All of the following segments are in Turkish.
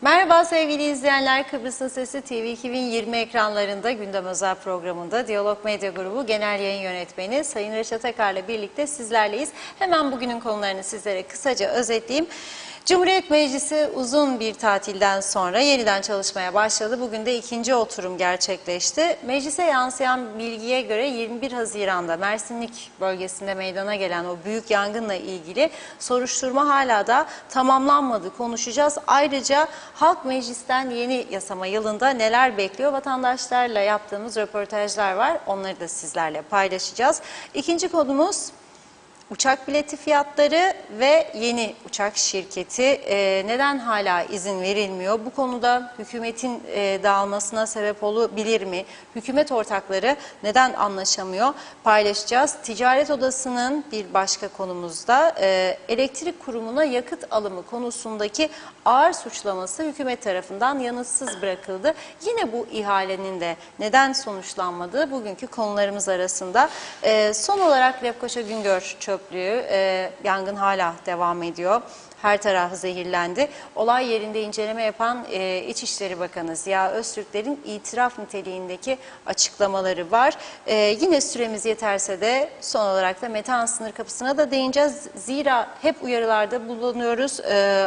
Merhaba sevgili izleyenler, Kıbrıs'ın Sesi TV 2020 ekranlarında gündem özel programında Diyalog Medya Grubu Genel Yayın Yönetmeni Sayın Reşat Akar'la birlikte sizlerleyiz. Hemen bugünün konularını sizlere kısaca özetleyeyim. Cumhuriyet Meclisi uzun bir tatilden sonra yeniden çalışmaya başladı. Bugün de ikinci oturum gerçekleşti. Meclise yansıyan bilgiye göre 21 Haziran'da Mersinlik bölgesinde meydana gelen o büyük yangınla ilgili soruşturma hala da tamamlanmadı. Konuşacağız. Ayrıca Halk Meclis'ten yeni yasama yılında neler bekliyor? Vatandaşlarla yaptığımız röportajlar var. Onları da sizlerle paylaşacağız. İkinci konumuz uçak bileti fiyatları ve yeni uçak şirketi. Neden hala izin verilmiyor? Bu konuda hükümetin dağılmasına sebep olabilir mi? Hükümet ortakları neden anlaşamıyor? Paylaşacağız. Ticaret Odası'nın bir başka konumuzda elektrik kurumuna yakıt alımı konusundaki ağır suçlaması hükümet tarafından yanıtsız bırakıldı. Yine bu ihalenin de neden sonuçlanmadığı bugünkü konularımız arasında. Son olarak Lefkoşa Güngör çöplüğü, yangın hala devam ediyor. Her taraf zehirlendi. Olay yerinde inceleme yapan İçişleri Bakanı Ziya Öztürkler'in itiraf niteliğindeki açıklamaları var. Yine süremiz yeterse de son olarak da metan sınır kapısına da değineceğiz. Zira hep uyarılarda bulunuyoruz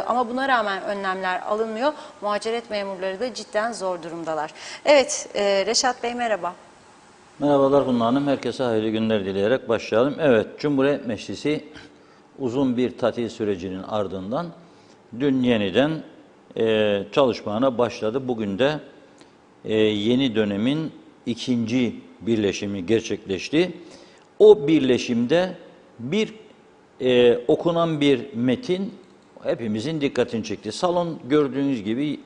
ama buna rağmen önlemler alınmıyor. Muhaciret memurları da cidden zor durumdalar. Evet, Reşat Bey merhaba. Merhabalar Funda Hanım. Herkese hayırlı günler dileyerek başlayalım. Evet, Cumhuriyet Meclisi uzun bir tatil sürecinin ardından dün yeniden çalışmana başladı. Bugün de yeni dönemin ikinci birleşimi gerçekleşti. O birleşimde okunan bir metin hepimizin dikkatini çekti. Salon gördüğünüz gibi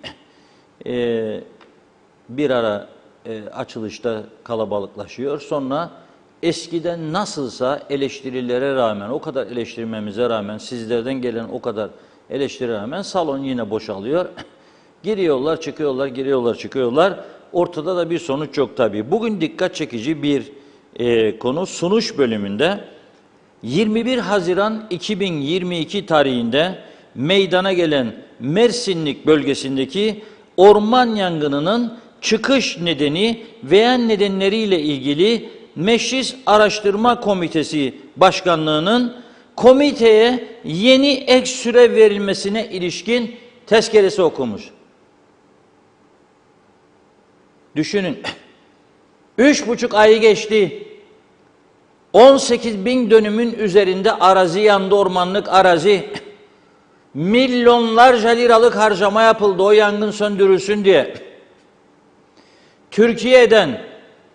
bir ara açılışta kalabalıklaşıyor. Sonra eskiden nasılsa eleştirilere rağmen, o kadar eleştirmemize rağmen, sizlerden gelen o kadar eleştirilere rağmen salon yine boşalıyor. Giriyorlar, çıkıyorlar, giriyorlar, çıkıyorlar. Ortada da bir sonuç yok tabii. Bugün dikkat çekici bir konu sunuş bölümünde 21 Haziran 2022 tarihinde meydana gelen Mersinlik bölgesindeki orman yangınının çıkış nedeni veya nedenleriyle ilgili Meclis Araştırma Komitesi Başkanlığı'nın komiteye yeni ek süre verilmesine ilişkin tezkeresi okumuş. Düşünün, 3,5 ayı geçti. 18.000 dönümün üzerinde arazi yandı, ormanlık arazi. Milyonlarca liralık harcama yapıldı o yangın söndürülsün diye. Türkiye'den,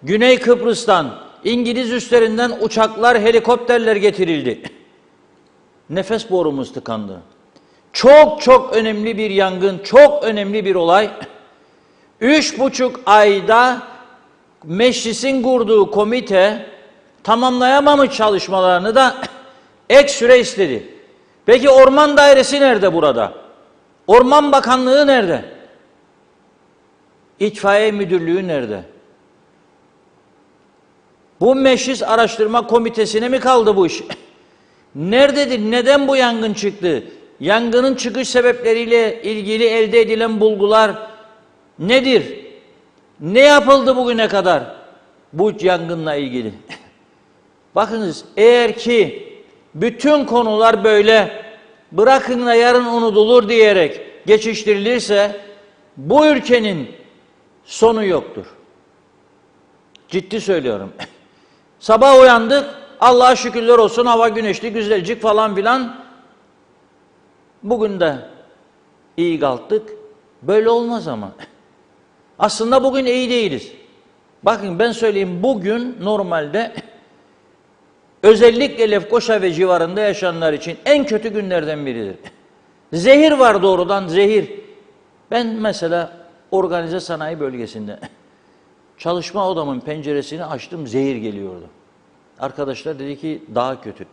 Güney Kıbrıs'tan, İngiliz üslerinden uçaklar, helikopterler getirildi. Nefes borumuz tıkandı. Çok çok önemli bir yangın, çok önemli bir olay. 3,5 ayda meclisin kurduğu komite tamamlayamamış çalışmalarını da ek süre istedi. Peki Orman Dairesi nerede burada? Orman Bakanlığı nerede? İtfaiye Müdürlüğü nerede? Bu Meclis Araştırma Komitesi'ne mi kaldı bu iş? Nerededir? Neden bu yangın çıktı? Yangının çıkış sebepleriyle ilgili elde edilen bulgular nedir? Ne yapıldı bugüne kadar bu yangınla ilgili? Bakınız, eğer ki bütün konular böyle bırakın da yarın unutulur diyerek geçiştirilirse bu ülkenin sonu yoktur. Ciddi söylüyorum. Sabah uyandık, Allah'a şükürler olsun, hava güneşli, güzelcik falan filan. Bugün de iyi kalktık. Böyle olmaz ama. Aslında bugün iyi değiliz. Bakın ben söyleyeyim, bugün normalde özellikle Lefkoşa ve civarında yaşayanlar için en kötü günlerden biridir. Zehir var, doğrudan zehir. Ben mesela organize sanayi bölgesinde çalışma odamın penceresini açtım, zehir geliyordu. Arkadaşlar dedi ki daha kötü.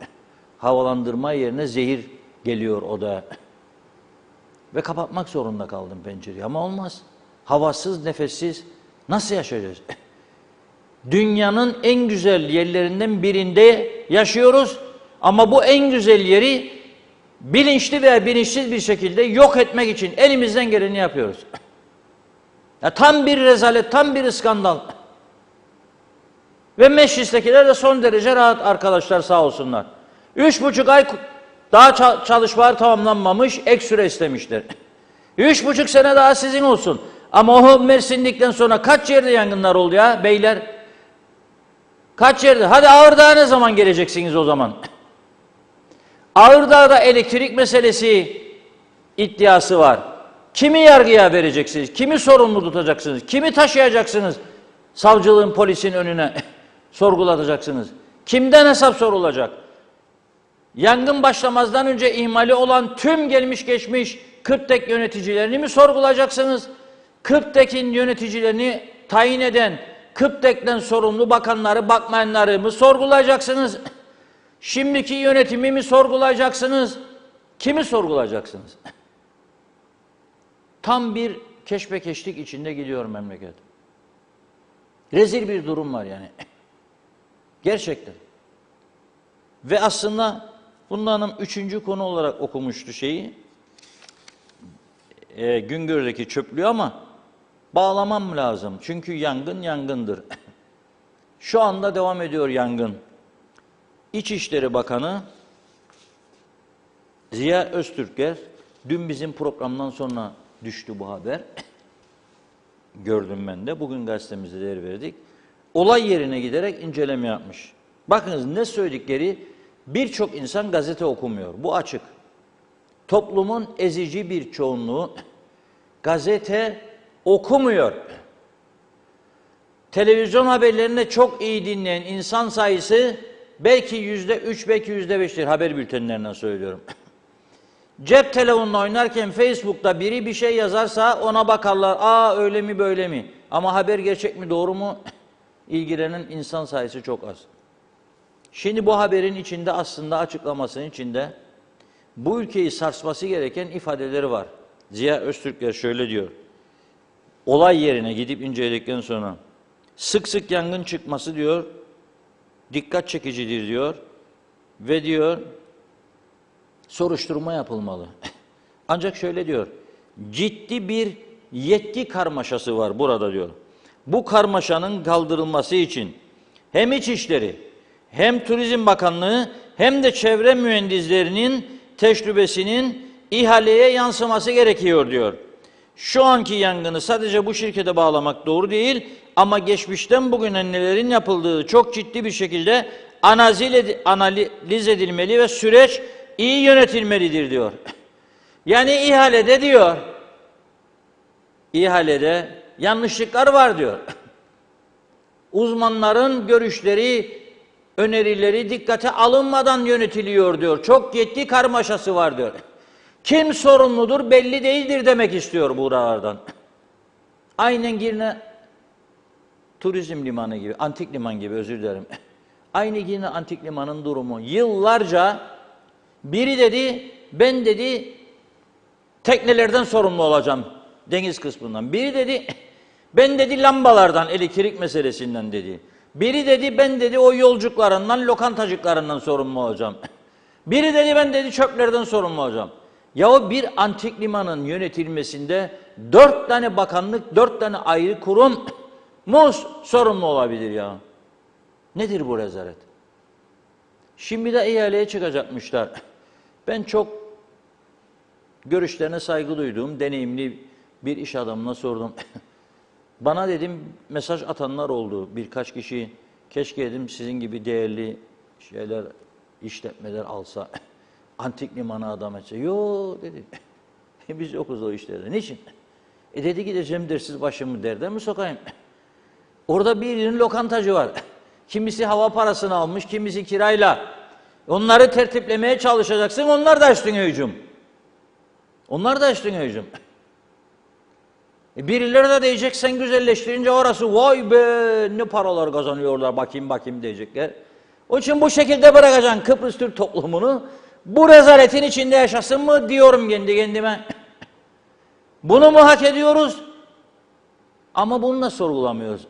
Havalandırma yerine zehir geliyor odaya. Ve kapatmak zorunda kaldım pencereyi. Ama olmaz. Havasız, nefessiz nasıl yaşayacağız? Dünyanın en güzel yerlerinden birinde yaşıyoruz. Ama bu en güzel yeri bilinçli veya bilinçsiz bir şekilde yok etmek için elimizden geleni yapıyoruz. Ya tam bir rezalet, tam bir skandal. Ve meclistekiler de son derece rahat arkadaşlar, sağ olsunlar. 3,5 ay daha çalışmalar tamamlanmamış, ek süre istemişler. 3,5 sene daha sizin olsun. Ama o Mersinlikten sonra kaç yerde yangınlar oldu ya beyler? Kaç yerde? Hadi Ağırdağ'a ne zaman geleceksiniz o zaman? Ağırdağ'da elektrik meselesi iddiası var. Kimi yargıya vereceksiniz? Kimi sorumlu tutacaksınız? Kimi taşıyacaksınız? Savcılığın, polisin önüne sorgulatacaksınız. Kimden hesap sorulacak? Yangın başlamazdan önce ihmali olan tüm gelmiş geçmiş Kırktek yöneticilerini mi sorgulayacaksınız? Kırktek'in yöneticilerini tayin eden, Kırktek'ten sorumlu bakanları, bakmayanları mı sorgulayacaksınız? Şimdiki yönetimi mi sorgulayacaksınız? Kimi sorgulayacaksınız? Tam bir keşmekeşlik içinde gidiyor memleket. Rezil bir durum var yani. Gerçekten. Ve aslında bunların 3. konu olarak okumuştu şeyi. Güngör'deki çöplüğü ama bağlamam lazım. Çünkü yangın yangındır. Şu anda devam ediyor yangın. İçişleri Bakanı Ziya Öztürkler, dün bizim programdan sonra düştü bu haber. Gördüm ben de. Bugün gazetemizde değer verdik. Olay yerine giderek inceleme yapmış. Bakınız ne söyledikleri, birçok insan gazete okumuyor. Bu açık. Toplumun ezici bir çoğunluğu gazete okumuyor. Televizyon haberlerini çok iyi dinleyen insan sayısı belki %3, belki %5'tir. Haber bültenlerinden söylüyorum. Cep telefonla oynarken Facebook'ta biri bir şey yazarsa ona bakarlar. Aa öyle mi böyle mi? Ama haber gerçek mi doğru mu? İlgilenen insan sayısı çok az. Şimdi bu haberin içinde, aslında açıklamasının içinde bu ülkeyi sarsması gereken ifadeleri var. Ziya Öztürkler şöyle diyor. Olay yerine gidip inceledikten sonra sık sık yangın çıkması diyor dikkat çekicidir diyor ve diyor soruşturma yapılmalı. Ancak şöyle diyor, ciddi bir yetki karmaşası var burada diyor. Bu karmaşanın kaldırılması için hem İçişleri, hem Turizm Bakanlığı, hem de çevre mühendislerinin tecrübesinin ihaleye yansıması gerekiyor diyor. Şu anki yangını sadece bu şirkete bağlamak doğru değil ama geçmişten bugüne nelerin yapıldığı çok ciddi bir şekilde analiz edilmeli ve süreç iyi yönetilmelidir diyor. Yani ihalede yanlışlıklar var diyor. Uzmanların görüşleri, önerileri dikkate alınmadan yönetiliyor diyor. Çok ciddi karmaşası var diyor. Kim sorumludur belli değildir demek istiyor buralardan. Aynen Girne turizm limanı gibi, antik liman gibi, özür dilerim. Aynı Girne antik limanın durumu. Yıllarca biri dedi, ben dedi teknelerden sorumlu olacağım deniz kısmından. Biri dedi, ben dedi lambalardan, elektrik meselesinden dedi. Biri dedi, ben dedi o yolcuklarından, lokantacıklarından sorumlu olacağım. Biri dedi, ben dedi çöplerden sorumlu olacağım. Ya o bir antik limanın yönetilmesinde 4 tane bakanlık, 4 tane ayrı kurum mu sorumlu olabilir ya? Nedir bu rezalet? Şimdi de ihaleye çıkacakmışlar. Ben çok görüşlerine saygı duyduğum, deneyimli bir iş adamına sordum. Bana dedim mesaj atanlar oldu birkaç kişi. Keşke dedim sizin gibi değerli şeyler, işletmeler alsa. Antik limana adam etse. Yo dedi. Biz yokuz o işlerde. Niçin? Dedi gideceğim dersiz başımı derde mi sokayım? Orada birinin lokantacı var. Kimisi hava parasını almış, kimisi kirayla. Onları tertiplemeye çalışacaksın, onlar da üstüne hücum. Onlar da üstüne hücum. Birileri de diyecek sen güzelleştirince orası vay be ne paralar kazanıyorlar bakayım diyecekler. Onun için bu şekilde bırakacaksın Kıbrıs Türk toplumunu. Bu rezaletin içinde yaşasın mı diyorum kendi kendime. Bunu mu hak ediyoruz? Ama bunu da sorgulamıyoruz.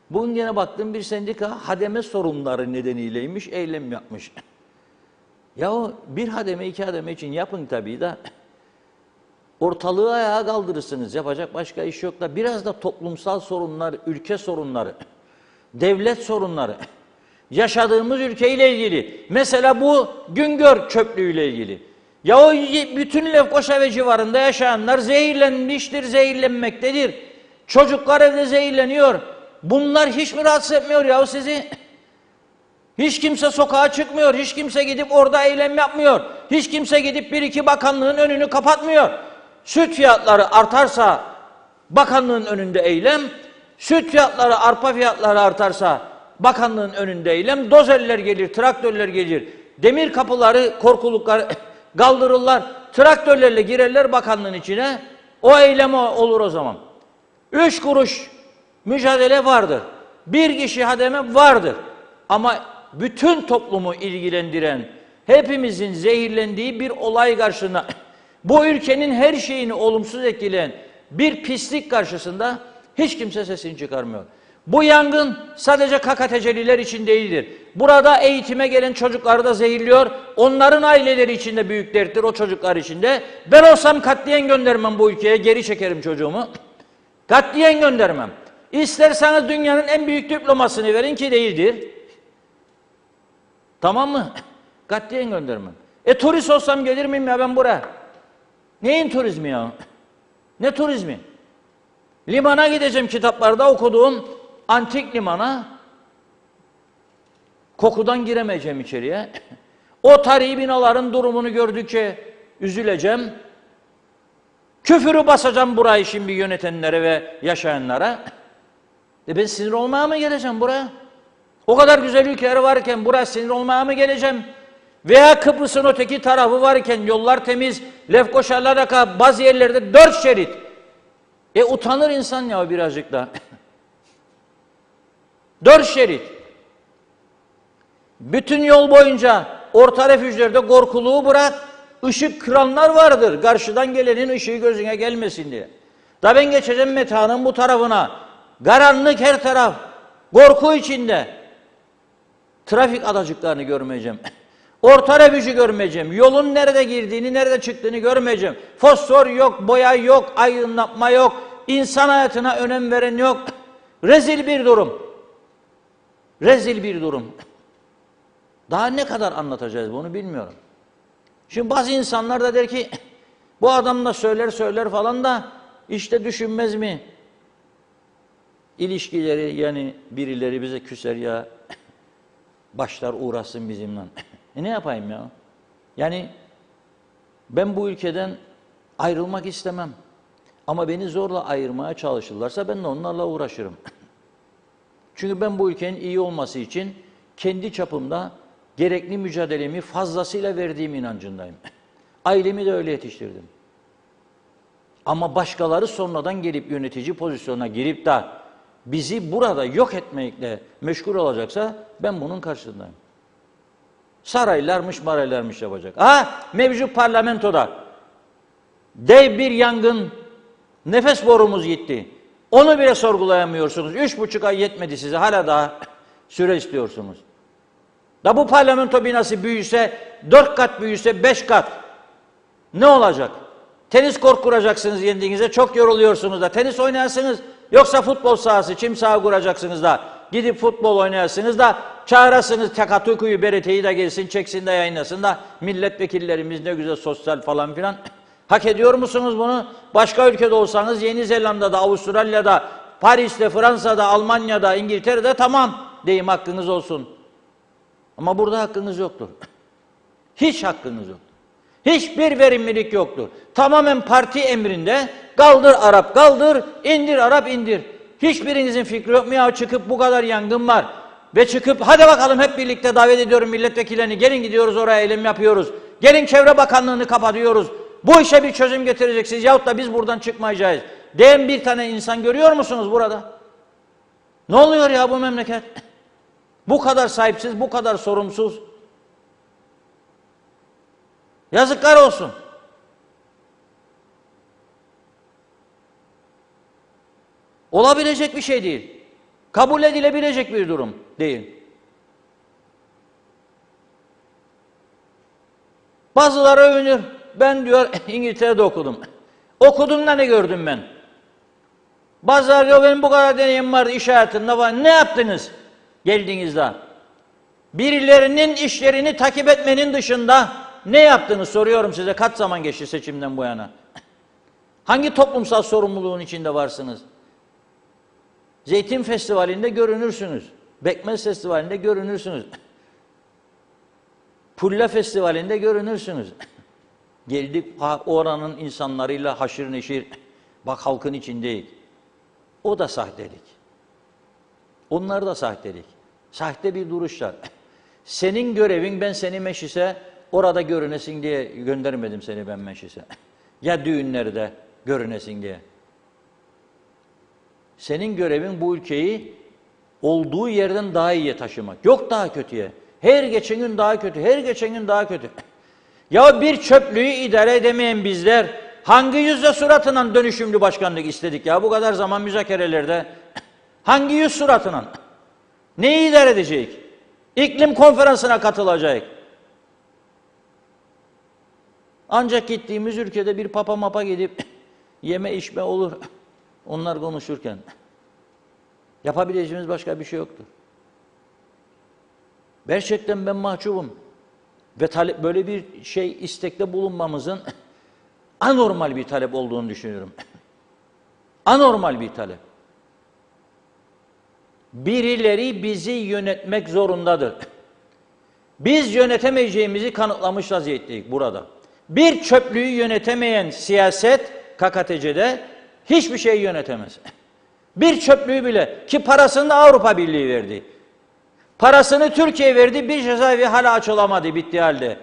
Bugün yine baktım bir sendika hademe sorunları nedeniyleymiş, eylem yapmış. Ya o bir hademe iki hademe için yapın tabii de ortalığı ayağa kaldırırsınız. Yapacak başka iş yok da biraz da toplumsal sorunlar, ülke sorunları, devlet sorunları, yaşadığımız ülkeyle ilgili. Mesela bu Güngör çöplüğüyle ilgili. Ya o bütün Lefkoşa ve civarında yaşayanlar zehirlenmiştir, zehirlenmektedir. Çocuklar evde zehirleniyor. Bunlar hiç mi rahatsız etmiyor ya sizi? Hiç kimse sokağa çıkmıyor. Hiç kimse gidip orada eylem yapmıyor. Hiç kimse gidip bir iki bakanlığın önünü kapatmıyor. Süt fiyatları artarsa bakanlığın önünde eylem, süt fiyatları, arpa fiyatları artarsa bakanlığın önünde eylem, dozerler gelir, traktörler gelir, demir kapıları, korkuluklar kaldırırlar, traktörlerle girerler bakanlığın içine, o eylem olur o zaman. 3 kuruş mücadele vardır. Bir kişi hademe vardır. Ama bütün toplumu ilgilendiren, hepimizin zehirlendiği bir olay karşısında, bu ülkenin her şeyini olumsuz etkileyen bir pislik karşısında hiç kimse sesini çıkarmıyor. Bu yangın sadece KKTC'liler için değildir. Burada eğitime gelen çocukları da zehirliyor. Onların aileleri için de büyük derttir, o çocuklar için de. Ben olsam katliyen göndermem bu ülkeye, geri çekerim çocuğumu. Katliyen göndermem. İsterseniz dünyanın en büyük diplomasını verin ki değildir. Tamam mı? Katliyen göndermem. Turist olsam gelir miyim ya ben buraya? Neyin turizmi ya? Ne turizmi? Limana gideceğim, kitaplarda okuduğum antik limana. Kokudan giremeyeceğim içeriye. O tarihi binaların durumunu gördükçe üzüleceğim. Küfürü basacağım burayı şimdi yönetenlere ve yaşayanlara. Ben sinir olmaya mı geleceğim buraya? O kadar güzel ülkeler varken buraya sinir olmaya mı geleceğim? Veya Kıbrıs'ın öteki tarafı varken yollar temiz, Lefkoşa'larda bazı yerlerde 4 şerit. Utanır insan ya birazcık da. 4 şerit. Bütün yol boyunca orta refüjlerde korkuluğu bırak, ışık kıranlar vardır. Karşıdan gelenin ışığı gözüne gelmesin diye. Da ben geçeceğim metanın bu tarafına. Karanlık her taraf. Korku içinde. Trafik adacıklarını görmeyeceğim. Orta refüjü görmeyeceğim. Yolun nerede girdiğini, nerede çıktığını görmeyeceğim. Fosfor yok, boya yok, aydınlatma yok. İnsan hayatına önem veren yok. Rezil bir durum. Rezil bir durum. Daha ne kadar anlatacağız bunu bilmiyorum. Şimdi bazı insanlar da der ki bu adam da söyler falan da işte düşünmez mi? İlişkileri yani birileri bize küser ya başlar uğraşsın bizimle. Ne yapayım ya? Yani ben bu ülkeden ayrılmak istemem. Ama beni zorla ayırmaya çalışırlarsa ben de onlarla uğraşırım. Çünkü ben bu ülkenin iyi olması için kendi çapımda gerekli mücadelemi fazlasıyla verdiğim inancındayım. Ailemi de öyle yetiştirdim. Ama başkaları sonradan gelip yönetici pozisyonuna girip de bizi burada yok etmekle meşgul olacaksa ben bunun karşısındayım. Saraylarmış maraylarmış yapacak. Mevcut parlamentoda dev bir yangın, nefes borumuz gitti. Onu bile sorgulayamıyorsunuz. 3,5 ay yetmedi size. Hala daha süre istiyorsunuz. Da bu parlamento binası büyüse, 4 kat büyüse, 5 kat. Ne olacak? Tenis kort kuracaksınız kendinize. Çok yoruluyorsunuz da. Tenis oynayasınız. Yoksa futbol sahası, çim saha kuracaksınız da. Gidip futbol oynayasınız da. Çağırasınız Takatuku'yu, Berete'yi de gelsin, çeksin de yayınlasın da. Milletvekillerimiz ne güzel sosyal falan filan. Hak ediyor musunuz bunu? Başka ülkede olsanız Yeni Zelanda'da, Avustralya'da, Paris'te, Fransa'da, Almanya'da, İngiltere'de tamam deyim hakkınız olsun. Ama burada hakkınız yoktur. Hiç hakkınız yoktur. Hiçbir verimlilik yoktur. Tamamen parti emrinde kaldır Arap kaldır, indir Arap indir. Hiçbirinizin fikri yok mu ya çıkıp bu kadar yangın var. Ve çıkıp hadi bakalım hep birlikte davet ediyorum milletvekillerini. Gelin gidiyoruz oraya eylem yapıyoruz. Gelin Çevre Bakanlığı'nı kapatıyoruz. Bu işe bir çözüm getireceksiniz yahut da biz buradan çıkmayacağız. Diyen bir tane insan görüyor musunuz burada? Ne oluyor ya bu memleket? Bu kadar sahipsiz, bu kadar sorumsuz. Yazıklar olsun. Olabilecek bir şey değil. Kabul edilebilecek bir durum değil. Bazıları övünür. Ben diyor İngiltere'de okudum. Okudum da ne gördüm ben? Bazıları diyor benim bu kadar deneyim vardı iş hayatında var. Ne yaptınız geldiğinizde? Birilerinin işlerini takip etmenin dışında ne yaptınız soruyorum size. Kaç zaman geçti seçimden bu yana? Hangi toplumsal sorumluluğun içinde varsınız? Zeytin Festivali'nde görünürsünüz. Bekmez Festivali'nde görünürsünüz. Pulla Festivali'nde görünürsünüz. Geldik oranın insanlarıyla haşır neşir. Bak halkın içindeyiz. O da sahtelik. Onlar da sahtelik. Sahte bir duruşlar. Senin görevin ben seni meclise orada görünesin diye göndermedim seni ben meclise. Ya düğünlerde görünesin diye. Senin görevin bu ülkeyi olduğu yerden daha iyiye taşımak. Yok daha kötüye. Her geçen gün daha kötü. Her geçen gün daha kötü. Ya bir çöplüğü idare edemeyen bizler hangi yüzle suratına dönüşümlü başkanlık istedik ya bu kadar zaman müzakerelerde? Hangi yüz suratına? Neyi idare edecek? İklim konferansına katılacak. Ancak gittiğimiz ülkede bir papa mapa gidip yeme içme olur. Onlar konuşurken. Yapabileceğimiz başka bir şey yoktur. Gerçekten ben mahcubum. Ve böyle bir istekte bulunmamızın anormal bir talep olduğunu düşünüyorum. Anormal bir talep. Birileri bizi yönetmek zorundadır. Biz yönetemeyeceğimizi kanıtlamış vaziyetteyiz burada. Bir çöplüğü yönetemeyen siyaset KKTC'de hiçbir şey yönetemez. Bir çöplüğü bile ki parasını da Avrupa Birliği verdi. Parasını Türkiye verdi, bir cezaevi hala açılamadı, bitti halde.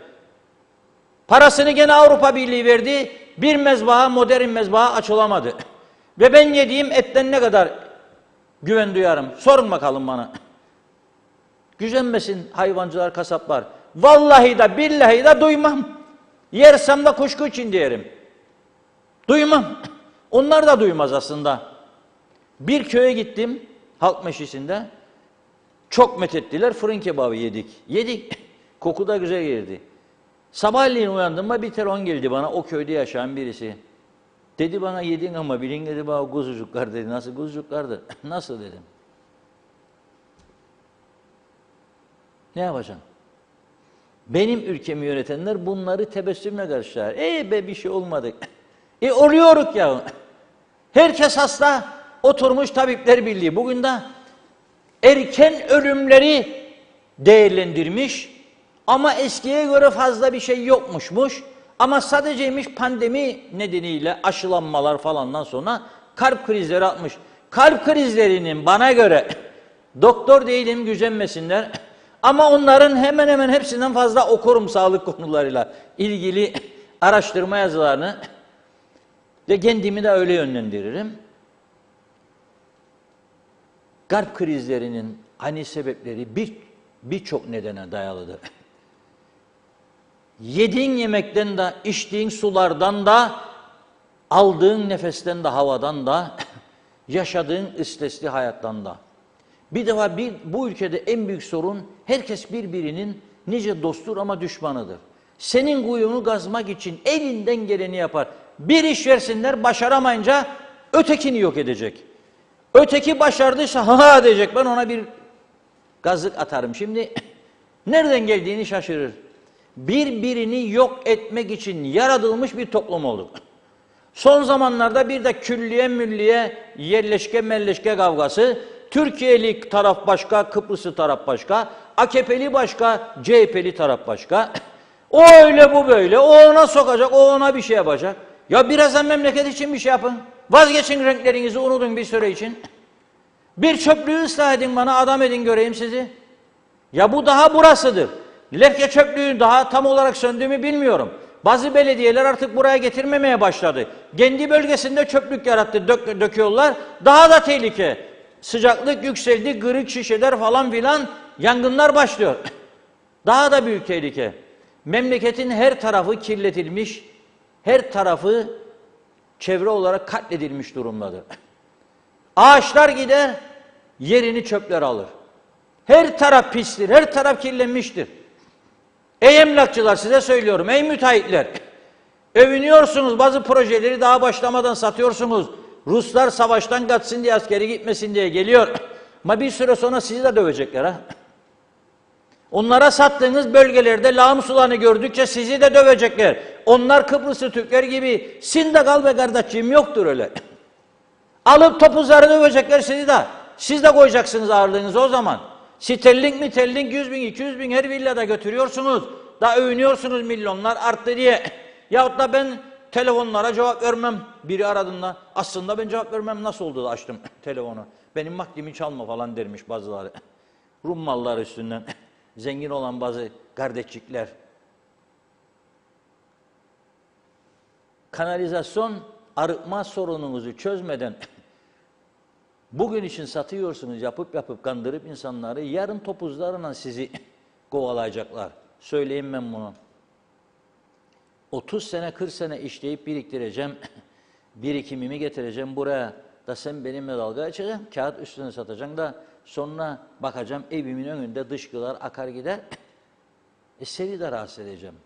Parasını gene Avrupa Birliği verdi, bir mezbaha, modern mezbaha açılamadı. Ve ben yediğim etten ne kadar güven duyarım? Sorun bakalım bana. Gücenmesin hayvancılar, kasaplar. Vallahi da billahi de duymam. Yersem de kuşku içinde yerim. Duymam. Onlar da duymaz aslında. Bir köye gittim, halk meclisinde. Çok methettiler, fırın kebabı yedik. Yedik. Koku da güzel geldi. Sabahleyin uyandım mı bir telefon geldi bana, o köyde yaşayan birisi. Dedi bana yedin ama bilin dedi bana kuzucuklar dedi. Nasıl kuzucuklardı? Nasıl dedim. Ne yapacaksın? Benim ülkemi yönetenler bunları tebessümle karşılar. Be bir şey olmadı. Oluyoruz ya. Herkes hasta. Oturmuş Tabipler Birliği. Bugün de erken ölümleri değerlendirmiş. Ama eskiye göre fazla bir şey yokmuşmuş. Ama sadeceymiş pandemi nedeniyle aşılanmalar falandan sonra kalp krizleri atmış. Kalp krizlerinin bana göre doktor değilim gücenmesinler. Ama onların hemen hemen hepsinden fazla okurum sağlık konularıyla ilgili araştırma yazılarını ve kendimi de öyle yönlendiririm. Kalp krizlerinin hani sebepleri birçok nedene dayalıdır. Yediğin yemekten de, içtiğin sulardan da, aldığın nefesten de, havadan da, yaşadığın stresli hayattan da. Bir defa bu ülkede en büyük sorun herkes birbirinin nice dosttur ama düşmanıdır. Senin kuyunu kazmak için elinden geleni yapar. Bir iş versinler başaramayınca ötekini yok edecek. Öteki başardıysa ha diyecek ben ona bir gazık atarım. Şimdi nereden geldiğini şaşırır. Birbirini yok etmek için yaratılmış bir toplum olduk. Son zamanlarda bir de külliye mülliye yerleşke melleşke kavgası. Türkiye'li taraf başka, Kıbrıslı taraf başka, AKP'li başka, CHP'li taraf başka. O öyle bu böyle, o ona sokacak, o ona bir şey yapacak. Ya birazdan memleket için bir şey yapın. Vazgeçin renklerinizi, unutun bir süre için. Bir çöplüğü ıslah edin bana, adam edin göreyim sizi. Ya bu daha burasıdır. Lefke çöplüğü daha tam olarak söndüğümü bilmiyorum. Bazı belediyeler artık buraya getirmemeye başladı. Kendi bölgesinde çöplük yarattı, döküyorlar. Daha da tehlike. Sıcaklık yükseldi, kırık şişeler falan filan, yangınlar başlıyor. Daha da büyük tehlike. Memleketin her tarafı kirletilmiş, her tarafı çevre olarak katledilmiş durumdadır. Ağaçlar gider, yerini çöpler alır. Her taraf pistir, her taraf kirlenmiştir. Ey emlakçılar, size söylüyorum, ey müteahhitler. Övünüyorsunuz, bazı projeleri daha başlamadan satıyorsunuz. Ruslar savaştan kaçsın diye, askeri gitmesin diye geliyor. Ama bir süre sonra sizi de dövecekler ha. Onlara sattığınız bölgelerde lağım sularını gördükçe sizi de dövecekler. Onlar Kıbrıslı Türkler gibi sinde kal be kardeşciğim, yoktur öyle. Alıp topuzları dövecekler sizi de. Siz de koyacaksınız ağırlığınızı o zaman. Sterling 100 bin 200 bin her villada götürüyorsunuz. Da övünüyorsunuz milyonlar arttı diye. Yahut da ben telefonlara cevap vermem. Biri aradığında aslında ben cevap vermem, nasıl oldu da açtım telefonu. Benim vaktimi çalma falan dermiş bazıları. Rum malları üstünden zengin olan bazı kardeşlikler. Kanalizasyon arıtma sorununuzu çözmeden bugün için satıyorsunuz, yapıp kandırıp insanları, yarın topuzlarla sizi kovalayacaklar. Söyleyeyim ben bunu. 30 sene 40 sene işleyip biriktireceğim, birikimimi getireceğim buraya da sen benimle dalga geçeceksin, kağıt üstüne satacaksın da sonra bakacağım evimin önünde dışkılar akar gider, seni de rahatsız edeceğim.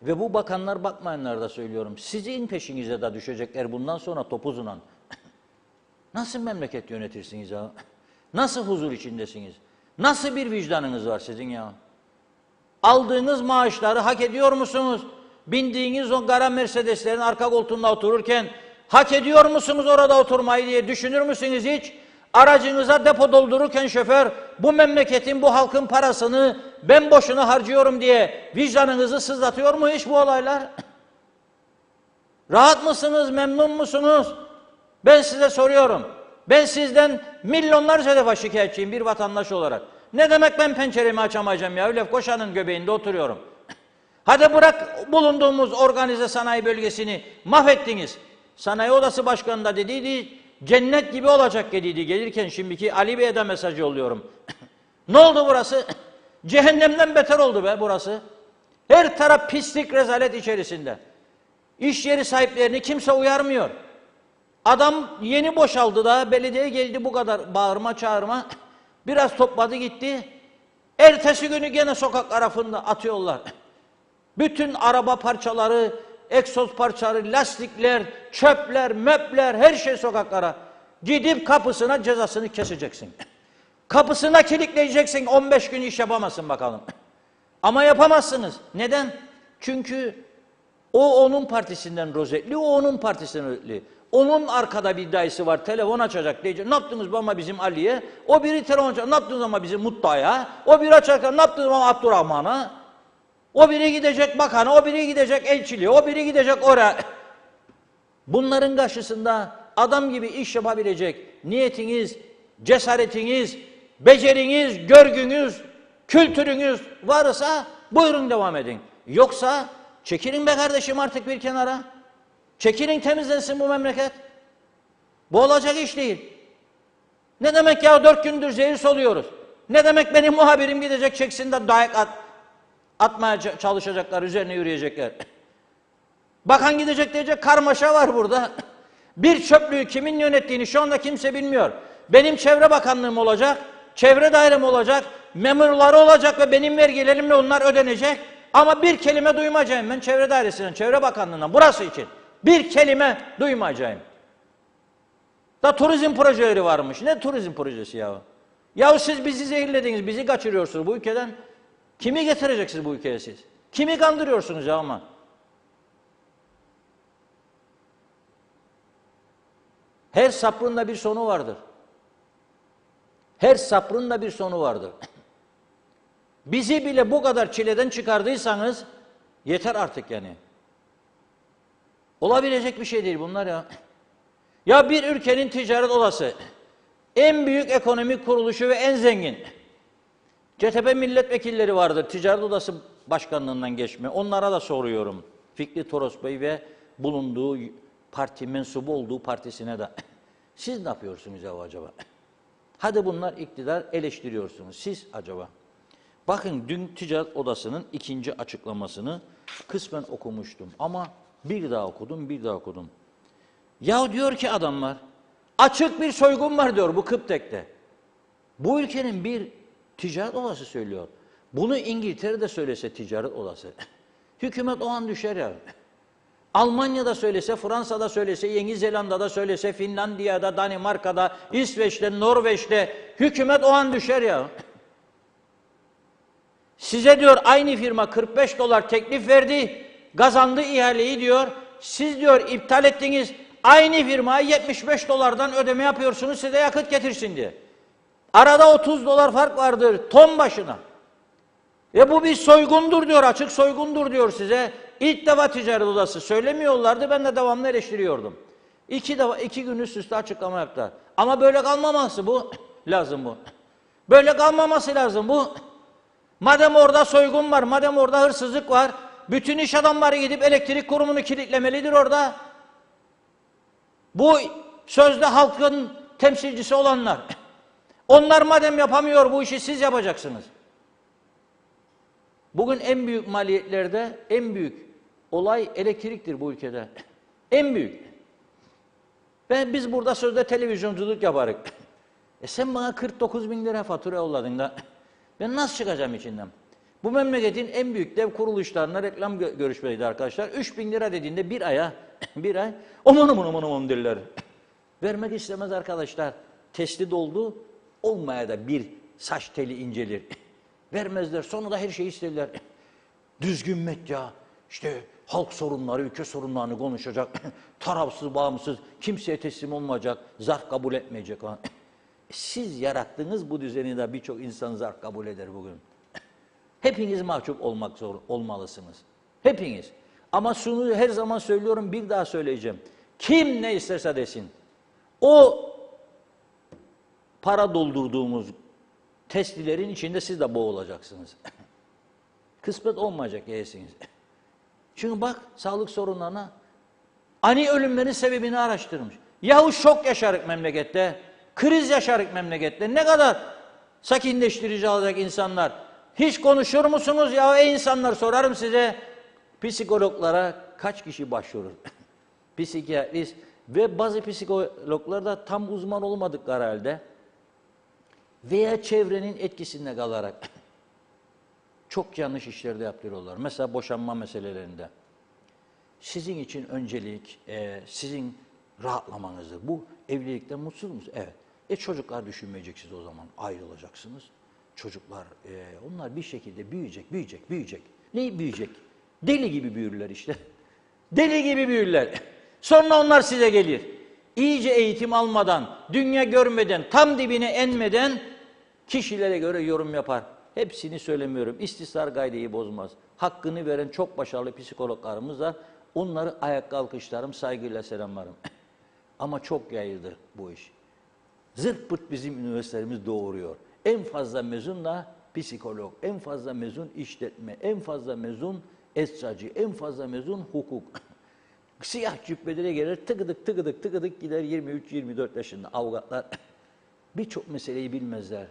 Ve bu bakanlar bakmayanlar da söylüyorum, sizin peşinize de düşecekler bundan sonra topuzla. Nasıl memleket yönetirsiniz ya? Nasıl huzur içindesiniz? Nasıl bir vicdanınız var sizin ya? Aldığınız maaşları hak ediyor musunuz? Bindiğiniz o kara Mercedeslerin arka koltuğunda otururken hak ediyor musunuz orada oturmayı diye düşünür müsünüz hiç? Aracınıza depo doldururken şoför, bu memleketin, bu halkın parasını ben boşuna harcıyorum diye vicdanınızı sızlatıyor mu hiç bu olaylar? Rahat mısınız, memnun musunuz? Ben size soruyorum. Ben sizden milyonlarca defa şikayetçiyim bir vatandaş olarak. Ne demek ben penceremi açamayacağım ya? Lefkoşa'nın göbeğinde oturuyorum. Hadi bırak bulunduğumuz organize sanayi bölgesini mahvettiniz. Sanayi Odası Başkanı da dediydi, cennet gibi olacak dediydi. Gelirken şimdiki Ali Bey'e de mesaj yolluyorum. Ne oldu burası? Cehennemden beter oldu be burası. Her taraf pislik, rezalet içerisinde. İş yeri sahiplerini kimse uyarmıyor. Adam yeni boşaldı da belediye geldi bu kadar bağırma çağırma. Biraz topladı gitti. Ertesi günü gene sokaklar arasında atıyorlar. Bütün araba parçaları, egzoz parçaları, lastikler, çöpler, möpler, her şey sokaklara. Gidip kapısına cezasını keseceksin. Kapısına kilitleyeceksin, 15 gün iş yapamazsın bakalım. Ama yapamazsınız. Neden? Çünkü o onun partisinden rozetli, o onun partisinden rozetli. Onun arkada bir dayısı var, telefon açacak diyecek. Ne yaptınız ama bizim Ali'ye? O biri telefon açacak, ne yaptınız ama bizim Mutta'ya? O biri açarken ne yaptınız ama Abdurrahman'a? O biri gidecek bakana, o biri gidecek elçiliğe, o biri gidecek oraya. Bunların karşısında adam gibi iş yapabilecek niyetiniz, cesaretiniz, beceriniz, görgünüz, kültürünüz varsa buyurun devam edin. Yoksa çekilin be kardeşim artık bir kenara. Çekilin, temizlensin bu memleket. Bu olacak iş değil. Ne demek ya 4 gündür zehir soluyoruz? Ne demek benim muhabirim gidecek çeksin de dayak atmaya çalışacaklar, üzerine yürüyecekler. Bakan gidecek diyecek karmaşa var burada. Bir çöplüğü kimin yönettiğini şu anda kimse bilmiyor. Benim çevre bakanlığım olacak, çevre dairem olacak, memurları olacak ve benim vergilerimle onlar ödenecek. Ama bir kelime duymayacağım ben çevre dairesinden, çevre bakanlığından burası için. Bir kelime duymayacağım. Da turizm projeleri varmış. Ne turizm projesi ya? Ya siz bizi zehirlediniz, bizi kaçırıyorsunuz bu ülkeden. Kimi getireceksiniz bu ülkeye siz? Kimi kandırıyorsunuz ya ama? Her sabrın da bir sonu vardır. Her sabrın da bir sonu vardır. Bizi bile bu kadar çileden çıkardıysanız yeter artık yani. Olabilecek bir şey değil bunlar ya. Ya bir ülkenin ticaret odası, en büyük ekonomik kuruluşu ve en zengin. CTP milletvekilleri vardır, ticaret odası başkanlığından geçme. Onlara da soruyorum. Fikri Toros Bey ve bulunduğu parti, mensubu olduğu partisine de. Siz ne yapıyorsunuz ya acaba? Hadi bunlar iktidar, eleştiriyorsunuz. Siz acaba? Bakın dün ticaret odasının ikinci açıklamasını kısmen okumuştum. Ama bir daha okudum. Ya diyor ki adamlar, açık bir soygun var diyor bu Kıptek'te. Bu ülkenin bir ticaret odası söylüyor. Bunu İngiltere'de söylese ticaret odası. Hükümet o an düşer ya. Almanya'da söylese, Fransa'da söylese, Yeni Zelanda'da söylese, Finlandiya'da, Danimarka'da, İsveç'te, Norveç'te hükümet o an düşer ya. Size diyor aynı firma 45 dolar teklif verdi, kazandı ihaleyi diyor. Siz diyor iptal ettiniz, aynı firmaya 75 dolardan ödeme yapıyorsunuz size yakıt getirsin diye. Arada 30 dolar fark vardır ton başına. Bu bir soygundur diyor, açık soygundur diyor size. İlk defa ticaret odası söylemiyorlardı, ben de devamlı eleştiriyordum. İki gün üst üste açıklama yaptılar. Ama böyle kalmaması bu lazım bu. Böyle kalmaması lazım bu. Madem orada soygun var, madem orada hırsızlık var, bütün iş adamları gidip elektrik kurumunu kilitlemelidir orada. Bu sözde halkın temsilcisi olanlar. Onlar madem yapamıyor bu işi siz yapacaksınız. Bugün en büyük maliyetlerde en büyük olay elektriktir bu ülkede. En büyük. Biz burada sözde televizyonculuk yaparız. Sen bana 49 bin lira fatura yolladın da ben nasıl çıkacağım içinden? Bu memleketin en büyük dev kuruluşlarına reklam görüşmeliydi arkadaşlar. 3 bin lira dediğinde bir ay aman derler. Vermek istemez arkadaşlar. Testi doldu, olmaya da bir saç teli incelir. Vermezler, sonra da her şeyi isterler. Düzgün medya, işte halk sorunları, ülke sorunlarını konuşacak. Tarafsız, bağımsız, kimseye teslim olmayacak, zarf kabul etmeyecek. Siz yarattığınız bu düzeni de birçok insan zarf kabul eder bugün. Hepiniz mahcup olmalısınız. Hepiniz. Ama şunu her zaman söylüyorum, bir daha söyleyeceğim. Kim ne isterse desin. O para doldurduğumuz testilerin içinde siz de boğulacaksınız. Kısmet olmayacak yersiniz. Çünkü bak sağlık sorunlarına ani ölümlerin sebebini araştırmış. Yahu şok yaşarık memlekette. Kriz yaşarık memlekette. Ne kadar sakinleştirici alacak insanlar. Hiç konuşur musunuz ya ey insanlar, sorarım size. Psikologlara kaç kişi başvurur? Psikiyatrist ve bazı psikologlar da tam uzman olmadıkları halde veya çevrenin etkisinde kalarak çok yanlış işlerde yapıyorlar. Mesela boşanma meselelerinde. Sizin için öncelik sizin rahatlamanızdır. Bu evlilikte mutsuz musunuz? Evet. Çocuklar düşünmeyeceksiniz o zaman. Ayrılacaksınız. Çocuklar onlar bir şekilde büyüyecek. Ne büyüyecek? Deli gibi büyürler işte. Deli gibi büyürler. Sonra onlar size gelir. İyice eğitim almadan, dünya görmeden, tam dibine enmeden kişilere göre yorum yapar. Hepsini söylemiyorum. İstisnar gaydeyi bozmaz. Hakkını veren çok başarılı psikologlarımız var. Onları ayakta alkışlarım, saygıyla selamlarım. Ama çok yayıldı bu iş. Zırt pırt bizim üniversitelerimiz doğuruyor. En fazla mezunla psikolog, en fazla mezun işletme, en fazla mezun eczacı, en fazla mezun hukuk. Siyah cübbelere gelir, tıkıdık gider 23-24 yaşında avukatlar. Birçok meseleyi bilmezler.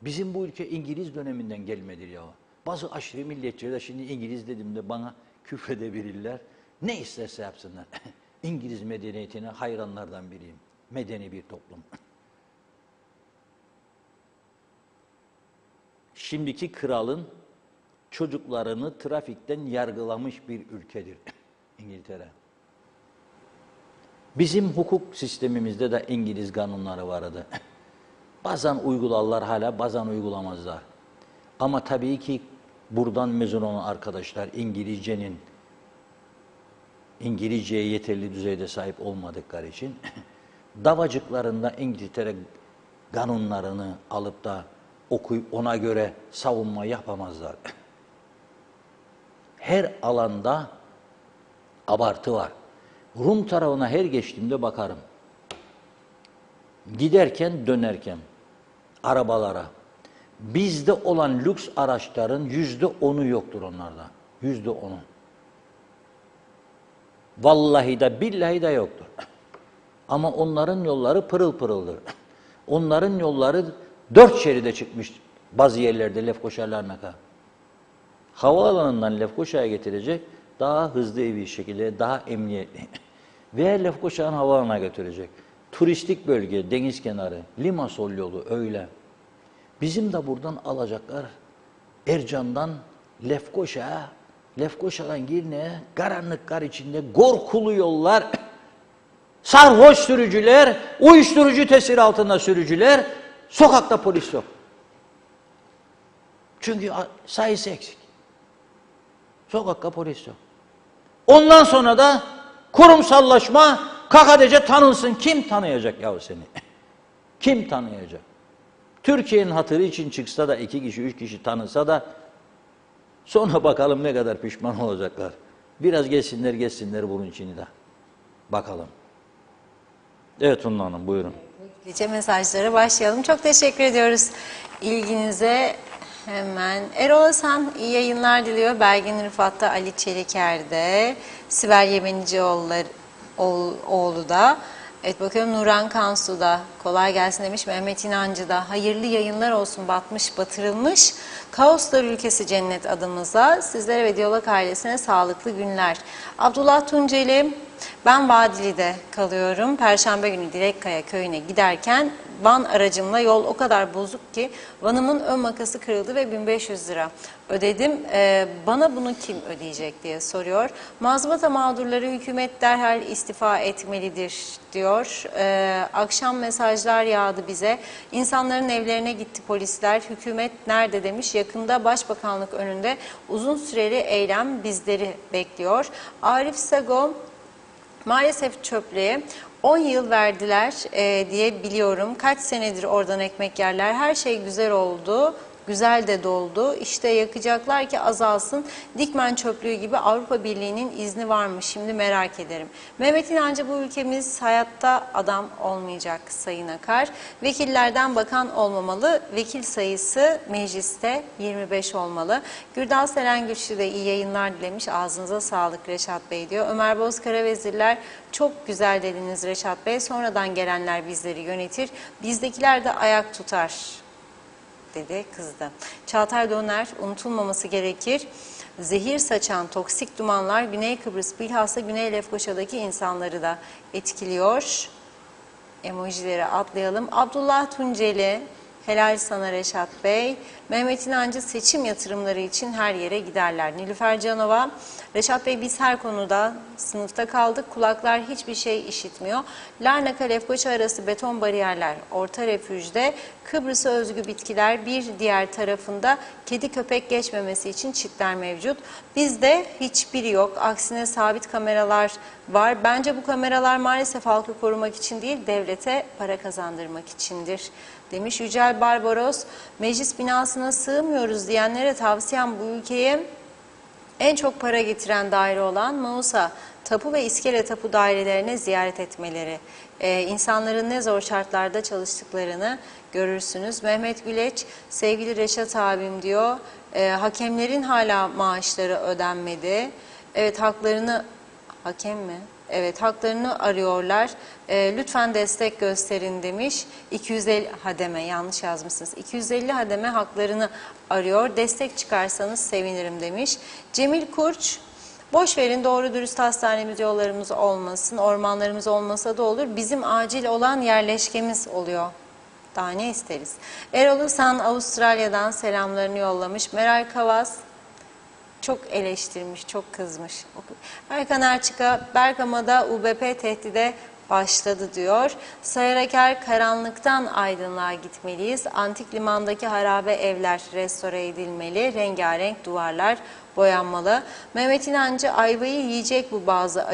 Bizim bu ülke İngiliz döneminden gelmedir ya. Bazı aşırı milliyetçiler şimdi İngiliz dediğimde bana küfredebilirler. Ne isterse yapsınlar. İngiliz medeniyetine hayranlardan biriyim. Medeni bir toplum. Şimdiki kralın çocuklarını trafikten yargılamış bir ülkedir İngiltere. Bizim hukuk sistemimizde de İngiliz kanunları vardı. Bazen uygularlar hala, bazen uygulamazlar. Ama tabii ki buradan mezun olan arkadaşlar İngilizceye yeterli düzeyde sahip olmadıkları için davacıklarında İngiltere kanunlarını alıp da okuyup ona göre savunma yapamazlar. Her alanda abartı var. Rum tarafına her geçtiğimde bakarım. Giderken dönerken arabalara bizde olan lüks araçların %10'u yoktur onlarda. %10'u. Vallahi de billahi de yoktur. Ama onların yolları pırıl pırıldır. Onların yolları 4 şeride çıkmış bazı yerlerde Lefkoşa'larına kadar. Havaalanından Lefkoşa'ya getirecek daha hızlı bir şekilde, daha emniyetli. Veya Lefkoşa'nın havaalanına götürecek. Turistik bölge, deniz kenarı, Limasol yolu öyle. Bizim de buradan alacaklar Ercan'dan Lefkoşa'ya, Lefkoşa'dan Girne'ye karanlık kar içinde korkulu yollar, sarhoş sürücüler, uyuşturucu tesiri altında sürücüler, sokakta polis yok. Çünkü sayısı eksik. Sokakta polis yok. Ondan sonra da kurumsallaşma, KKTC tanınsın. Kim tanıyacak yahu seni? Kim tanıyacak? Türkiye'nin hatırı için çıksa da 2 kişi, 3 kişi tanınsa da sonra bakalım ne kadar pişman olacaklar. Biraz geçsinler bunun içini de. Bakalım. Evet Funda Hanım, buyurun. Lice mesajlara başlayalım. Çok teşekkür ediyoruz ilginize. Hemen Erol Hasan iyi yayınlar diliyor. Belgin Rıfat'ta, Ali Çeliker'de, Sibel Yemenicioğlu da. Evet bakıyorum Nuran Kansu da kolay gelsin demiş. Mehmet İnancı da hayırlı yayınlar olsun, batmış batırılmış. Kaoslar ülkesi cennet adımıza. Sizlere ve Diyalog ailesine sağlıklı günler. Abdullah Tunceli, ben Vadili'de kalıyorum. Perşembe günü Direkkaya köyüne giderken van aracımla yol o kadar bozuk ki vanımın ön makası kırıldı ve 1500 lira ödedim. Bana bunu kim ödeyecek diye soruyor. Mazbata mağdurları hükümet derhal istifa etmelidir diyor. Akşam mesajlar yağdı bize. İnsanların evlerine gitti polisler. Hükümet nerede demiş. Yakında Başbakanlık önünde uzun süreli eylem bizleri bekliyor. Arif Sago, maalesef çöplüğe 10 yıl verdiler diye biliyorum. Kaç senedir oradan ekmek yerler. Her şey güzel oldu. Güzel de doldu. İşte yakacaklar ki azalsın. Dikmen çöplüğü gibi Avrupa Birliği'nin izni var mı? Şimdi merak ederim. Mehmet İnancı, bu ülkemiz hayatta adam olmayacak Sayın Akar. Vekillerden bakan olmamalı. Vekil sayısı mecliste 25 olmalı. Gürdal Serengüçlü de iyi yayınlar dilemiş. Ağzınıza sağlık Reşat Bey diyor. Ömer Bozkara, vezirler çok güzel dediniz Reşat Bey. Sonradan gelenler bizleri yönetir. Bizdekiler de ayak tutar dedi, kızdı. Çağatay Döner, unutulmaması gerekir. Zehir saçan toksik dumanlar Güney Kıbrıs, bilhassa Güney Lefkoşa'daki insanları da etkiliyor. Emojileri atlayalım. Abdullah Tunceli, helal sana Reşat Bey. Mehmet İnancı, seçim yatırımları için her yere giderler. Nilüfer Canova, Reşat Bey biz her konuda sınıfta kaldık. Kulaklar hiçbir şey işitmiyor. Larnaka Lefkoşa arası beton bariyerler orta refüjde. Kıbrıs'a özgü bitkiler bir diğer tarafında kedi köpek geçmemesi için çitler mevcut. Bizde hiçbiri yok. Aksine sabit kameralar var. Bence bu kameralar maalesef halkı korumak için değil, devlete para kazandırmak içindir demiş. Yücel Barbaros, meclis binasına sığmıyoruz diyenlere tavsiyem bu ülkeye en çok para getiren daire olan Mausa Tapu ve İskele Tapu dairelerine ziyaret etmeleri. İnsanların ne zor şartlarda çalıştıklarını görürsünüz. Mehmet Güleç, sevgili Reşat abim diyor, hakemlerin hala maaşları ödenmedi. Evet, haklarını, hakem mi? Evet, haklarını arıyorlar. Lütfen destek gösterin demiş. 250 hademe, yanlış yazmışsınız. 250 hademe haklarını arıyor. Destek çıkarsanız sevinirim demiş. Cemil Kurç, boş verin, doğru dürüst hastanemiz, yollarımız olmasın, ormanlarımız olmasa da olur. Bizim acil olan yerleşkemiz oluyor. Daha ne isteriz? Erol Hasan Avustralya'dan selamlarını yollamış. Meral Kavas çok eleştirmiş, çok kızmış. Erkan Erçika, Bergama'da UBP tehdide başladı diyor. Sayar Aker, karanlıktan aydınlığa gitmeliyiz. Antik limandaki harabe evler restore edilmeli. Rengarenk duvarlar boyanmalı. Mehmet İnancı, ayvayı yiyecek bu bazı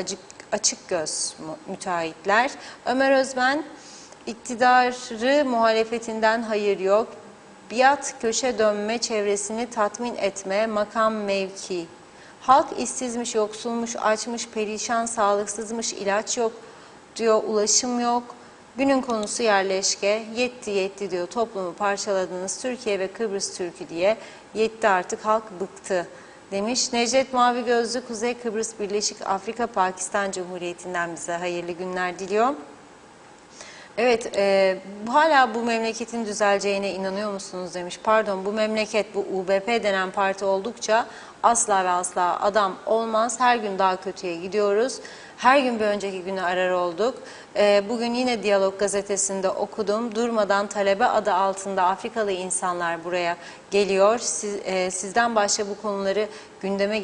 açık göz müteahhitler. Ömer Özben, iktidarı muhalefetinden hayır yok. Biat, köşe dönme, çevresini tatmin etme, makam mevki. Halk işsizmiş, yoksulmuş, açmış, perişan, sağlıksızmış, ilaç yok diyor, ulaşım yok. Günün konusu yerleşke, yetti diyor, toplumu parçaladınız, Türkiye ve Kıbrıs Türk'ü diye, yetti artık, halk bıktı demiş. Necdet Mavi Gözlü, Kuzey Kıbrıs Birleşik Afrika Pakistan Cumhuriyeti'nden bize hayırlı günler diliyor. Evet, hala bu memleketin düzeleceğine inanıyor musunuz demiş. Pardon, bu memleket, bu UBP denen parti oldukça asla ve asla adam olmaz. Her gün daha kötüye gidiyoruz. Her gün bir önceki günü arar olduk. Bugün yine Diyalog gazetesinde okudum. Durmadan talebe adı altında Afrikalı insanlar buraya geliyor. Sizden başka bu konuları gündeme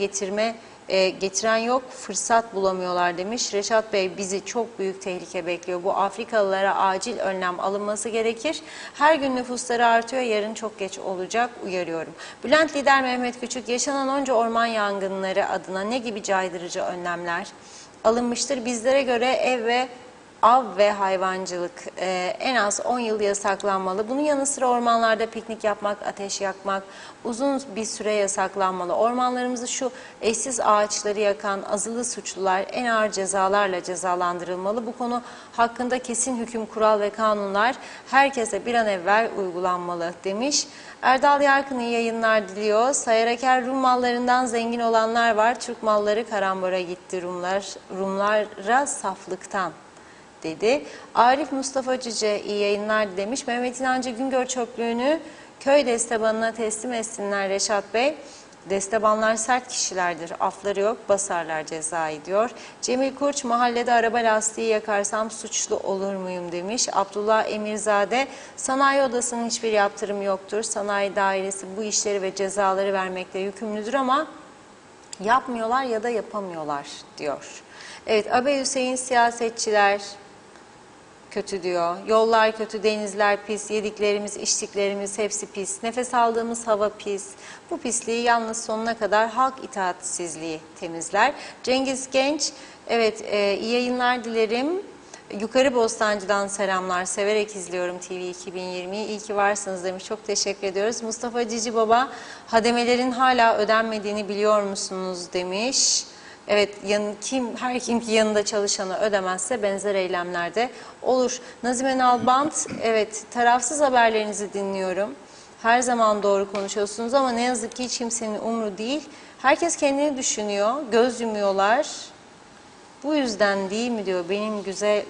getiren yok, fırsat bulamıyorlar demiş. Reşat Bey, bizi çok büyük tehlike bekliyor. Bu Afrikalılara acil önlem alınması gerekir. Her gün nüfusları artıyor, yarın çok geç olacak, uyarıyorum. Bülent Lider Mehmet Küçük, yaşanan onca orman yangınları adına ne gibi caydırıcı önlemler alınmıştır? Bizlere göre av ve hayvancılık en az 10 yıl yasaklanmalı. Bunun yanı sıra ormanlarda piknik yapmak, ateş yakmak uzun bir süre yasaklanmalı. Ormanlarımızı şu eşsiz ağaçları yakan azılı suçlular en ağır cezalarla cezalandırılmalı. Bu konu hakkında kesin hüküm, kural ve kanunlar herkese bir an evvel uygulanmalı demiş. Erdal Yarkın iyi yayınlar diliyor. Sayaraker Rum mallarından zengin olanlar var. Türk malları karambora gitti Rumlara saflıktan dedi. Arif Mustafa Cüce iyi yayınlar demiş. Mehmet İnancı Güngör çöplüğünü köy destebanına teslim etsinler Reşat Bey. Destebanlar sert kişilerdir. Afları yok, basarlar cezayı diyor. Cemil Kurç, mahallede araba lastiği yakarsam suçlu olur muyum demiş. Abdullah Emirzade, sanayi odasının hiçbir yaptırımı yoktur. Sanayi dairesi bu işleri ve cezaları vermekle yükümlüdür ama yapmıyorlar ya da yapamıyorlar diyor. Evet, Abey Hüseyin, siyasetçiler kötü diyor. Yollar kötü, denizler pis, yediklerimiz, içtiklerimiz hepsi pis. Nefes aldığımız hava pis. Bu pisliği yalnız sonuna kadar halk itaatsizliği temizler. Cengiz Genç, evet iyi yayınlar dilerim. Yukarı Bostancı'dan selamlar. Severek izliyorum TV 2020'yi. İyi ki varsınız demiş. Çok teşekkür ediyoruz. Mustafa Cici Baba, hademelerin hala ödenmediğini biliyor musunuz demiş. Evet, her kim ki yanında çalışanı ödemezse benzer eylemlerde olur. Nazime Nalbant, evet tarafsız haberlerinizi dinliyorum. Her zaman doğru konuşuyorsunuz ama ne yazık ki hiç kimsenin umru değil. Herkes kendini düşünüyor, göz yumuyorlar. Bu yüzden değil mi diyor, benim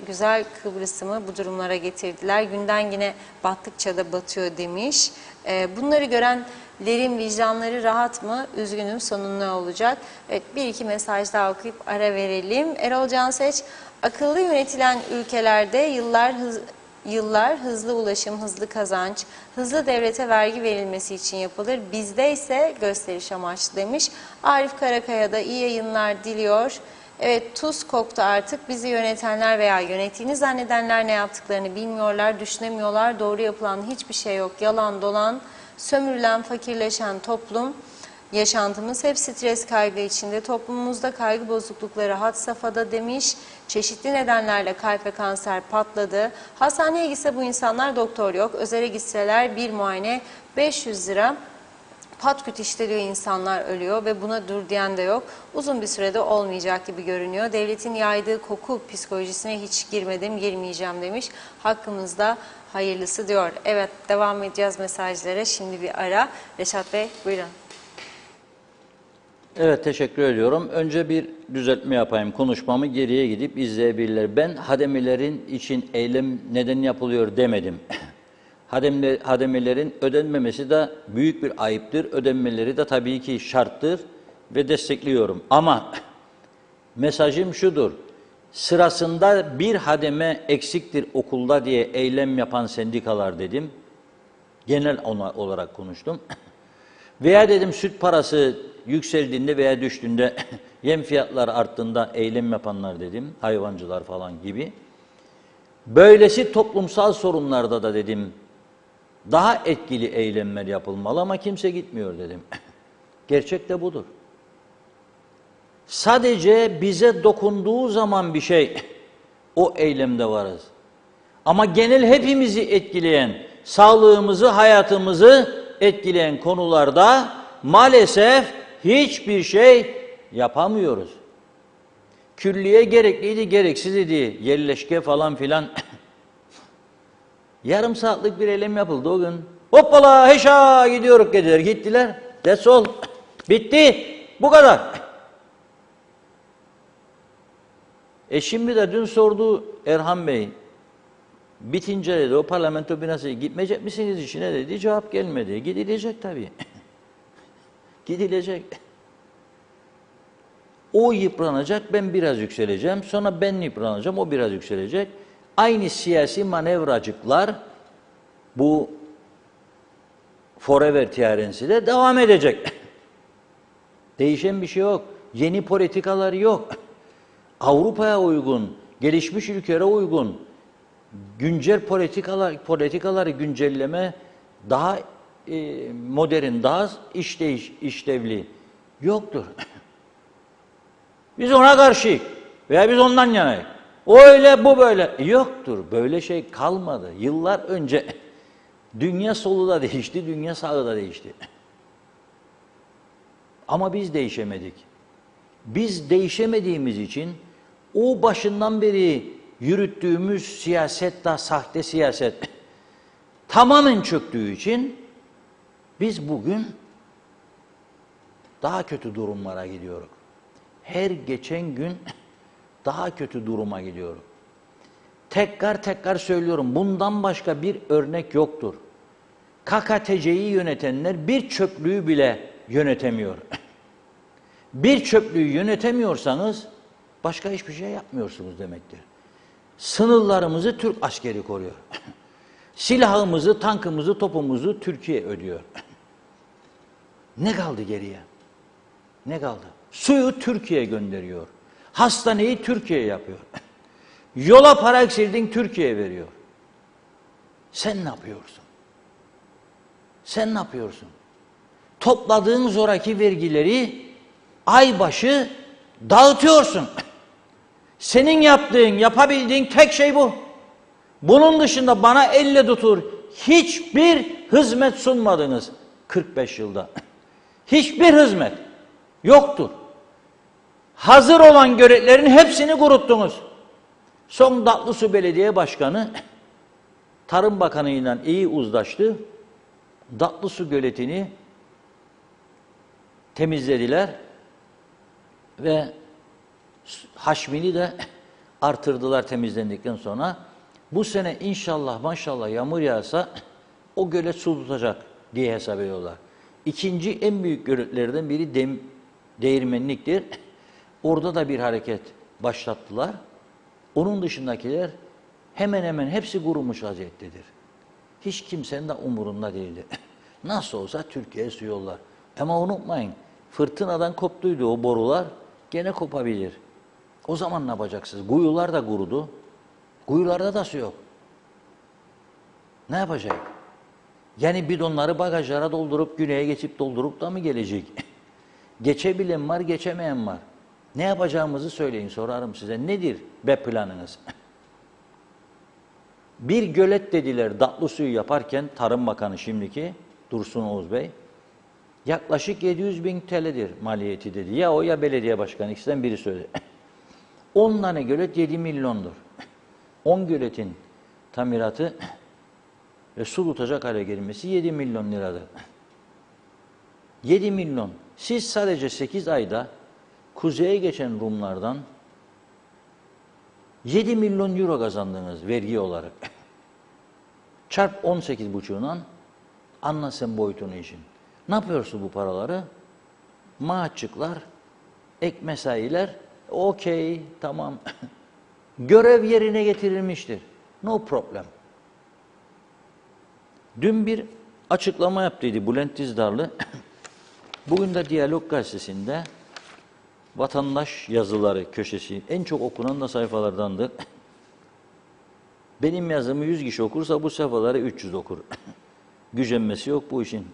güzel Kıbrıs'ımı bu durumlara getirdiler. Günden güne battıkça da batıyor demiş. Bunları görenlerin vicdanları rahat mı? Üzgünüm, sonu ne olacak? Evet, bir iki mesaj daha okuyup ara verelim. Erol Canseç, akıllı yönetilen ülkelerde yıllar hızlı ulaşım, hızlı kazanç, hızlı devlete vergi verilmesi için yapılır. Bizde ise gösteriş amaçlı demiş. Arif Karakaya da iyi yayınlar diliyor. Evet, tuz koktu artık. Bizi yönetenler veya yönettiğini zannedenler ne yaptıklarını bilmiyorlar, düşünemiyorlar. Doğru yapılan hiçbir şey yok. Yalan dolan, sömürülen, fakirleşen toplum. Yaşantımız hep stres, kaygı içinde. Toplumumuzda kaygı bozuklukları had safhada demiş. Çeşitli nedenlerle kalp ve kanser patladı. Hastaneye gitse bu insanlar doktor yok. Özele gitseler bir muayene 500 lira. Patküt işleniyor, insanlar ölüyor ve buna dur diyen de yok. Uzun bir sürede olmayacak gibi görünüyor. Devletin yaydığı koku psikolojisine hiç girmeyeceğim demiş. Hakkımızda hayırlısı diyor. Evet, devam edeceğiz mesajlara. Şimdi bir ara. Reşat Bey, buyurun. Evet, teşekkür ediyorum. Önce bir düzeltme yapayım. Konuşmamı geriye gidip izleyebilirler. Ben hademelerin için eylem neden yapılıyor demedim. Hademelerin ödenmemesi de büyük bir ayıptır. Ödenmeleri de tabii ki şarttır ve destekliyorum. Ama mesajım şudur. Sırasında bir hademe eksiktir okulda diye eylem yapan sendikalar dedim. Genel olarak konuştum. Veya dedim süt parası yükseldiğinde veya düştüğünde yem fiyatları arttığında eylem yapanlar dedim. Hayvancılar falan gibi. Böylesi toplumsal sorunlarda da dedim daha etkili eylemler yapılmalı ama kimse gitmiyor dedim. Gerçek de budur. Sadece bize dokunduğu zaman bir şey o eylemde varız. Ama genel hepimizi etkileyen, sağlığımızı, hayatımızı etkileyen konularda maalesef hiçbir şey yapamıyoruz. Külliye gerekliydi, gereksiz idi, yerleşke falan filan. Yarım saatlik bir eylem yapıldı o gün. Hoppala heşa gidiyoruz dediler. Gittiler. That's all. Bitti. Bu kadar. Şimdi de dün sordu Erhan Bey. Bitince dedi o parlamento binası gitmeyecek misiniz işine dedi. Cevap gelmedi. Gidilecek tabii. Gidilecek. O yıpranacak, ben biraz yükseleceğim. Sonra ben yıpranacağım, o biraz yükselecek. Aynı siyasi manevracıklar bu forever tiyarensi de devam edecek. Değişen bir şey yok. Yeni politikalar yok. Avrupa'ya uygun, gelişmiş ülkelere uygun, güncel politikaları güncelleme, daha modern, daha işlevli yoktur. Biz ona karşıyız veya biz ondan yanayız. O öyle, bu böyle. Yoktur. Böyle şey kalmadı. Yıllar önce dünya solu da değişti, dünya sağı da değişti. Ama biz değişemedik. Biz değişemediğimiz için o başından beri yürüttüğümüz siyaset da sahte siyaset tamamen çöktüğü için biz bugün daha kötü durumlara gidiyoruz. Her geçen gün daha kötü duruma gidiyoruz. Tekrar söylüyorum, bundan başka bir örnek yoktur. KKTC'yi yönetenler bir çöplüğü bile yönetemiyor. Bir çöplüğü yönetemiyorsanız başka hiçbir şey yapmıyorsunuz demektir. Sınırlarımızı Türk askeri koruyor. Silahımızı, tankımızı, topumuzu Türkiye ödüyor. Ne kaldı geriye? Ne kaldı? Suyu Türkiye gönderiyor. Hastaneyi Türkiye yapıyor. Yola para eksildiğin Türkiye veriyor. Sen ne yapıyorsun? Sen ne yapıyorsun? Topladığın zoraki vergileri ay başı dağıtıyorsun. Senin yaptığın, yapabildiğin tek şey bu. Bunun dışında bana elle tutur hiçbir hizmet sunmadınız 45 yılda. Hiçbir hizmet yoktur. Hazır olan göletlerin hepsini kuruttunuz. Son Datlısu Belediye Başkanı Tarım Bakanı ile iyi uzlaştı. Datlısu göletini temizlediler ve haşmini de artırdılar temizlendikten sonra. Bu sene inşallah maşallah yağmur yağsa o gölet su tutacak diye hesap ediyorlar. İkinci en büyük göletlerden biri Değirmenlik'tir. Orada da bir hareket başlattılar. Onun dışındakiler hemen hemen hepsi kurumuş vaziyettedir. Hiç kimsenin de umurunda değildir. Nasıl olsa Türkiye'ye su yollar. Ama unutmayın, fırtınadan koptuydu o borular, gene kopabilir. O zaman ne yapacaksınız? Kuyular da kurudu. Kuyularda da su yok. Ne yapacak? Yani bidonları bagajlara doldurup güneye geçip doldurup da mı gelecek? Geçebilen var, geçemeyen var. Ne yapacağımızı söyleyin, sorarım size. Nedir B planınız? Bir gölet dediler Datlısu'yu yaparken Tarım Bakanı şimdiki Dursun Oğuz Bey. Yaklaşık 700.000 TL'dir maliyeti dedi. Ya o ya belediye başkanı, ikisinden biri söyledi. 10 tane gölet 7 milyondur. 10 göletin tamiratı ve su tutacak hale gelmesi 7 milyon liradır. 7 milyon. Siz sadece 8 ayda kuzeye geçen Rumlardan 7 milyon euro kazandınız vergi olarak. Çarp 18,5'undan anla sen boyutunu için. Ne yapıyorsun bu paraları? Maaşçıklar, ek mesailer, okey, tamam. Görev yerine getirilmiştir. No problem. Dün bir açıklama yaptıydı Bülent Dizdarlı. Bugün de Diyalog Gazetesi'nde Vatandaş Yazıları köşesi en çok okunan da sayfalardandır. Benim yazımı 100 kişi okursa bu sayfaları 300 okur. Gücenmesi yok bu işin.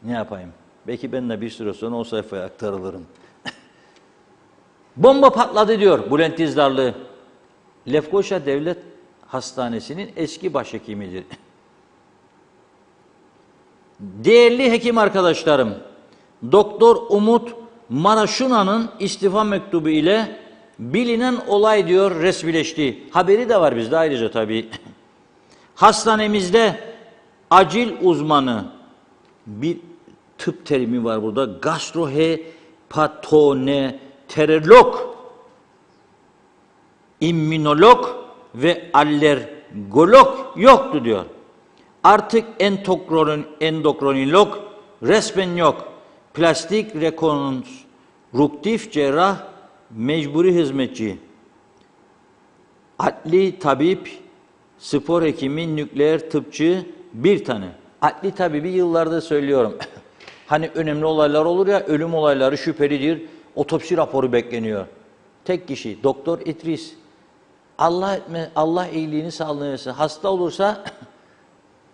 Ne yapayım? Belki ben de bir süre sonra o sayfaya aktarılırım. Bomba patladı diyor Bülent Dizdarlı. Lefkoşa Devlet Hastanesi'nin eski başhekimidir. Değerli hekim arkadaşlarım, Doktor Umut Maraşuna'nın istifa mektubu ile bilinen olay diyor resmileşti. Haberi de var bizde ayrıca tabii. Hastanemizde acil uzmanı, bir tıp terimi var burada, gastrohepatoenterolog, immünolog ve alergolog yoktu diyor. Artık endokrinolog resmen yok. Plastik ruktif cerrah, mecburi hizmetçi, adli tabip, spor hekimi, nükleer tıpçı, bir tane. Adli tabibi yıllardır söylüyorum. Hani önemli olaylar olur ya, ölüm olayları şüphelidir, otopsi raporu bekleniyor. Tek kişi, Doktor İdris. Allah iyiliğini sağlığını versin. Hasta olursa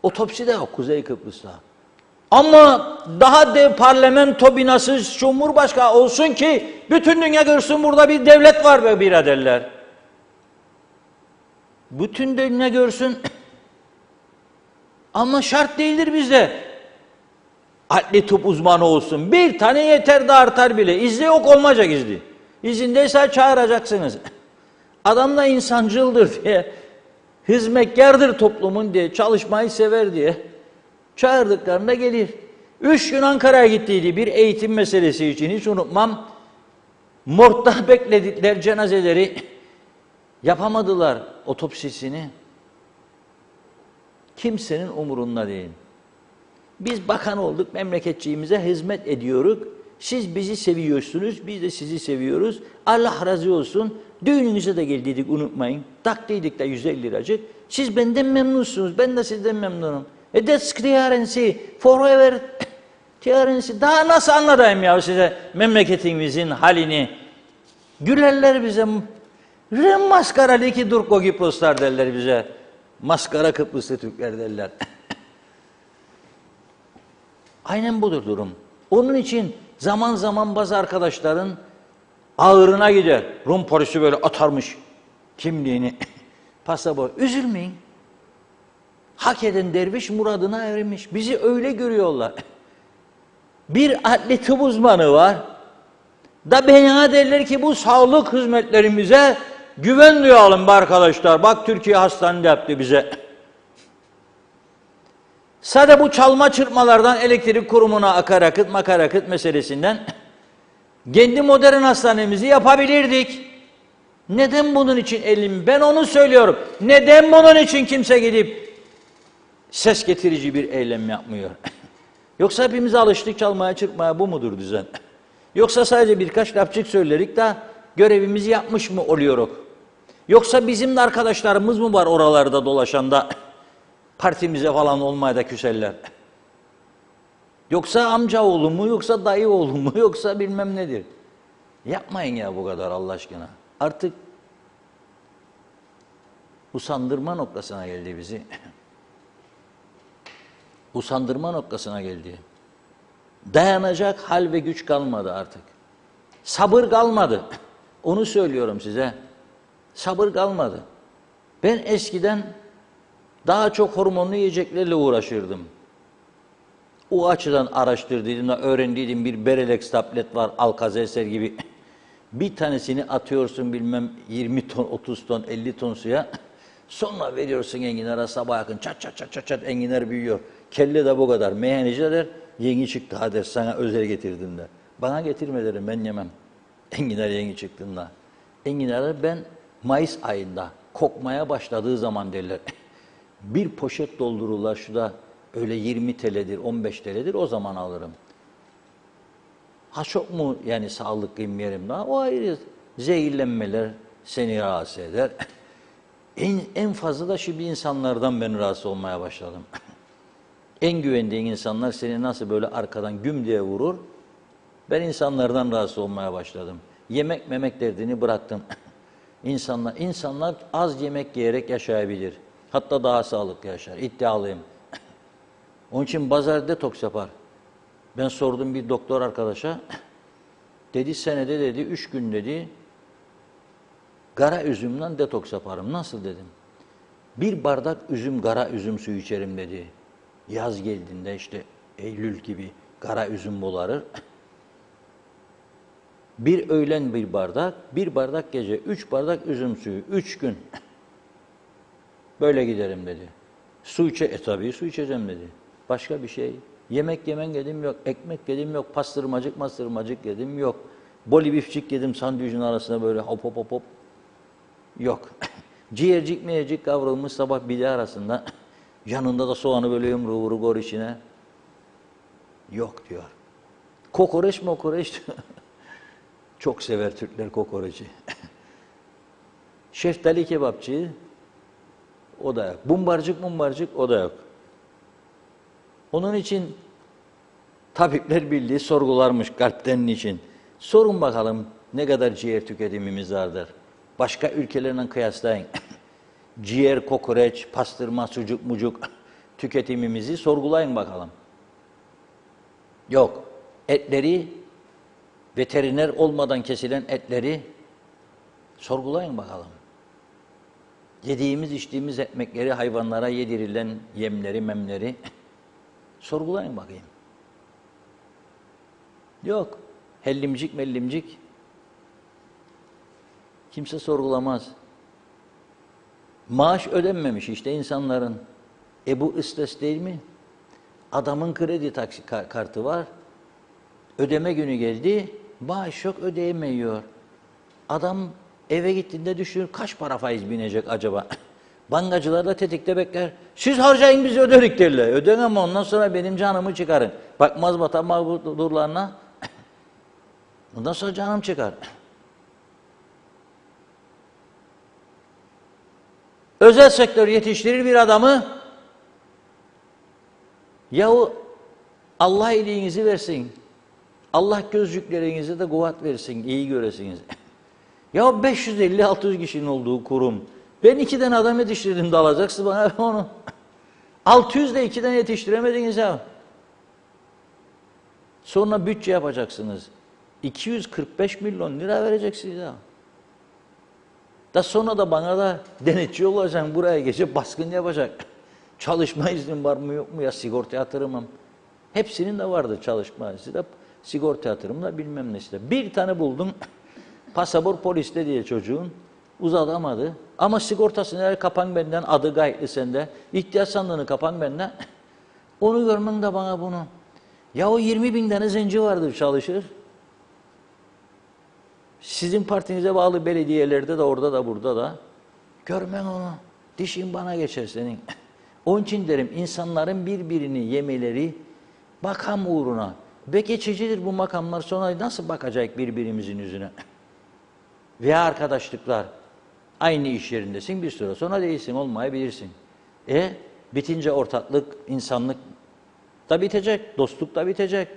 otopsi de yok Kuzey Kıbrıs'ta. Ama daha dev parlamento binası Cumhurbaşkanı olsun ki bütün dünya görsün burada bir devlet var be biraderler. Bütün dünya görsün. Ama şart değildir bizde. Adli tıp uzmanı olsun. Bir tane yeter de artar bile. İzni yok olmayacak izni. İzindeyse çağıracaksınız. Adam da insancıldır diye, hizmetkardır toplumun diye, çalışmayı sever diye çağırdıklarında gelir. 3 gün Ankara'ya gittiydi bir eğitim meselesi için, hiç unutmam. Morgda beklediler cenazeleri, yapamadılar otopsisini. Kimsenin umurunda değil. Biz bakan olduk, memleketçiğimize hizmet ediyoruz. Siz bizi seviyorsunuz, biz de sizi seviyoruz. Allah razı olsun. Düğününüze de geldiydik, unutmayın. Taktıydık da 150 liracık. Siz benden memnunsunuz, ben de sizden memnunum. That's clearance, forever clearance. Daha nasıl anlatayım ya size memleketimizin halini? Gülerler bize. Maskaralı ki Durko Kiproslar derler bize. Maskara Kıbrıslı Türkler derler. Aynen budur durum. Onun için zaman zaman bazı arkadaşların ağırına gider. Rum polisi böyle atarmış kimliğini, pasaport. Üzülmeyin. Hak eden derviş muradına ermiş. Bizi öyle görüyorlar. Bir adli tıp uzmanı var. Da bana derler ki bu sağlık hizmetlerimize güven duyalım be arkadaşlar. Bak Türkiye hastanede yaptı bize. Sadece bu çalma çırpmalardan, elektrik kurumuna akaryakıt makaryakıt meselesinden kendi modern hastanemizi yapabilirdik. Neden bunun için elim? Ben onu söylüyorum. Neden bunun için kimse gidip ses getirici bir eylem yapmıyor? Yoksa hepimiz alıştık çalmaya çırpmaya, bu mudur düzen? Yoksa sadece birkaç lafçık söylerik de görevimizi yapmış mı oluyoruz? Yoksa bizim de arkadaşlarımız mı var oralarda dolaşan da partimize falan olmaya da küseller? Yoksa amca oğlu mu, yoksa dayı oğlu mu, yoksa bilmem nedir? Yapmayın ya bu kadar Allah aşkına. Artık usandırma noktasına geldi bizi. Usandırma noktasına geldi. Dayanacak hal ve güç kalmadı artık. Sabır kalmadı. Onu söylüyorum size. Sabır kalmadı. Ben eskiden daha çok hormonlu yiyeceklerle uğraşırdım. O açıdan araştırdıydım da öğrendiydim, bir Berelex tablet var, Alka-Seltzer gibi. Bir tanesini atıyorsun bilmem 20 ton, 30 ton, 50 ton suya. Sonra veriyorsun enginara, sabah yakın çat çat çat çat çat enginar büyüyor. Kelle de bu kadar. Meyhaneci der, yeni çıktı hadi sana özel getirdim der. Bana getirme derim, ben yemem. Enginar yeni çıktığında. Enginarı ben Mayıs ayında kokmaya başladığı zaman derler. Bir poşet doldururlar şurada, öyle 20 TL'dir, 15 TL'dir, o zaman alırım. Ha çok mu yani sağlıklıyım yerim daha? O ayrı. Zehirlenmeler seni rahatsız eder. En fazla da şimdi insanlardan ben rahatsız olmaya başladım. En güvendiğin insanlar seni nasıl böyle arkadan güm diye vurur. Ben insanlardan rahatsız olmaya başladım. Yemek memek derdini bıraktım. İnsanlar az yemek yiyerek yaşayabilir. Hatta daha sağlıklı yaşar. İddialıyım. Onun için bazar detoks yapar. Ben sordum bir doktor arkadaşa. Dedi senede dedi 3 gün dedi kara üzümden detoks yaparım. Nasıl dedim. Bir bardak üzüm, kara üzüm suyu içerim dedi. Yaz geldiğinde işte Eylül gibi kara üzüm bularır. Bir öğlen bir bardak gece, 3 bardak üzüm suyu, 3 gün. Böyle giderim dedi. Tabii su içeceğim dedi. Başka bir şey. Yemek yemen yedim yok, ekmek yedim yok, pastırmacık yedim yok. Boli bifçik yedim sandviçin arasında böyle hop hop hop hop. Yok. Ciğercik meyercik kavrulmuş sabah bile arasında. Yanında da soğanı böyle yumru gor içine. Yok diyor. Kokoreç mokoreç diyor. Çok sever Türkler kokoreci. Şeftali kebapçı, o da yok. Bumbarcık o da yok. Onun için Tabipler Birliği sorgularmış kalpten için. Sorun bakalım ne kadar ciğer tüketimimiz vardır. Başka ülkelerle kıyaslayın. Ciğer, kokoreç, pastırma, sucuk, mucuk tüketimimizi sorgulayın bakalım. Yok. Etleri, veteriner olmadan kesilen etleri sorgulayın bakalım. Yediğimiz, içtiğimiz ekmekleri, hayvanlara yedirilen yemleri, memleri sorgulayın bakayım. Yok. Hellimcik mellimcik kimse sorgulamaz. Maaş ödenmemiş işte insanların. Bu ıstes değil mi? Adamın kredi taksi kartı var. Ödeme günü geldi. Maaş yok, ödeyemiyor. Adam eve gittiğinde düşünür kaç para faiz binecek acaba? Bankacılar da tetikte bekler. Siz harcayın biz öderik derler. Öden ama ondan sonra benim canımı çıkarın. Bakmaz batan mağdurlarına. Ondan sonra canım çıkar. Özel sektör yetiştirir bir adamı. Yahu Allah iyiliğinizi versin. Allah gözcüklerinize de kuvvet versin, iyi göresiniz. Ya 550-600 kişinin olduğu kurum. Ben 2 tane adam yetiştirdim de alacaksın bana onu. 600 de 2'den yetiştiremediniz ya. Sonra bütçe yapacaksınız. 245 milyon lira vereceksiniz ya. Da sonra da bana da denetçi olacaksın, buraya geçip baskın yapacak. Çalışma iznin var mı yok mu ya, sigorta yatırımım. Hepsinin de vardı çalışma izni de, sigorta yatırımla bilmem ne işte. Bir tane buldum, pasaport poliste diye çocuğun, uzatamadı. Ama sigortasını kapan benden, adı kayıtlı sende, ihtiyaç sandığını kapan benden. Onu görmen de bana bunu. Ya o 20 bin tane zenci vardır çalışır. Sizin partinize bağlı belediyelerde de orada da burada da. Görmen onu. Dişin bana geçer senin. Onun için derim insanların birbirini yemeleri makam uğruna. Ve geçicidir bu makamlar, sonra nasıl bakacak birbirimizin yüzüne? Veya arkadaşlıklar. Aynı iş yerindesin, bir süre sonra değilsin, olmayabilirsin. Bitince ortaklık, insanlık da bitecek, dostluk da bitecek.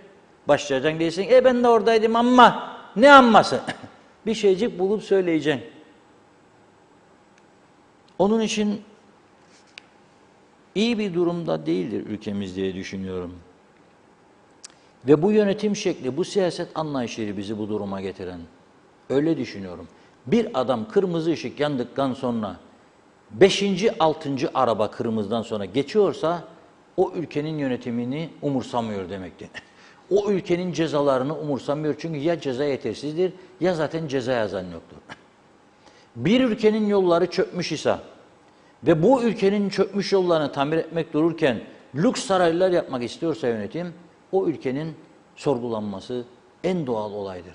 Başlayacaksın değilsin, ben de oradaydım ama ne amması? Bir şeycik bulup söyleyeceksin. Onun için iyi bir durumda değildir ülkemiz diye düşünüyorum. Ve bu yönetim şekli, bu siyaset anlayışları bizi bu duruma getiren. Öyle düşünüyorum. Bir adam kırmızı ışık yandıktan sonra 5. 6. araba kırmızıdan sonra geçiyorsa o ülkenin yönetimini umursamıyor demektir. O ülkenin cezalarını umursamıyor çünkü ya ceza yetersizdir ya zaten ceza yazan yoktur. Bir ülkenin yolları çökmüş ise ve bu ülkenin çökmüş yollarını tamir etmek dururken lüks saraylar yapmak istiyorsa yönetim, o ülkenin sorgulanması en doğal olaydır.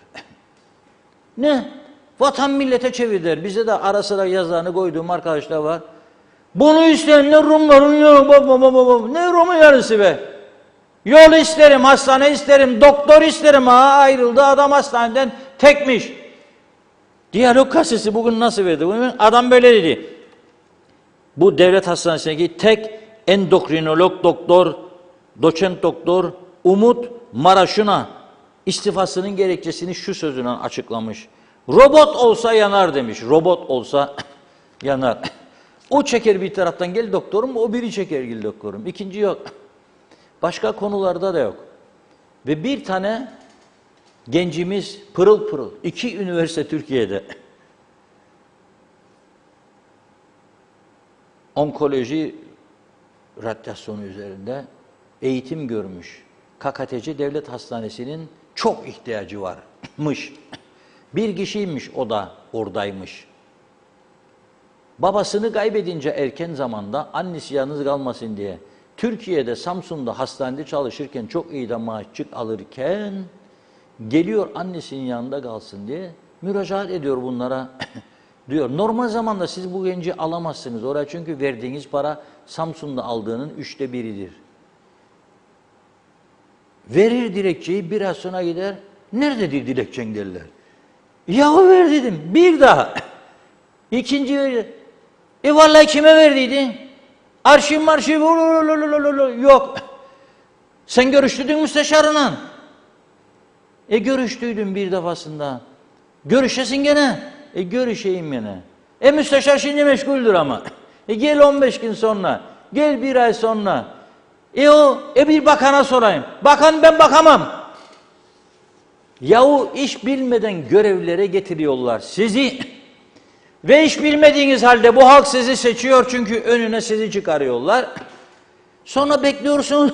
Ne? Vatan millete çevirdiler. Bize de ara sıra yazılarını koyduğum arkadaşlar var. Bunu isteyenler Rumların yolu. Ne Rum'un yarısı be? Yol isterim, hastane isterim, doktor isterim. Ayrıldı adam hastaneden tekmiş. Diyalog gazetesi bugün nasıl verdi? Adam böyle dedi. Bu devlet hastanesindeki tek endokrinolog doktor, doçent doktor Umut Maraşuna istifasının gerekçesini şu sözüyle açıklamış. Robot olsa yanar demiş. Robot olsa yanar. O çeker bir taraftan gel doktorum, o biri çeker gel doktorum. İkinci yok. Başka konularda da yok. Ve bir tane gencimiz pırıl pırıl, 2 üniversite Türkiye'de onkoloji radyasyonu üzerinde eğitim görmüş. KKTC Devlet Hastanesi'nin çok ihtiyacı varmış. Bir kişiymiş o da oradaymış. Babasını kaybedince erken zamanda annesi yalnız kalmasın diye Türkiye'de Samsun'da hastanede çalışırken çok iyi de maaşçık alırken geliyor annesinin yanında kalsın diye müracaat ediyor bunlara. Diyor normal zamanda siz bu genci alamazsınız oraya çünkü verdiğiniz para Samsun'da aldığının 1/3'idir. Verir dilekçeyi biraz sonra gider nerededir dilekçen derler. Yahu ver dedim. Bir daha. İkinci verdi. Vallahi kime verdiydin? Arşiv marşiv yok. Sen görüştüydün müsteşarla. Görüştüydüm bir defasında. Görüşesin gene. Görüşeyim gene. Müsteşar şimdi meşguldür ama. Gel 15 gün sonra. Gel bir ay sonra. Bir bakana sorayım. Bakan ben bakamam. Yahu iş bilmeden görevlere getiriyorlar sizi. Ve iş bilmediğiniz halde bu halk sizi seçiyor çünkü önüne sizi çıkarıyorlar. Sonra bekliyorsunuz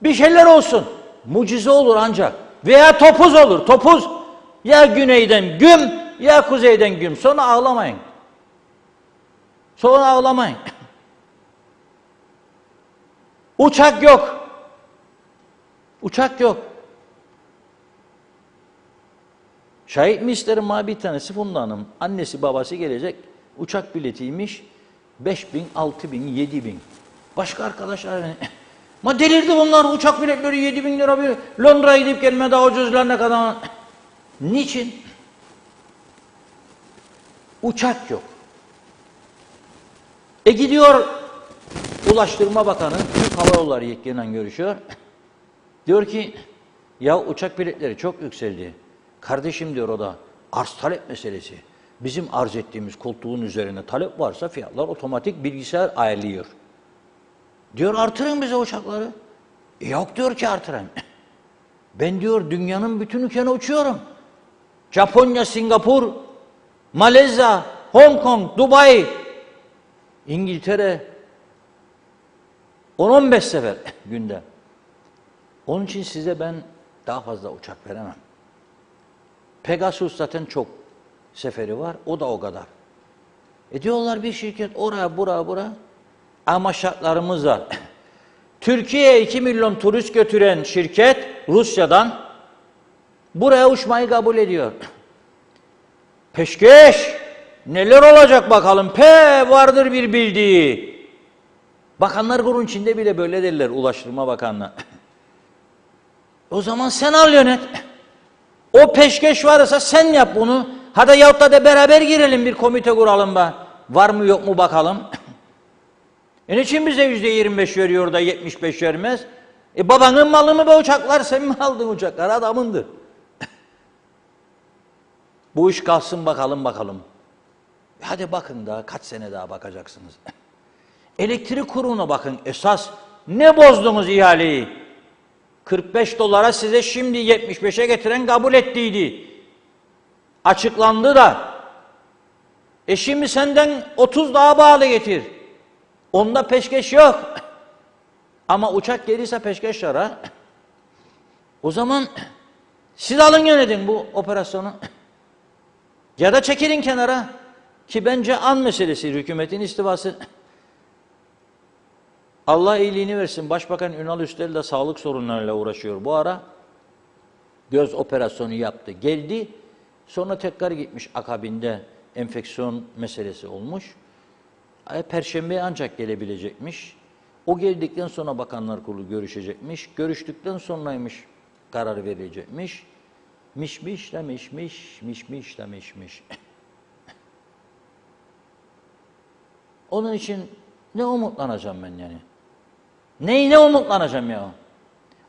bir şeyler olsun. Mucize olur ancak. Veya topuz olur, topuz. Ya güneyden güm ya kuzeyden güm. Sonra ağlamayın. Sonra ağlamayın. Uçak yok. Uçak yok. Şahit mi isterim ha bir tanesi Funda Hanım. Annesi babası gelecek. Uçak biletiymiş. 5.000, 6.000, 7.000. Başka arkadaşlar ma delirdi bunlar. Uçak biletleri 7.000 lira bir. Londra'ya gidip gelme daha ucuzlar ne kadar. Niçin? Uçak yok. Gidiyor Ulaştırma Bakanı Türk Hava Yolları yetkiliyle görüşüyor. Diyor ki ya uçak biletleri çok yükseldi. Kardeşim diyor o da arz talep meselesi. Bizim arz ettiğimiz koltuğun üzerine talep varsa fiyatlar otomatik bilgisayar ayarlıyor. Diyor artırın bize uçakları. Yok diyor ki artırın. Ben diyor dünyanın bütün ülkelerine uçuyorum. Japonya, Singapur, Malezya, Hong Kong, Dubai, İngiltere 10-15 sefer günde. Onun için size ben daha fazla uçak veremem. Pegasus zaten çok seferi var. O da o kadar. Diyorlar bir şirket oraya buraya. Ama şartlarımız var. Türkiye'ye 2 milyon turist götüren şirket Rusya'dan buraya uçmayı kabul ediyor. Peşkeş. Neler olacak bakalım. Vardır bir bildiği. Bakanlar Kurulu'nun içinde bile böyle derler Ulaştırma Bakanlığı. O zaman sen al yönet. O peşkeş varsa sen yap bunu. Hadi yahut da beraber girelim bir komite kuralım be. Var mı yok mu bakalım. Niçin bize %25 veriyor da 75 vermez? Babanın malı mı be uçaklar? Sen mi aldın uçaklar? Adamındır. Bu iş kalsın bakalım. Hadi bakın daha kaç sene daha bakacaksınız. Elektrik kuruna bakın. Esas ne bozdunuz ihaleyi? 45 dolara size şimdi 75'e getiren kabul ettiydi. Açıklandı da. Şimdi senden 30 daha bağlı getir. Onda peşkeş yok. Ama uçak gelirse peşkeş var ha. O zaman siz alın yönetin bu operasyonu. Ya da çekilin kenara. Ki bence an meselesi hükümetin istivası. Allah iyiliğini versin. Başbakan Ünal Üstel de sağlık sorunlarıyla uğraşıyor bu ara. Göz operasyonu yaptı. Geldi. Sonra tekrar gitmiş akabinde enfeksiyon meselesi olmuş. Perşembeye ancak gelebilecekmiş. O geldikten sonra Bakanlar Kurulu görüşecekmiş. Görüştükten sonraymış karar verilecekmiş. Mişmiş. Onun için ne umutlanacağım ben yani? Ne umutlanacağım ya?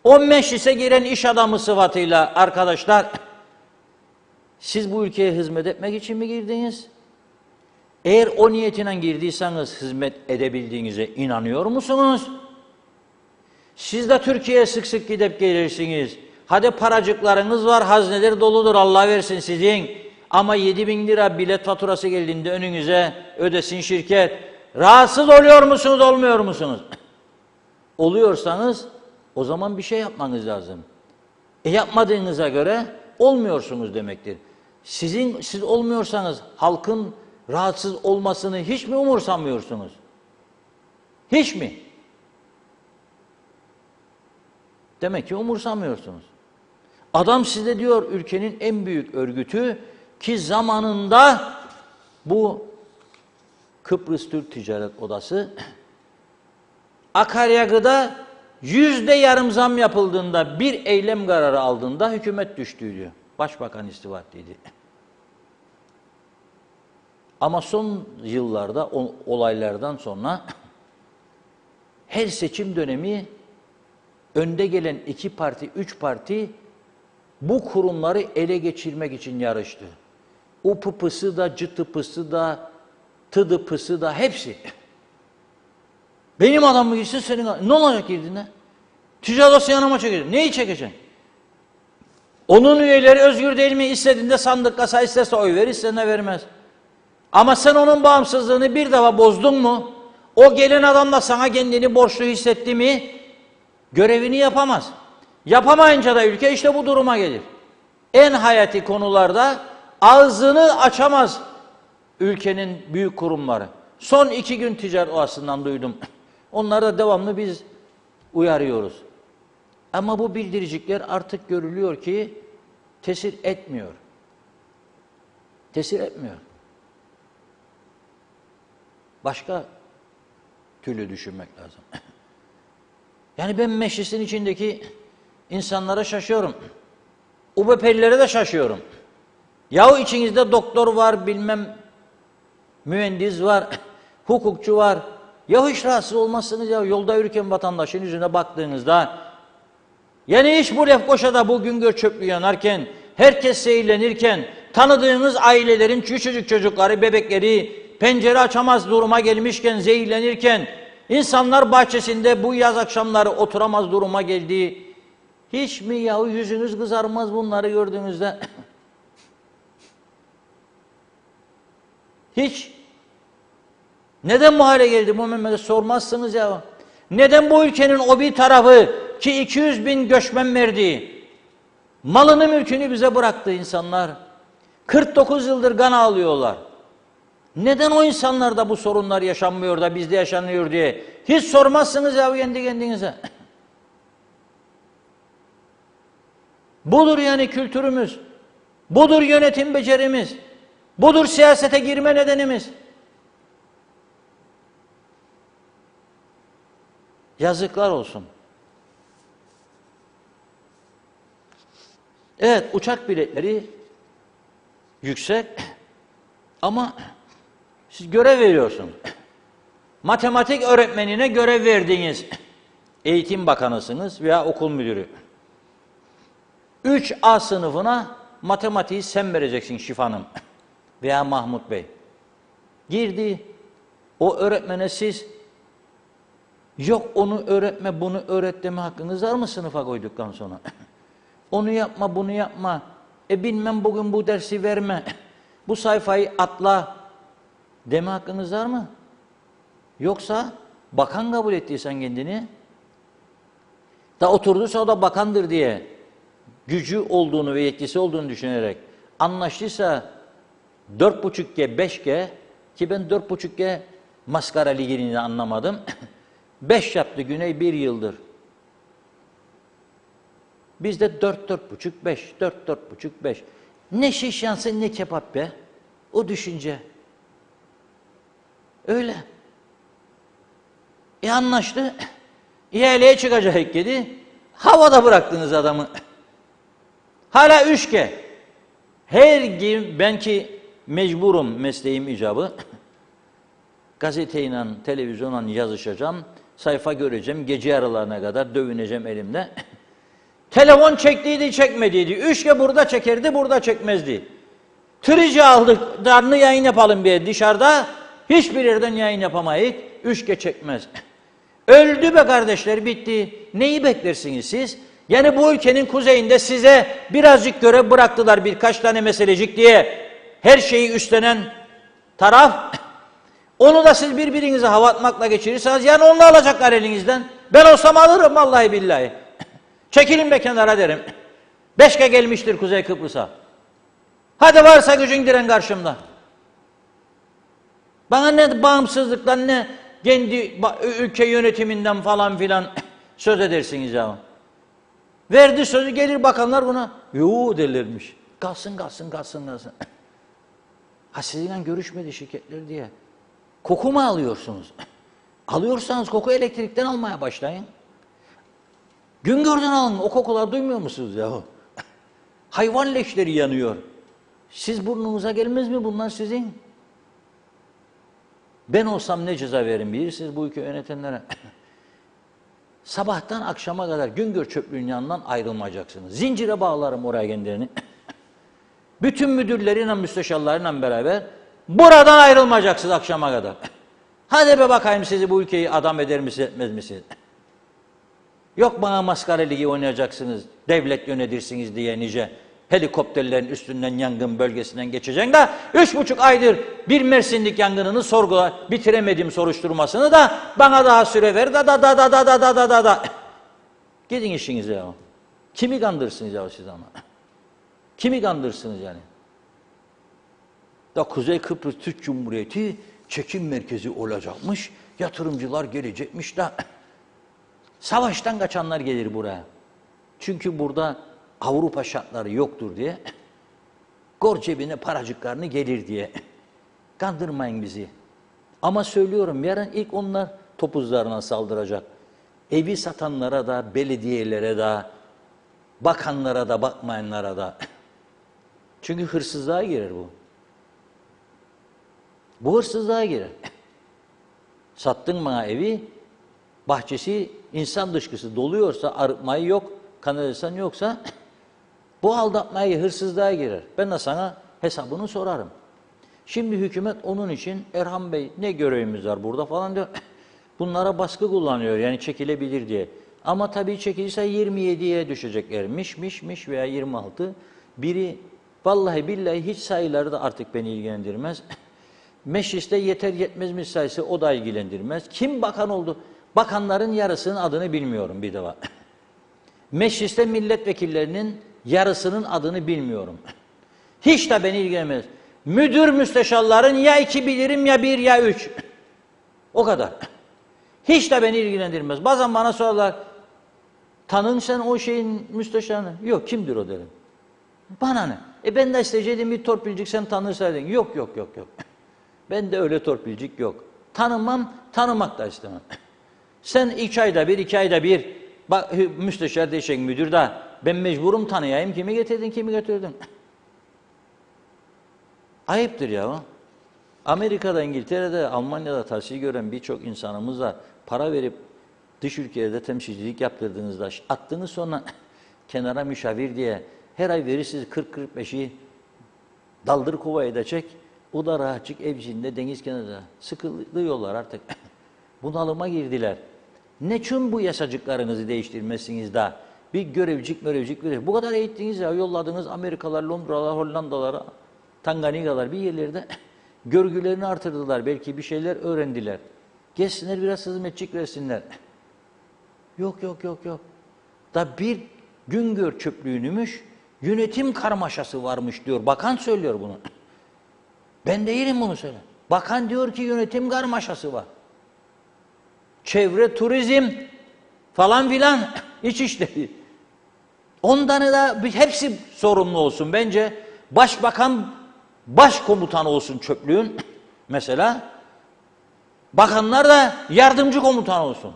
O meclise giren iş adamı sıfatıyla arkadaşlar, siz bu ülkeye hizmet etmek için mi girdiniz? Eğer o niyetine girdiyseniz hizmet edebildiğinize inanıyor musunuz? Siz de Türkiye'ye sık sık gidip gelirsiniz. Hadi paracıklarınız var, hazneler doludur, Allah versin sizin. Ama 7.000 lira bilet faturası geldiğinde önünüze ödesin şirket. Rahatsız oluyor musunuz, olmuyor musunuz? Oluyorsanız o zaman bir şey yapmanız lazım. Yapmadığınıza göre olmuyorsunuz demektir. Siz olmuyorsanız halkın rahatsız olmasını hiç mi umursamıyorsunuz? Hiç mi? Demek ki umursamıyorsunuz. Adam size diyor ülkenin en büyük örgütü ki zamanında bu Kıbrıs Türk Ticaret Odası akaryakıda %yarım zam yapıldığında bir eylem kararı aldığında hükümet düştüydü. Başbakan istifa ettiydi. Ama son yıllarda o olaylardan sonra her seçim dönemi önde gelen 2 parti, 3 parti bu kurumları ele geçirmek için yarıştı. UPP'sı da, CTP'sı da, TDP'sı da hepsi. Benim adam mı girsin senin adam? Ne olacak girdiğinde? Ticaret odası yanıma çekeceksin. Neyi çekeceksin? Onun üyeleri özgür değil mi? İstediğinde sandık kasa isterse oy verir, istediğinde vermez. Ama sen onun bağımsızlığını bir defa bozdun mu, o gelen adam da sana kendini borçlu hissetti mi, görevini yapamaz. Yapamayınca da ülke işte bu duruma gelir. En hayati konularda ağzını açamaz ülkenin büyük kurumları. Son 2 gün ticaret odasından duydum. Onları da devamlı biz uyarıyoruz. Ama bu bildiricikler artık görülüyor ki tesir etmiyor. Tesir etmiyor. Başka türlü düşünmek lazım. Yani ben meclisin içindeki insanlara şaşıyorum. UBP'lilere de şaşıyorum. Yahu içinizde doktor var, bilmem mühendis var, hukukçu var. Yahu hiç rahatsız olmazsınız ya yolda yürürken vatandaşın yüzüne baktığınızda. Yani hiç bu Lefkoşa'da bu Güngör çöplüğü yanarken, herkes seyirlenirken, tanıdığınız ailelerin küçücük çocukları, bebekleri pencere açamaz duruma gelmişken, zehirlenirken, insanlar bahçesinde bu yaz akşamları oturamaz duruma geldiği, hiç mi yahu yüzünüz kızarmaz bunları gördüğünüzde? Hiç. Neden bu hale geldi bu memleket sormazsınız ya. Neden bu ülkenin o bir tarafı ki 200 bin göçmen verdiği, malını mülkünü bize bıraktı insanlar. 49 yıldır kan ağlıyorlar. Neden o insanlarda bu sorunlar yaşanmıyor da bizde yaşanıyor diye. Hiç sormazsınız ya kendi kendinize. Budur yani kültürümüz. Budur yönetim becerimiz. Budur siyasete girme nedenimiz. Yazıklar olsun. Evet, uçak biletleri yüksek ama siz görev veriyorsunuz. Matematik öğretmenine görev verdiğiniz eğitim bakanısınız veya okul müdürü. 3A sınıfına matematiği sen vereceksin Şif Hanım veya Mahmut Bey. Girdi, o öğretmene siz yok onu öğretme, bunu öğret deme hakkınız var mı sınıfa koyduktan sonra? Onu yapma, bunu yapma. Bilmem bugün bu dersi verme. Bu sayfayı atla deme hakkınız var mı? Yoksa bakan kabul ettiysen kendini, da oturduysa o da bakandır diye gücü olduğunu ve yetkisi olduğunu düşünerek anlaştıysa 4,5G, 5G ki ben 4,5G maskara ligini anlamadım. 5 yaptı Güney 1 yıldır. Bizde 4, 4,5, 5, 4, 4,5, 5. Ne şiş yansın ne kebap be. O düşünce. Öyle. Anlaştı. İhaleye çıkacak dedi. Havada bıraktınız adamı. Hala 3G. Her gün ben ki mecburum mesleğim icabı. Gazeteyle, televizyonla yazışacağım. Sayfa göreceğim. Gece yarılarına kadar dövüneceğim elimde. Telefon çektiydi, çekmediydi. 3G burada çekerdi, burada çekmezdi. Trici aldık, darını yayın yapalım bir dışarıda. Hiçbir yerden yayın yapamayız. 3G çekmez. Öldü be kardeşler, bitti. Neyi beklersiniz siz? Yani bu ülkenin kuzeyinde size birazcık görev bıraktılar, birkaç tane meselecik diye. Her şeyi üstlenen taraf. Onu da siz birbirinize hava atmakla geçirirseniz, yani onu alacaklar elinizden. Ben olsam alırım vallahi billahi. Çekilin be kenara derim. 5G gelmiştir Kuzey Kıbrıs'a. Hadi varsa gücün diren karşımda. Bana ne bağımsızlıktan ne kendi ülke yönetiminden falan filan söz edersiniz ya. Verdi sözü gelir bakanlar buna. Yoo derlermiş. Kalsın kalsın kalsın kalsın. Ha sizinle görüşmedi şirketler diye. Koku mu alıyorsunuz? Alıyorsanız koku elektrikten almaya başlayın. Güngör'den alın. O kokular duymuyor musunuz ya? Hayvan leşleri yanıyor. Siz burnunuza gelmez mi bunlar sizin? Ben olsam ne ceza veririm bilirsiniz bu ülke yönetenlere? Sabahtan akşama kadar Güngör çöplüğünün yanından ayrılmayacaksınız. Zincire bağlarım oraya kendilerini. Bütün müdürleriyle, müsteşarlarıyla beraber buradan ayrılmayacaksınız akşama kadar. Hadi be bakayım sizi bu ülkeyi adam eder misiniz, etmez misiniz? Yok bana maskara ligi oynayacaksınız, devlet yönetirsiniz diye nice helikopterlerin üstünden yangın bölgesinden geçeceksin de 3,5 aydır bir Mersinlik yangınını sorgula bitiremedim soruşturmasını da bana daha süre ver da. Gidin işinize ya. Kimi kandırsınız ya siz ama? Kimi kandırsınız yani? Da Kuzey Kıbrıs Türk Cumhuriyeti çekim merkezi olacakmış, yatırımcılar gelecekmiş de savaştan kaçanlar gelir buraya. Çünkü burada Avrupa şartları yoktur diye, gor cebine paracıklarını gelir diye. Kandırmayın bizi. Ama söylüyorum yarın ilk onlar topuzlarına saldıracak. Evi satanlara da, belediyelere de, bakanlara da, bakmayanlara da. Çünkü hırsızlığa girer bu. Bu hırsızlığa girer. Sattın bana evi, bahçesi insan dışkısı doluyorsa, arıtmayı yok, kanalizasyon yoksa bu aldatmaya, hırsızlığa girer. Ben de sana hesabını sorarım. Şimdi hükümet onun için Erhan Bey ne görevimiz var burada falan diyor. Bunlara baskı kullanıyor yani çekilebilir diye. Ama tabii çekilirse 27'ye düşeceklermiş veya 26. Biri vallahi billahi hiç sayıları da artık beni ilgilendirmez. Mecliste yeter yetmez mi sayısı o da ilgilendirmez. Kim bakan oldu? Bakanların yarısının adını bilmiyorum bir defa. Mecliste milletvekillerinin yarısının adını bilmiyorum. Hiç de beni ilgilenmez. Müdür müsteşarların ya 2 bilirim ya 1 ya 3. O kadar. Hiç de beni ilgilendirmez. Bazen bana sorarlar, tanın sen o şeyin müsteşarını. Yok, kimdir o derim. Bana ne? Ben de isteyeceğim bir torpilcik sen tanırsaydın. Yok. Ben de öyle torpilcik yok. Tanımam, tanımak da istemem. Sen 2 ayda bir, 2 ayda bir bak, müsteşar değişen müdür de ben mecburum tanıyayım. Kimi getirdin, kimi götürdün? Ayıptır ya. Amerika'da, İngiltere'de, Almanya'da tahsil gören birçok insanımız var. Para verip dış ülkelerde temsilcilik yaptırdığınızda attığınız sonra kenara müşavir diye her ay verirsiniz 40-45'i daldır kova edecek. O da rahatçık ev içinde deniz kenarında. Sıkılıyorlar artık. Bunalıma girdiler. Ne için bu yasacıklarınızı değiştirmezsiniz de bir görevcik verir. Bu kadar eğittiniz ya, yolladığınız Amerikalar, Londralar, Hollandalara, Tanganyikalar bir yerlerde görgülerini artırdılar. Belki bir şeyler öğrendiler. Geçsinler biraz hizmetçik versinler. Yok. Da bir Güngör çöplüğünümüş, yönetim karmaşası varmış diyor. Bakan söylüyor bunu. Ben değilim bunu söyle. Bakan diyor ki yönetim karmaşası var. Çevre, turizm falan filan İçişleri. Ondan da hepsi sorumlu olsun. Bence başbakan başkomutan olsun çöplüğün mesela. Bakanlar da yardımcı komutan olsun.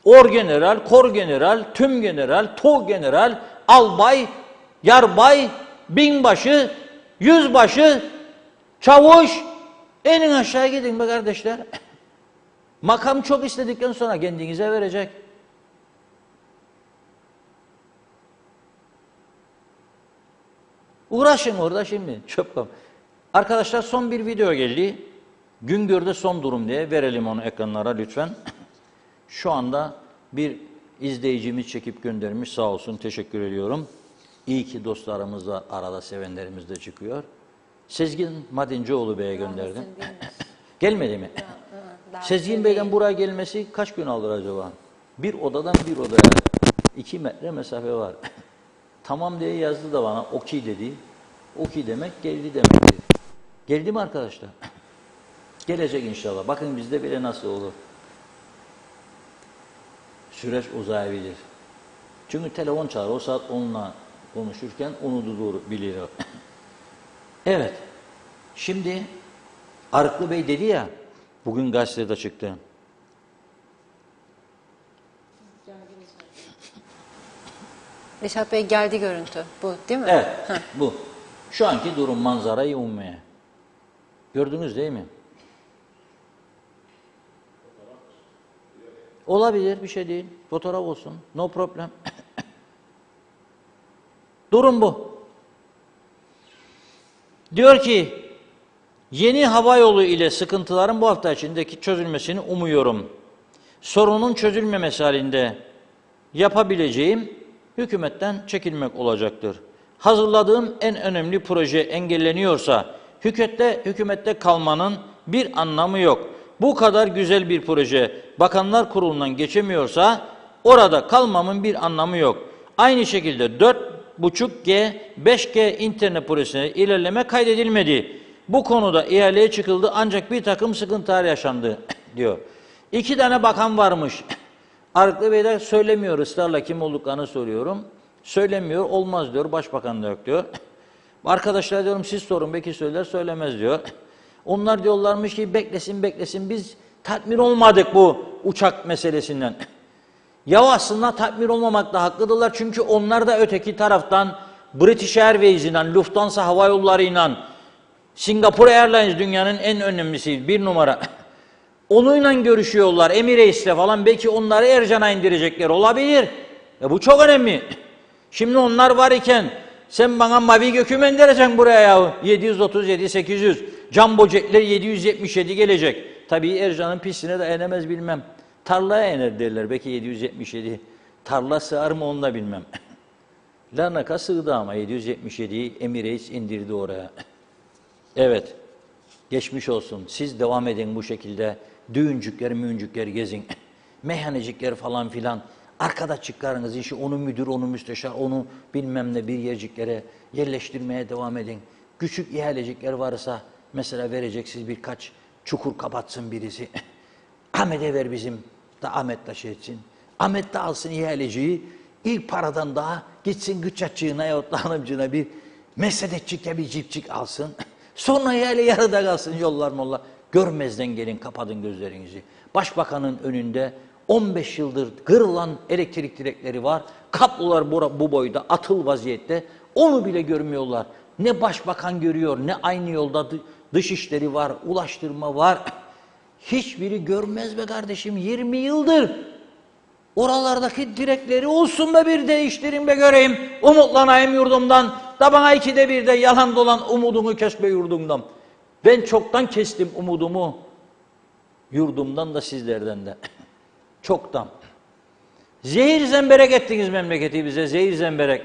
Orgeneral, korgeneral, tümgeneral, toğgeneral, albay, yarbay, binbaşı, yüzbaşı, çavuş, en aşağı gidin be kardeşler. Makam çok istedikten sonra kendinize verecek. Uğraşın orada şimdi. Çöp kap. Arkadaşlar son bir video geldi. Güngör'de son durum diye verelim onu ekranlara lütfen. Şu anda bir izleyicimiz çekip göndermiş, sağ olsun, teşekkür ediyorum. İyi ki dostlarımız da arada, sevenlerimiz de çıkıyor. Sezgin Madincioğlu Bey'e gönderdim. Gelmedi mi? Sezgin Bey'den buraya gelmesi kaç gün alır acaba? Bir odadan bir odaya 2 metre mesafe var. Tamam diye yazdı da bana, okey dedi. Okey demek geldi demektir. Geldi mi arkadaşlar? Gelecek inşallah. Bakın bizde bile nasıl olur. Süreç uzayabilir. Çünkü telefon çalar. O saat onunla konuşurken onu bilir. Evet. Şimdi Arıklı Bey dedi ya, bugün gazetede çıktı. Reşat Bey geldi görüntü. Bu değil mi? Evet. Bu. Şu anki durum manzarayı ummiye. Gördünüz değil mi? Olabilir, bir şey değil. Fotoğraf olsun. No problem. Durum bu. Diyor ki, yeni hava yolu ile sıkıntıların bu hafta içindeki çözülmesini umuyorum. Sorunun çözülmemesi halinde yapabileceğim hükümetten çekilmek olacaktır. Hazırladığım en önemli proje engelleniyorsa hükümette kalmanın bir anlamı yok. Bu kadar güzel bir proje Bakanlar Kurulu'ndan geçemiyorsa orada kalmamın bir anlamı yok. Aynı şekilde 4.5G, 5G internet projesine ilerleme kaydedilmedi. Bu konuda ihaleye çıkıldı ancak bir takım sıkıntılar yaşandı diyor. 2 tane bakan varmış. Arıklı Bey de söylemiyor, ısrarla kim olduklarını soruyorum. Söylemiyor, olmaz diyor, başbakan da yok diyor. Arkadaşlar diyorum siz sorun, belki söyler söylemez diyor. Onlar diyorlarmış ki beklesin biz tatmin olmadık bu uçak meselesinden. Ya aslında tatmin olmamakta haklıdırlar çünkü onlar da öteki taraftan British Airways'inden, Lufthansa Hava Yolları'yla, Singapore Airlines dünyanın en önemlisi, 1 numara. Onunla görüşüyorlar, Emirates'le falan, belki onları Ercan'a indirecekler olabilir. Bu çok önemli. Şimdi onlar var iken sen bana Mavi Gök'ü mü indireceksin buraya ya? 737-800, Jumbo Jet'ler 777 gelecek. Tabii Ercan'ın pistine de inemez bilmem. Tarlaya iner derler, belki 777. Tarla sığar mı onu da bilmem. Larnaka sığdı ama 777'yi Emirates indirdi oraya. Evet, geçmiş olsun. Siz devam edin bu şekilde. Düğüncükler gezin. Meyhanecikler falan filan. Arkadaşlıklarınız işi, onu müdür, onu müsteşar, onu bilmem ne bir yerciklere yerleştirmeye devam edin. Küçük ihalecikler varsa mesela vereceksiniz, birkaç çukur kapatsın birisi. Ahmet'e ver bizim de Ahmet taşı etsin. Ahmet de alsın ihaleciyi. İlk paradan daha gitsin gıçatçığına yahut da hanımcığına bir mesedetçik ya bir cipçik alsın. Sonra ihale yarıda kalsın, yollar mollar. Görmezden gelin, kapatın gözlerinizi. Başbakanın önünde 15 yıldır kırılan elektrik direkleri var. Kablolar bu boyda atıl vaziyette. Onu bile görmüyorlar. Ne başbakan görüyor, ne aynı yolda dışişleri var, ulaştırma var. Hiçbiri görmez be kardeşim, 20 yıldır. Oralardaki direkleri olsun da bir değiştirin be göreyim. Umutlanayım yurdumdan. Da bana 2'de 1'de yalan dolan umudumu kesme yurdumdan. Ben çoktan kestim umudumu. Yurdumdan da sizlerden de. Çoktan. Zehir zemberek ettiniz memleketi bize, zehir zemberek.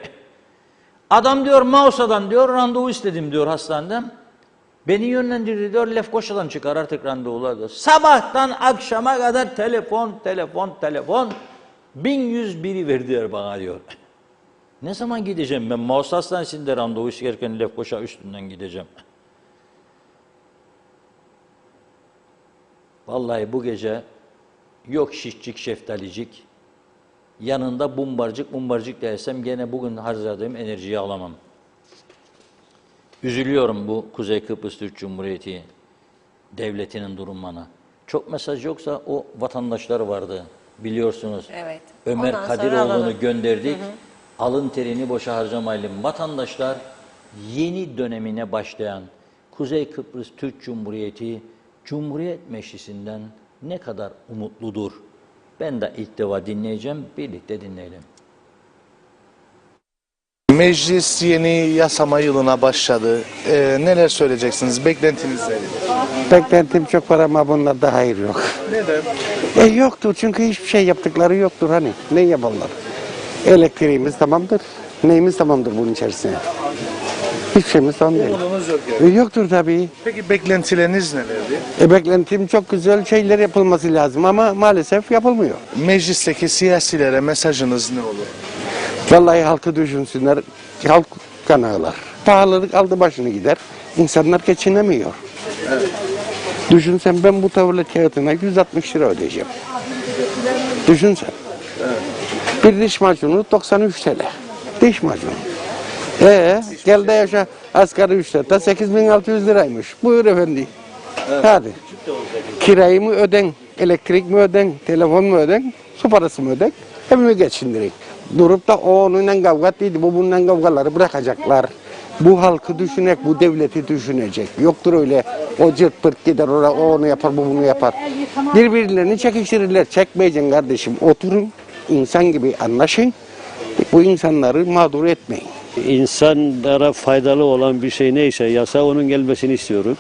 Adam diyor Mausa'dan diyor randevu istedim diyor hastaneden. Beni yönlendirdi diyor, Lefkoşa'dan çıkar artık randevular diyor. Sabahtan akşama kadar telefon. 1101'i verdiler bana diyor. Ne zaman gideceğim ben? Mausa Hastanesi'nde randevu isterken Lefkoşa üstünden gideceğim. Vallahi bu gece yok şişcik şeftalicik, yanında bumbarcık dersem gene bugün harcadığım enerjiyi alamam. Üzülüyorum bu Kuzey Kıbrıs Türk Cumhuriyeti devletinin durumuna. Çok mesaj yoksa o vatandaşlar vardı biliyorsunuz. Evet. Ömer Ondan sonra Kadiroğlu'nu alalım. gönderdik. Alın terini boşa harcamayalım. Vatandaşlar yeni dönemine başlayan Kuzey Kıbrıs Türk Cumhuriyeti Cumhuriyet Meclisi'nden ne kadar umutludur? Ben de ilk defa dinleyeceğim, birlikte dinleyelim. Meclis yeni yasama yılına başladı. Neler söyleyeceksiniz? Beklentiniz nedir? Beklentim çok var ama bunlarda hayır yok. Neden? Yoktur çünkü hiçbir şey yaptıkları yoktur hani. Ne yaparlar? Elektriğimiz tamamdır. Neyimiz tamamdır bunun içerisine? Hiçbir şeyimiz tamam değil. Umudunuz yok yani. Yoktur tabii. Peki beklentileriniz nelerdi? Beklentim çok güzel şeyler yapılması lazım ama maalesef yapılmıyor. Meclisteki siyasilere mesajınız ne olur? Vallahi halkı düşünsünler, halk kan ağlar. Pahalılık aldı başını gider. İnsanlar geçinemiyor. Düşünsen ben bu tuvalet kağıdına 160 lira ödeyeceğim. Düşünsen. Bir diş macunu 93 TL. Diş macunu. Gel de yaşa asgari ücretle 8600 liraymış. Buyur efendi. Hadi. Kirayı mı öden, elektrik mi öden, telefon mu öden, su parası mı öden, evimi geçindirin. Durup da o onunla kavga ettiydi, bu bununla kavgaları bırakacaklar. bu halkı düşünecek, bu devleti düşünecek. Yoktur öyle o cırt pırt gider oraya, o onu yapar, bu bunu yapar. Birbirlerini çekiştirirler. Çekmeyeceksin kardeşim. Oturun, insan gibi anlaşın. Bu insanları mağdur etmeyin. İnsanlara faydalı olan bir şey neyse yasa onun gelmesini istiyorum.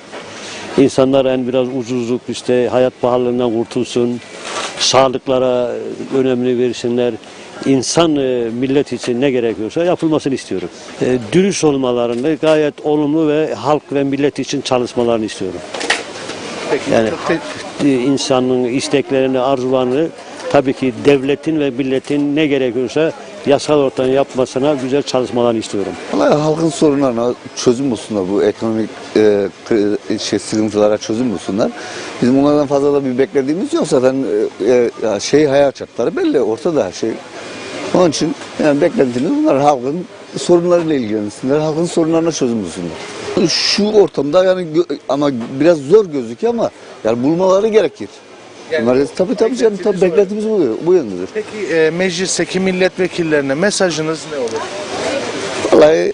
İnsanlar en biraz ucuzluk işte hayat pahalılığından kurtulsun. Sağlıklara önemli versinler. İnsan millet için ne gerekiyorsa yapılmasını istiyorum. Dürüst olmalarını gayet olumlu ve halk ve millet için çalışmalarını istiyorum. Peki, Yani çok insanın isteklerini, arzularını tabii ki devletin ve milletin ne gerekiyorsa yasal ortamda yapmasına güzel çalışmalarını istiyorum. Vallahi halkın sorunlarına çözüm bulsunlar, bu ekonomik sıkıntılara çözüm bulsunlar. Bizim onlardan fazla da bir beklediğimiz yok zaten, hayat şartları belli, ortada her şey. Onun için yani beklentimiz bunlar, halkın sorunlarıyla ilgilensinler, halkın sorunlarına çözüm bulsunlar. Şu ortamda yani ama biraz zor gözüküyor ama yani bulmaları gerekir. Bunlar tabii canım, tabii beklentimiz bu yöndedir. Peki meclisteki milletvekillerine mesajınız ne olur? Vallahi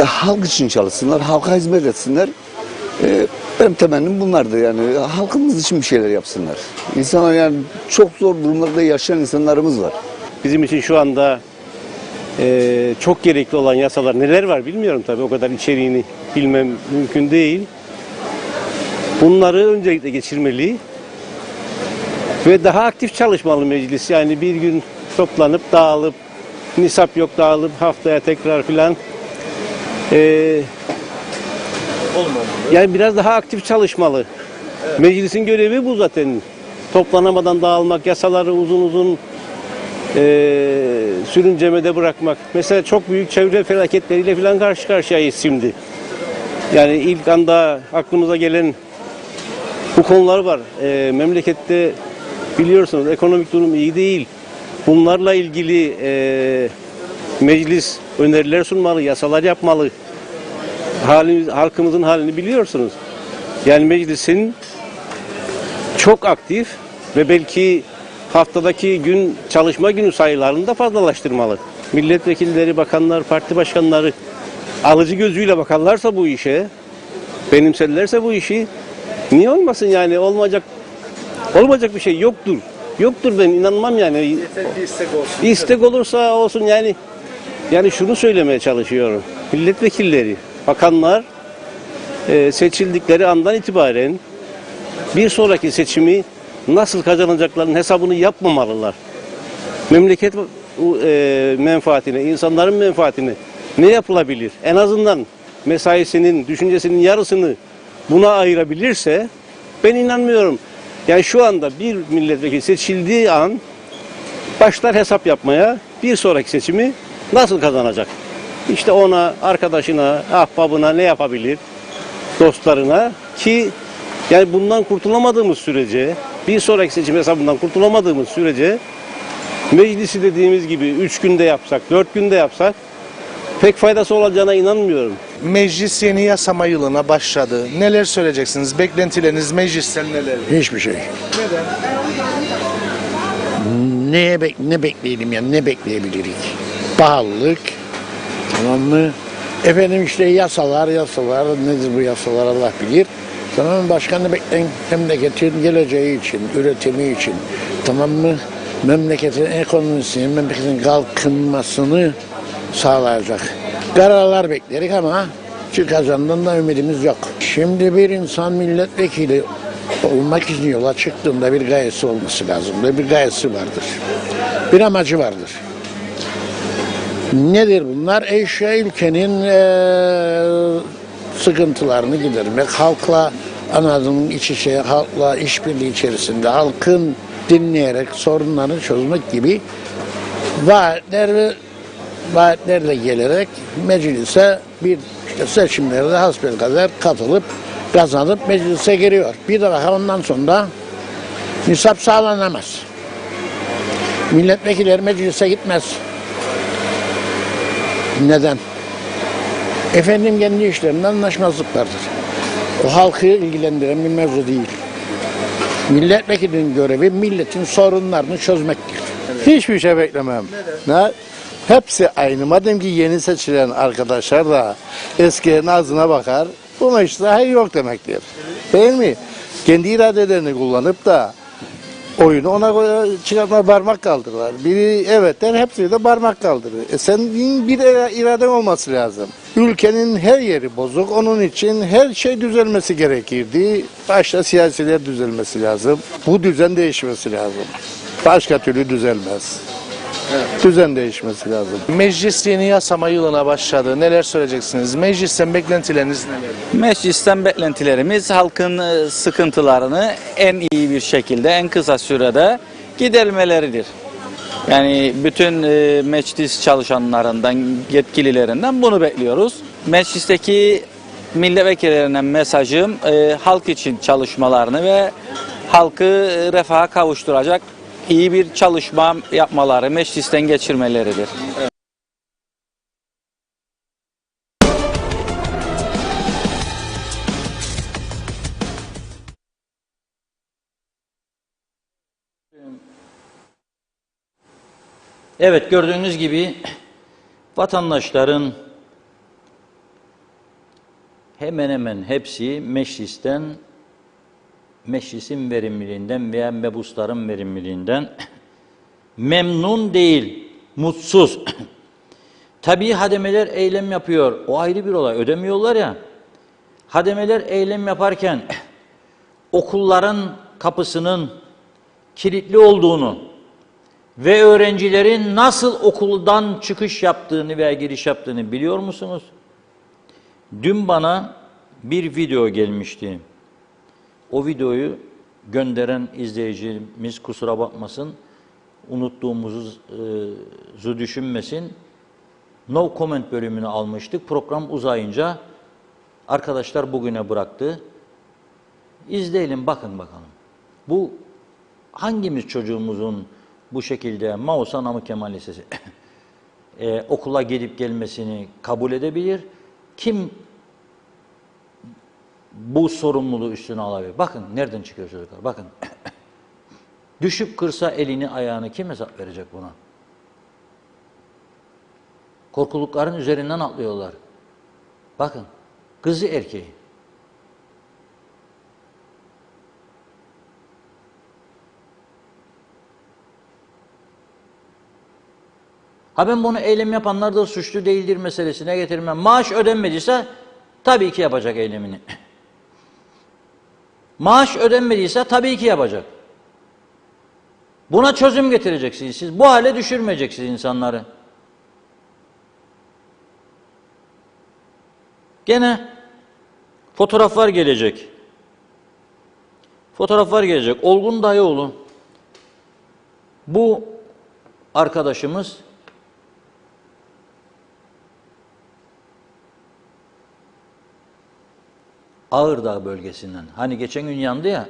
halk için çalışsınlar, halka hizmet etsinler. Benim temennim bunlardı yani, halkımız için bir şeyler yapsınlar. İnsanlar yani çok zor durumlarda yaşayan insanlarımız var. Bizim için şu anda çok gerekli olan yasalar neler var bilmiyorum tabii. O kadar içeriğini bilmem mümkün değil. Bunları öncelikle geçirmeli ve daha aktif çalışmalı meclis. Yani bir gün toplanıp dağılıp, nisap yok dağılıp haftaya tekrar filan. Yani biraz daha aktif çalışmalı. Evet. Meclisin görevi bu zaten. Toplanamadan dağılmak, yasaları uzun uzun sürüncemede bırakmak. Mesela çok büyük çevre felaketleriyle falan karşı karşıyayız şimdi. Yani ilk anda aklımıza gelen bu konular var. Memlekette biliyorsunuz ekonomik durum iyi değil. Bunlarla ilgili meclis öneriler sunmalı, yasalar yapmalı. Halkımızın halini biliyorsunuz. Yani meclisin çok aktif ve belki haftadaki gün çalışma günü sayılarını da fazlalaştırmalı. Milletvekilleri, bakanlar, parti başkanları alıcı gözüyle bakarlarsa bu işe, benimserlerse bu işi, niye olmasın yani, olmayacak bir şey yoktur. Yoktur, ben inanmam yani. Yeter ki istek olsun. İstek olursa olsun yani. Yani şunu söylemeye çalışıyorum. Milletvekilleri, bakanlar seçildikleri andan itibaren bir sonraki seçimi nasıl kazanacaklarının hesabını yapmamalılar. Memleket menfaatine, insanların menfaatine ne yapılabilir? En azından mesaisinin, düşüncesinin yarısını buna ayırabilirse ben inanmıyorum. Yani şu anda bir milletvekili seçildiği an başlar hesap yapmaya, bir sonraki seçimi nasıl kazanacak? İşte ona, arkadaşına, ahbabına ne yapabilir? Dostlarına, ki yani bundan kurtulamadığımız sürece, bir sonraki seçim hesabından kurtulamadığımız sürece meclisi dediğimiz gibi 3 günde yapsak, 4 günde yapsak pek faydası olacağına inanmıyorum. Meclis yeni yasama yılına başladı. Neler söyleyeceksiniz? Beklentileriniz meclisten neler? Hiçbir şey. Ne bekleyelim yani, ne bekleyebilirik? Pahalılık, tamam mı? Efendim işte yasalar, nedir bu yasalar Allah bilir. Tamam mı? Başka ne bekleyin? Memleketin geleceği için, üretimi için, tamam mı? Memleketin ekonomisini, memleketin kalkınmasını sağlayacak kararlar beklerik ama çıkacağından da ümidimiz yok. Şimdi bir insan milletvekili olmak için yola çıktığında bir gayesi olması lazım. Bir gayesi vardır. Bir amacı vardır. Nedir bunlar? Ülkenin sıkıntılarını gidermek, halkla anadının iç içe, halkla işbirliği içerisinde, halkın dinleyerek sorunlarını çözmek gibi vaatlerle gelerek meclise bir işte seçimlerde hasbelkader katılıp kazanıp meclise giriyor. Bir de bakalım ondan sonra nisap sağlanamaz. Milletvekilleri meclise gitmez. Neden? Efendim kendi işlerinde anlaşmazlık vardır. O halkı ilgilendiren bir mevzu değil. Milletvekilinin görevi milletin sorunlarını çözmektir. Hiçbir şey beklemem. Neden? Hepsi aynı. Madem ki yeni seçilen arkadaşlar da eskilerin ağzına bakar, bu mecliste yok demektir. Değil mi? Kendi iradelerini kullanıp da oyunu ona göre çıkartma, parmak kaldırırlar. Biri evet der, hepsi de parmak kaldırır. Senin bir iraden olması lazım. Ülkenin her yeri bozuk. Onun için her şey düzelmesi gerekirdi. Başta siyasiler düzelmesi lazım. Bu düzen değişmesi lazım. Başka türlü düzelmez. Düzen değişmesi lazım. Meclis yeni yasama yılına başladı. Neler söyleyeceksiniz? Meclisten beklentileriniz neler? Meclisten beklentilerimiz halkın sıkıntılarını en iyi bir şekilde, en kısa sürede gidermeleridir. Yani bütün meclis çalışanlarından, yetkililerinden bunu bekliyoruz. Meclisteki milletvekillerine mesajım halk için çalışmalarını ve halkı refaha kavuşturacak iyi bir çalışma yapmaları, meclisten geçirmeleridir. Evet, gördüğünüz gibi vatandaşların hemen hemen hepsi meclisin verimliliğinden veya mebusların verimliliğinden memnun değil, mutsuz. Tabii hademeler eylem yapıyor, o ayrı bir olay, ödemiyorlar ya. Hademeler eylem yaparken okulların kapısının kilitli olduğunu ve öğrencilerin nasıl okuldan çıkış yaptığını veya giriş yaptığını biliyor musunuz? Dün bana bir video gelmişti. O videoyu gönderen izleyicimiz kusura bakmasın, unuttuğumuzu düşünmesin. No comment bölümünü almıştık. Program uzayınca arkadaşlar bugüne bıraktı. İzleyelim, bakın bakalım. Bu hangimiz çocuğumuzun bu şekilde Mausa Namık Kemal Lisesi okula gidip gelmesini kabul edebilir? Kim bu sorumluluğu üstüne alabilir? Bakın nereden çıkıyor çocuklar, bakın. Düşüp kırsa elini ayağını kim hesap verecek buna? Korkulukların üzerinden atlıyorlar. Bakın, kızı erkeği. Ha ben bunu eylem yapanlar da suçlu değildir meselesine getirmem. Maaş ödenmediyse tabii ki yapacak eylemini. Maaş ödenmediyse tabii ki yapacak. Buna çözüm getireceksiniz siz. Bu hale düşürmeyeceksiniz insanları. Gene fotoğraflar gelecek. Fotoğraflar gelecek. Olgun Dayıoğlu. Bu arkadaşımız Ağırdağ bölgesinden. Hani geçen gün yandı ya.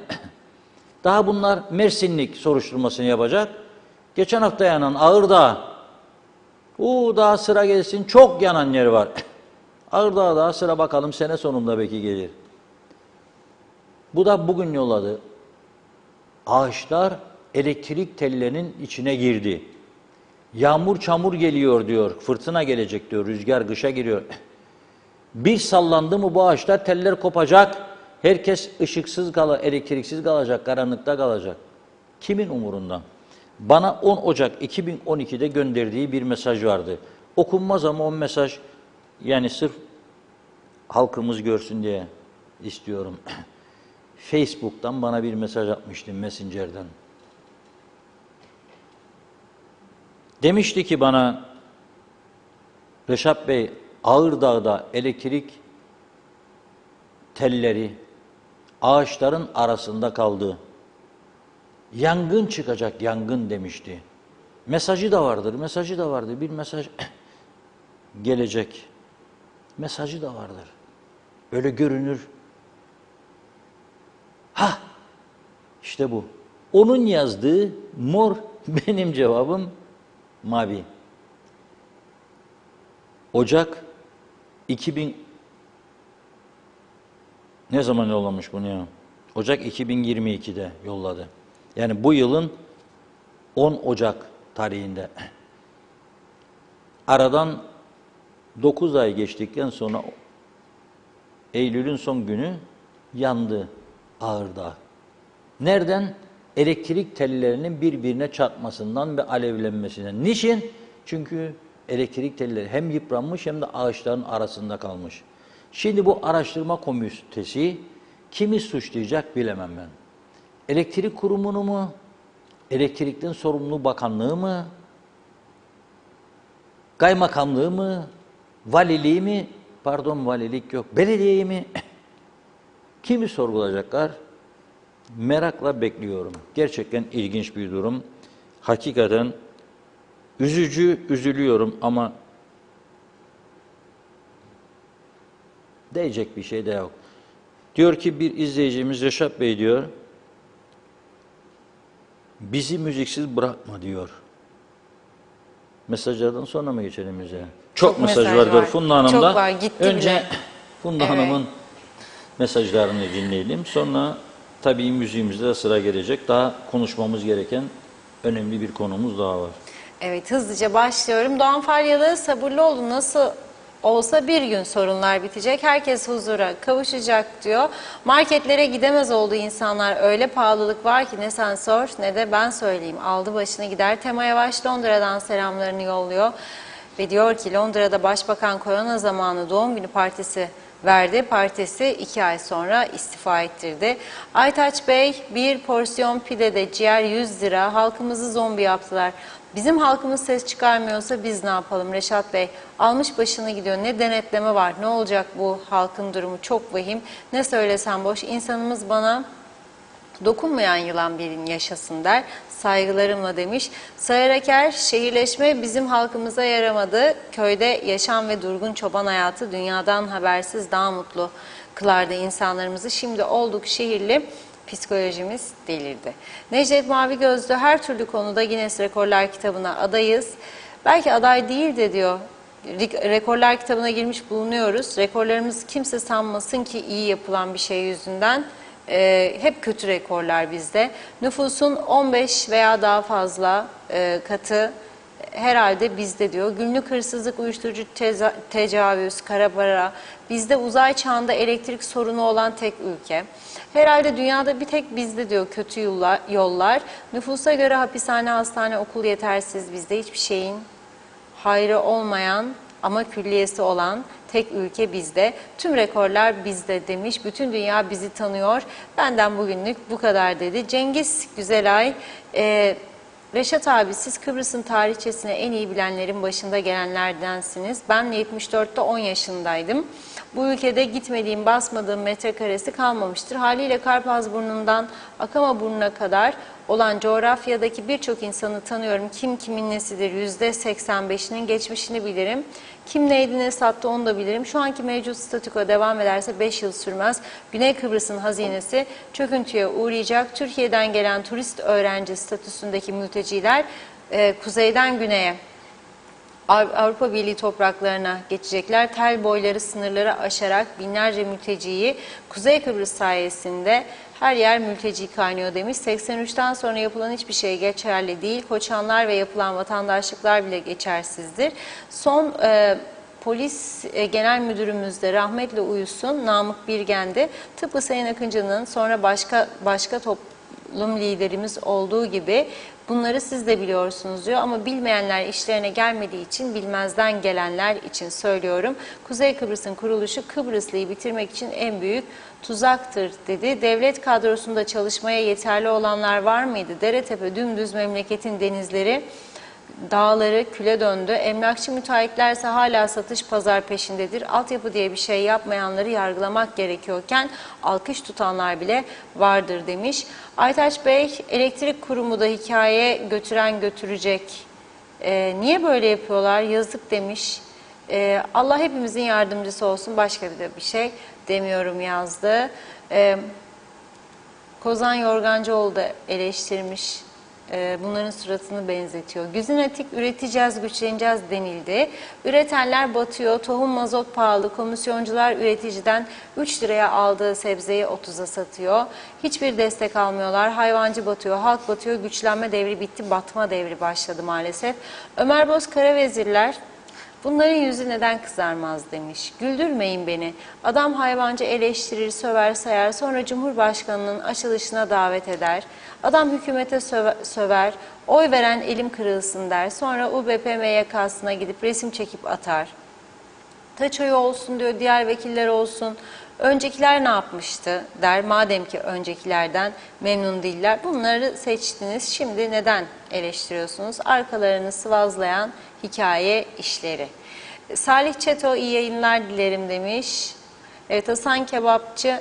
Daha bunlar Mersinlik soruşturmasını yapacak. Geçen hafta yanan Ağırdağ. Daha sıra gelsin. Çok yanan yer var. Ağırdağ daha sıra bakalım sene sonunda belki gelir. Bu da bugün yolladı. Ağaçlar elektrik tellerinin içine girdi. Yağmur çamur geliyor diyor. Fırtına gelecek diyor. Rüzgar kışa giriyor. Bir sallandı mı bu ağaçlar teller kopacak. Herkes ışıksız elektriksiz kalacak, karanlıkta kalacak. Kimin umurunda? Bana 10 Ocak 2012'de gönderdiği bir mesaj vardı. Okunmaz ama o mesaj yani sırf halkımız görsün diye istiyorum. Facebook'tan bana bir mesaj atmıştı Messenger'den. Demişti ki bana Reşat Bey, Ağırdağ'da elektrik telleri ağaçların arasında kaldı. Yangın çıkacak, yangın demişti. Mesajı da vardır. Bir mesaj gelecek. Mesajı da vardır. Öyle görünür. İşte bu. Onun yazdığı mor, benim cevabım mavi. Ocak 2000 ne zaman yollamış bunu ya? Ocak 2022'de yolladı. Yani bu yılın 10 Ocak tarihinde. Aradan 9 ay geçtikten sonra Eylül'ün son günü yandı Ağırdağ. Nereden? Elektrik tellerinin birbirine çarpmasından ve alevlenmesinden. Niçin? Çünkü elektrik telleri hem yıpranmış hem de ağaçların arasında kalmış. Şimdi bu araştırma komitesi kimi suçlayacak bilemem ben. Elektrik kurumunu mu? Elektrikten sorumlu bakanlığı mı? Kaymakamlığı mı? Valiliği mi? Pardon, valilik yok. Belediyeyi mi? Kimi sorgulayacaklar? Merakla bekliyorum. Gerçekten ilginç bir durum. Hakikaten üzülüyorum ama diyecek bir şey de yok. Diyor ki bir izleyicimiz, Reşat Bey diyor, bizi müziksiz bırakma diyor. Mesajlardan sonra mı geçelim müziğe? Çok mesaj var Funda Hanım'da. Çok var, gitti Önce bile. Funda Hanım'ın mesajlarını dinleyelim. Sonra tabii müziğimizde de sıra gelecek. Daha konuşmamız gereken önemli bir konumuz daha var. Evet, hızlıca başlıyorum. Doğan Faryalı, sabırlı olun, nasıl olsa bir gün sorunlar bitecek. Herkes huzura kavuşacak diyor. Marketlere gidemez oldu insanlar. Öyle pahalılık var ki ne sen sor ne de ben söyleyeyim. Aldı başını gider. Tema Yavaş Londra'dan selamlarını yolluyor. Ve diyor ki Londra'da Başbakan korona zamanı doğum günü partisi verdi. Partisi 2 ay sonra istifa ettirdi. Aytaç Bey, bir porsiyon pidede ciğer 100 lira. Halkımızı zombi yaptılar. Bizim halkımız ses çıkarmıyorsa biz ne yapalım Reşat Bey? Almış başını gidiyor. Ne denetleme var? Ne olacak bu halkın durumu? Çok vahim. Ne söylesem boş. İnsanımız bana dokunmayan yılan birin yaşasın der. Saygılarımla demiş. Sayar Aker, şehirleşme bizim halkımıza yaramadı. Köyde yaşam ve durgun çoban hayatı dünyadan habersiz daha mutlu kılardı insanlarımızı. Şimdi olduk şehirli. Psikolojimiz delirdi. Necdet Mavi Gözlü, her türlü konuda Guinness Rekorlar kitabına adayız. Belki aday değil de diyor, rekorlar kitabına girmiş bulunuyoruz. Rekorlarımız kimse sanmasın ki iyi yapılan bir şey yüzünden. Hep kötü rekorlar bizde. Nüfusun 15 veya daha fazla katı herhalde bizde diyor. Günlük hırsızlık, uyuşturucu tecavüz, kara para. Bizde uzay çağında elektrik sorunu olan tek ülke. Herhalde dünyada bir tek bizde diyor kötü yollar. Nüfusa göre hapishane, hastane, okul yetersiz. Bizde hiçbir şeyin hayrı olmayan ama külliyesi olan tek ülke bizde. Tüm rekorlar bizde demiş. Bütün dünya bizi tanıyor. Benden bugünlük bu kadar dedi. Cengiz Güzelay, Reşat abi, siz Kıbrıs'ın tarihçesini en iyi bilenlerin başında gelenlerdensiniz. Ben 74'te 10 yaşındaydım. Bu ülkede gitmediğim, basmadığım metrekaresi kalmamıştır. Haliyle Karpazburnu'ndan Akamaburnu'na kadar olan coğrafyadaki birçok insanı tanıyorum. Kim kimin nesidir %85'inin geçmişini bilirim. Kim neydi ne sattı onu da bilirim. Şu anki mevcut statüko devam ederse 5 yıl sürmez. Güney Kıbrıs'ın hazinesi çöküntüye uğrayacak. Türkiye'den gelen turist öğrenci statüsündeki mülteciler kuzeyden güneye Avrupa Birliği topraklarına geçecekler. Tel boyları, sınırları aşarak binlerce mülteciyi Kuzey Kıbrıs sayesinde her yer mülteci kaynıyor demiş. 83'ten sonra yapılan hiçbir şey geçerli değil. Koçanlar ve yapılan vatandaşlıklar bile geçersizdir. Son polis genel müdürümüz de rahmetle uyusun, Namık Birgen'di. Tıpkı Sayın Akıncı'nın sonra başka toplum liderimiz olduğu gibi bunları siz de biliyorsunuz diyor ama bilmeyenler işlerine gelmediği için bilmezden gelenler için söylüyorum. Kuzey Kıbrıs'ın kuruluşu Kıbrıslı'yı bitirmek için en büyük tuzaktır dedi. Devlet kadrosunda çalışmaya yeterli olanlar var mıydı? Deretepe dümdüz memleketin denizleri, dağları küle döndü. Emlakçı müteahhitlerse hala satış pazar peşindedir. Altyapı diye bir şey yapmayanları yargılamak gerekiyorken alkış tutanlar bile vardır demiş. Aytaç Bey, elektrik kurumu da hikayeye götüren götürecek. Niye böyle yapıyorlar? Yazık demiş. Allah hepimizin yardımcısı olsun. Başka bir şey demiyorum yazdı. Kozan Yorgancıoğlu da eleştirmiş. Bunların suratını benzetiyor. Güzinetik üreteceğiz, güçleneceğiz denildi. Üretenler batıyor, tohum mazot pahalı, komisyoncular üreticiden 3 liraya aldığı sebzeyi 30'a satıyor. Hiçbir destek almıyorlar, hayvancı batıyor, halk batıyor, güçlenme devri bitti, batma devri başladı maalesef. Ömer Boz Karavezirler, Bunların yüzü neden kızarmaz demiş. Güldürmeyin beni. Adam hayvancı eleştirir, söver, sayar. Sonra Cumhurbaşkanı'nın açılışına davet eder. Adam hükümete söver. Oy veren elim kırılsın der. Sonra UBP MYK'sına gidip resim çekip atar. Taçoyu olsun diyor, diğer vekiller olsun. Öncekiler ne yapmıştı der. Madem ki öncekilerden memnun değiller. Bunları seçtiniz. Şimdi neden eleştiriyorsunuz? Arkalarını sıvazlayan hikaye işleri. Salih Çeto iyi yayınlar dilerim demiş. Evet, Hasan Kebapçı...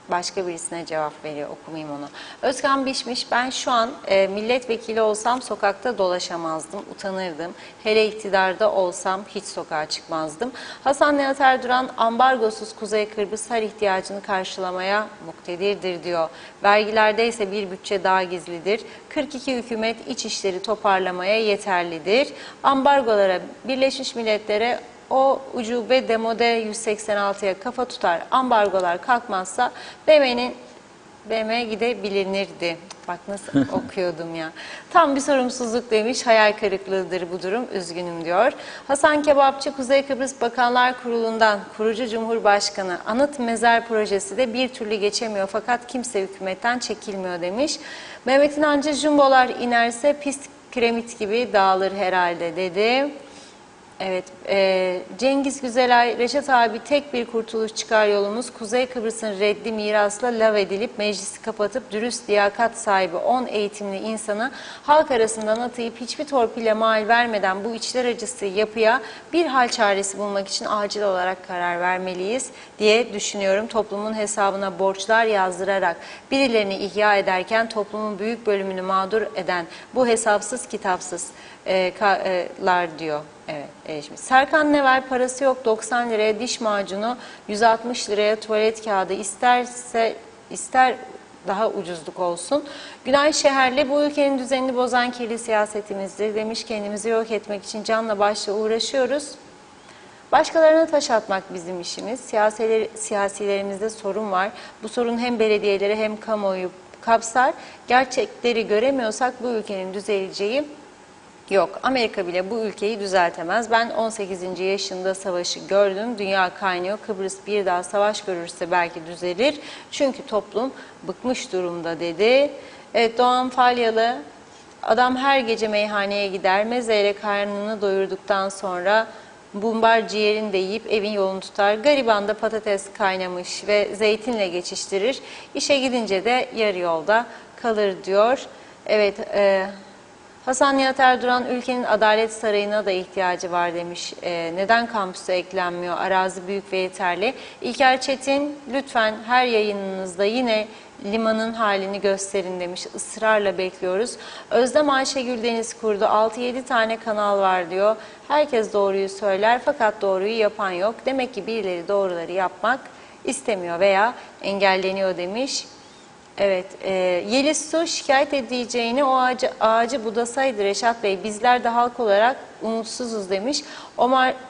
Başka birisine cevap veriyor, okumayayım onu. Özkan Bişmiş, ben şu an milletvekili olsam sokakta dolaşamazdım, utanırdım. Hele iktidarda olsam hiç sokağa çıkmazdım. Hasan Nihat Erduran, ambargosuz Kuzey Kıbrıs her ihtiyacını karşılamaya muktedirdir diyor. Vergilerde ise bir bütçe daha gizlidir. 42 hükümet iç işleri toparlamaya yeterlidir. Ambargolara, Birleşmiş Milletler'e o ucube demode 186'ya kafa tutar, ambargolar kalkmazsa BM gidebilinirdi. Bak nasıl okuyordum ya. Tam bir sorumsuzluk demiş, hayal kırıklığıdır bu durum, üzgünüm diyor. Hasan Kebapçı, Kuzey Kıbrıs Bakanlar Kurulu'ndan kurucu Cumhurbaşkanı anıt mezar projesi de bir türlü geçemiyor fakat kimse hükümetten çekilmiyor demiş. Mehmet İnancı, jumbolar inerse pis kiremit gibi dağılır herhalde dedi. Evet, Cengiz Güzelay, Reşat abi tek bir kurtuluş çıkar yolumuz Kuzey Kıbrıs'ın reddi mirasla lav edilip meclisi kapatıp dürüst liyakat sahibi 10 eğitimli insanı halk arasından atayıp hiçbir torpille mal vermeden bu içler acısı yapıya bir hal çaresi bulmak için acil olarak karar vermeliyiz diye düşünüyorum. Toplumun hesabına borçlar yazdırarak birilerini ihya ederken toplumun büyük bölümünü mağdur eden bu hesapsız kitapsız diyor. Evet, erişmiş. Serkan Never, parası yok 90 liraya diş macunu, 160 liraya tuvalet kağıdı, ister daha ucuzluk olsun. Günay Şeherli, bu ülkenin düzenini bozan kirli siyasetimizdir demiş. Kendimizi yok etmek için canla başla uğraşıyoruz. Başkalarına taş atmak bizim işimiz. Siyasilerimizde sorun var. Bu sorun hem belediyeleri hem kamuoyu kapsar. Gerçekleri göremiyorsak bu ülkenin düzeleceği yok. Amerika bile bu ülkeyi düzeltemez. Ben 18. yaşında savaşı gördüm. Dünya kaynıyor. Kıbrıs bir daha savaş görürse belki düzelir. Çünkü toplum bıkmış durumda dedi. Evet, Doğan Falyalı, adam her gece meyhaneye gider. Mezeyle karnını doyurduktan sonra bumbar ciğerini de yiyip evin yolunu tutar. Gariban da patates kaynamış ve zeytinle geçiştirir. İşe gidince de yarı yolda kalır diyor. Evet, Hasan Nihat Erduran, ülkenin adalet sarayına da ihtiyacı var demiş. Neden kampüse eklenmiyor? Arazi büyük ve yeterli. İlker Çetin, lütfen her yayınınızda yine limanın halini gösterin demiş. Israrla bekliyoruz. Özlem Ayşegül Deniz kurdu. 6-7 tane kanal var diyor. Herkes doğruyu söyler fakat doğruyu yapan yok. Demek ki birileri doğruları yapmak istemiyor veya engelleniyor demiş. Evet, Yeliz Su, şikayet edeceğini o ağacı budasaydı Reşat Bey, bizler de halk olarak umutsuzuz demiş.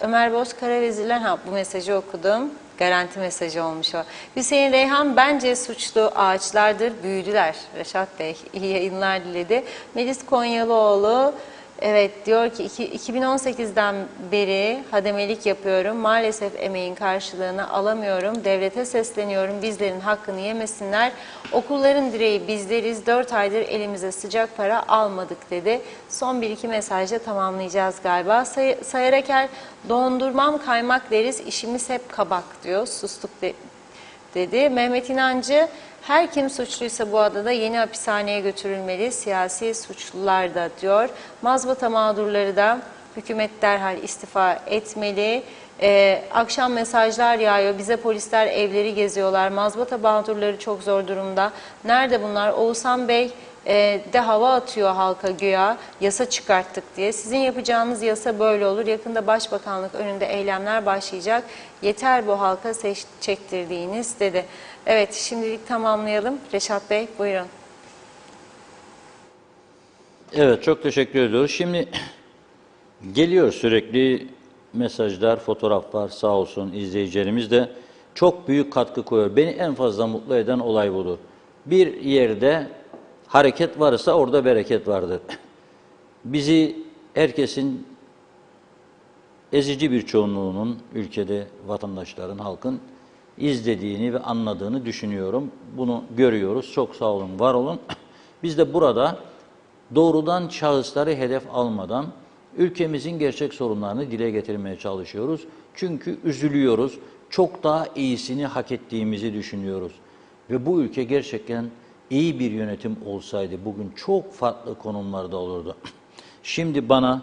Ömer Boz Karavezirler, bu mesajı okudum. Garanti mesajı olmuş o. Hüseyin Reyhan, bence suçlu ağaçlardır, büyüdüler. Reşat Bey iyi yayınlar diledi. Melis Konyalıoğlu, evet, diyor ki 2018'den beri hademelik yapıyorum. Maalesef emeğin karşılığını alamıyorum. Devlete sesleniyorum. Bizlerin hakkını yemesinler. Okulların direği bizleriz. 4 aydır elimize sıcak para almadık dedi. Son 1-2 mesajla tamamlayacağız galiba. Sayaraker, dondurmam kaymak deriz. İşimiz hep kabak diyor. Sustuk dedi. Mehmet İnancı, her kim suçluysa bu adada yeni hapishaneye götürülmeli, siyasi suçlular da diyor. Mazbata mağdurları da hükümet derhal istifa etmeli. Akşam mesajlar yağıyor, bize polisler evleri geziyorlar, mazbata mağdurları çok zor durumda. Nerede bunlar? Oğuzhan Bey de hava atıyor halka güya, yasa çıkarttık diye. Sizin yapacağınız yasa böyle olur. Yakında Başbakanlık önünde eylemler başlayacak. Yeter bu halka çektirdiğiniz dedi. Evet, şimdilik tamamlayalım. Reşat Bey, buyurun. Evet, çok teşekkür ediyoruz. Şimdi geliyor sürekli mesajlar, fotoğraflar, sağ olsun izleyicilerimiz de çok büyük katkı koyuyor. Beni en fazla mutlu eden olay budur. Bir yerde hareket varsa orada bereket vardır. Bizi herkesin ezici bir çoğunluğunun, ülkede vatandaşların, halkın izlediğini ve anladığını düşünüyorum. Bunu görüyoruz. Çok sağ olun, var olun. Biz de burada doğrudan şahısları hedef almadan ülkemizin gerçek sorunlarını dile getirmeye çalışıyoruz. Çünkü üzülüyoruz. Çok daha iyisini hak ettiğimizi düşünüyoruz. Ve bu ülke gerçekten iyi bir yönetim olsaydı bugün çok farklı konumlarda olurdu. Şimdi bana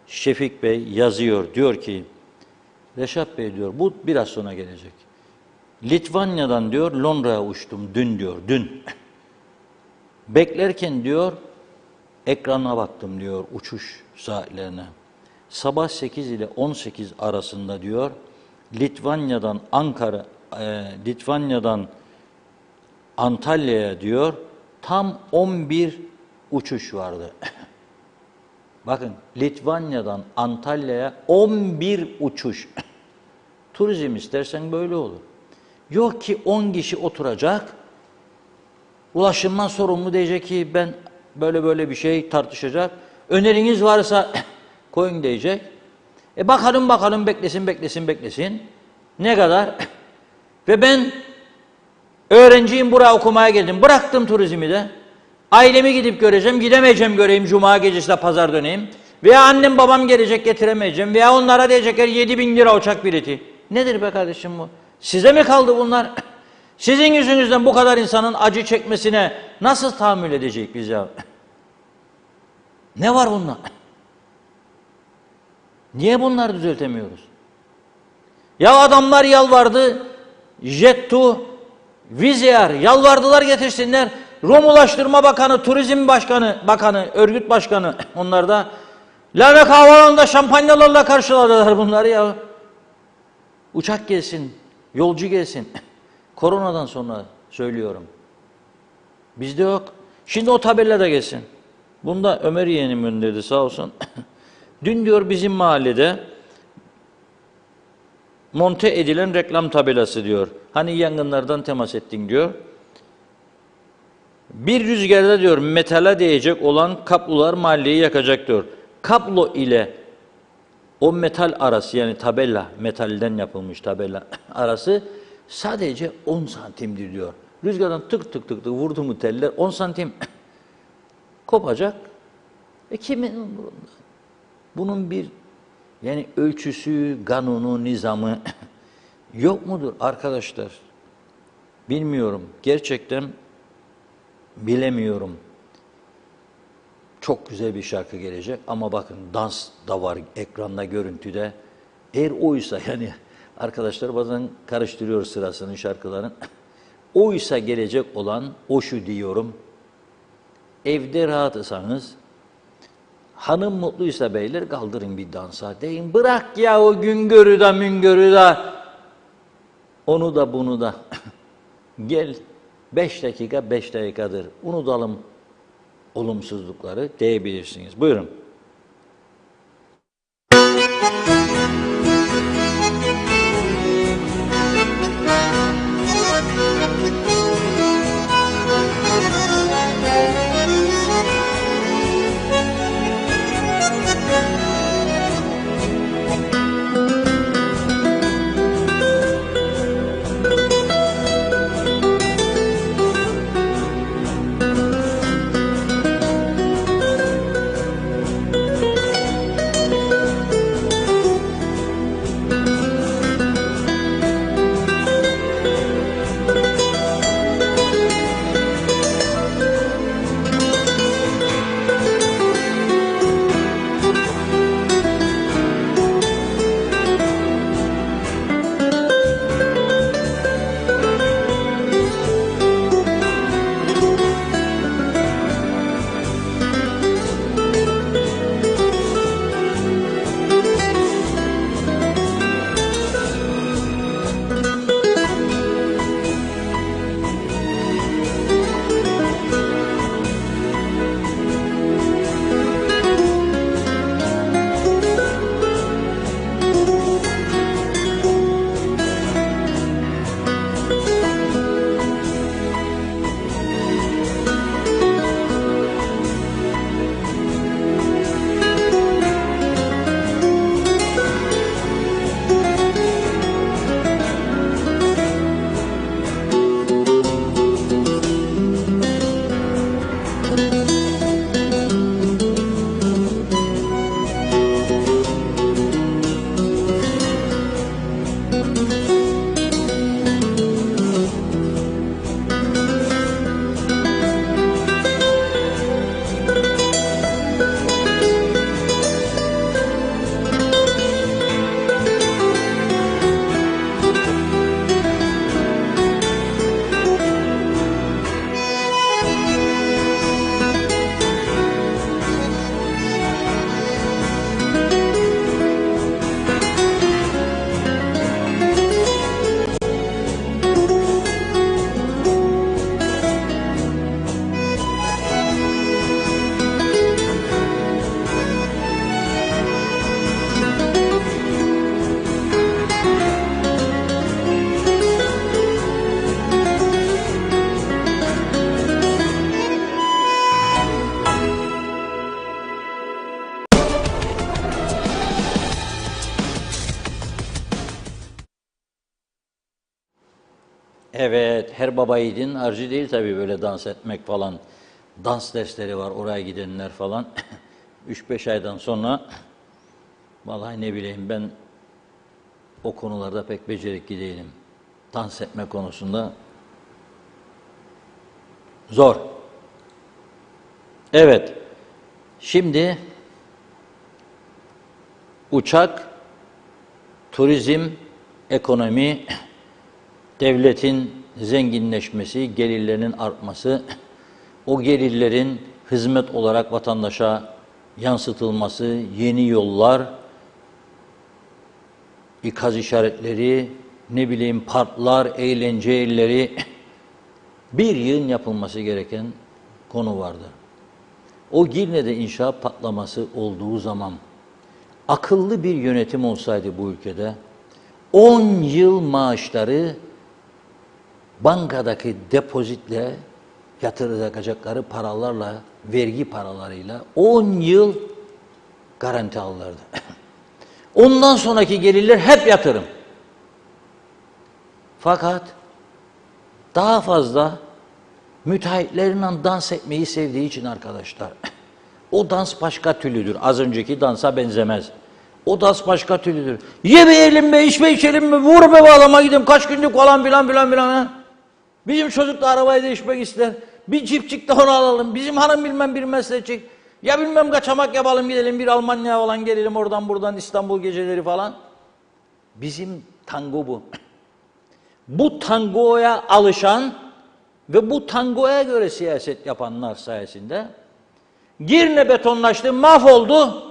Şefik Bey yazıyor, diyor ki, Reşat Bey diyor, bu biraz sonra gelecek. Litvanya'dan diyor Londra'ya uçtum dün diyor, dün. Beklerken diyor ekrana baktım diyor uçuş saatlerine. Sabah 8 ile 18 arasında diyor Litvanya'dan Litvanya'dan Antalya'ya diyor tam 11 uçuş vardı. Bakın Litvanya'dan Antalya'ya 11 uçuş. Turizm istersen böyle olur. Yok ki 10 kişi oturacak. Ulaşımdan sorumlu diyecek ki ben böyle bir şey tartışacak. Öneriniz varsa koyun diyecek. Bakalım beklesin. Ne kadar? Ve ben öğrenciyim, buraya okumaya geldim. Bıraktım turizmi de. Ailemi gidip göreceğim, gidemeyeceğim göreyim, cuma gecesi de pazar döneyim. Veya annem babam gelecek, getiremeyeceğim. Veya onlara diyecekler 7.000 lira uçak bileti. Nedir be kardeşim bu? Size mi kaldı bunlar? Sizin yüzünüzden bu kadar insanın acı çekmesine nasıl tahammül edecek biz ya? Ne var bunlar? Niye bunları düzeltemiyoruz? Ya adamlar yalvardı, Jettu, Vizyer yalvardılar getirsinler. Rum Ulaştırma Bakanı, Turizm Bakanı, örgüt başkanı onlar da Larnak Havaalanı'nda şampanyalarla karşıladılar bunları ya. Uçak gelsin, yolcu gelsin. Koronadan sonra söylüyorum. Bizde yok. Şimdi o tabela da gelsin. Bunda Ömer yeğenim gönderdi sağ olsun. Dün diyor bizim mahallede monte edilen reklam tabelası diyor. Hani yangınlardan temas ettin diyor. Bir rüzgarda diyor metale değecek olan kablolar mahalleyi yakacak diyor. Kablo ile o metal arası, yani tabela, metalden yapılmış tabela arası sadece 10 santimdir diyor. Rüzgardan tık vurdu mu teller 10 santim kopacak. Kimin umurunda? Bunun bir yani ölçüsü, kanunu, nizamı yok mudur arkadaşlar? Bilmiyorum. Gerçekten bilemiyorum. Çok güzel bir şarkı gelecek ama bakın dans da var ekranda, görüntüde. Eğer oysa, yani arkadaşlar bazen karıştırıyor sırasını şarkıların. Oysa gelecek olan o şu diyorum. Evde rahatsanız, hanım mutluysa beyler kaldırın bir dansa deyin. Bırak ya o güngörü da müngörü da, onu da bunu da. Gel 5 dakikadır unutalım olumsuzlukları diyebilirsiniz. Buyurun. Evet, her baba yiğidin harcı değil tabii böyle dans etmek falan. Dans dersleri var, oraya gidenler falan. 3-5 aydan sonra vallahi ne bileyim ben o konularda pek becerikli değilim. Dans etme konusunda zor. Evet, şimdi uçak, turizm, ekonomi, devletin zenginleşmesi, gelirlerinin artması, o gelirlerin hizmet olarak vatandaşa yansıtılması, yeni yollar, ikaz işaretleri, ne bileyim parklar, eğlence yerleri, bir yığın yapılması gereken konu vardı. O Girne'de inşaat patlaması olduğu zaman akıllı bir yönetim olsaydı bu ülkede 10 yıl maaşları bankadaki depozitle yatıracakları paralarla, vergi paralarıyla 10 yıl garanti alırlardı. Ondan sonraki gelirler hep yatırım. Fakat daha fazla müteahhitleriyle dans etmeyi sevdiği için arkadaşlar. O dans başka türlüdür. Az önceki dansa benzemez. O dans başka türlüdür. Yemeyelim mi, içme içelim mi, vur be bağlama gidelim, kaç günlük falan filan filan filan. Ha? Bizim çocuk da arabayı değişmek ister. Bir cipcik de onu alalım. Bizim hanım bilmem bir meslekçik. Ya bilmem kaçamak yapalım gidelim, bir Almanya falan gelelim oradan buradan İstanbul geceleri falan. Bizim tango bu. Bu tangoya alışan ve bu tangoya göre siyaset yapanlar sayesinde Girne betonlaştı, mahvoldu.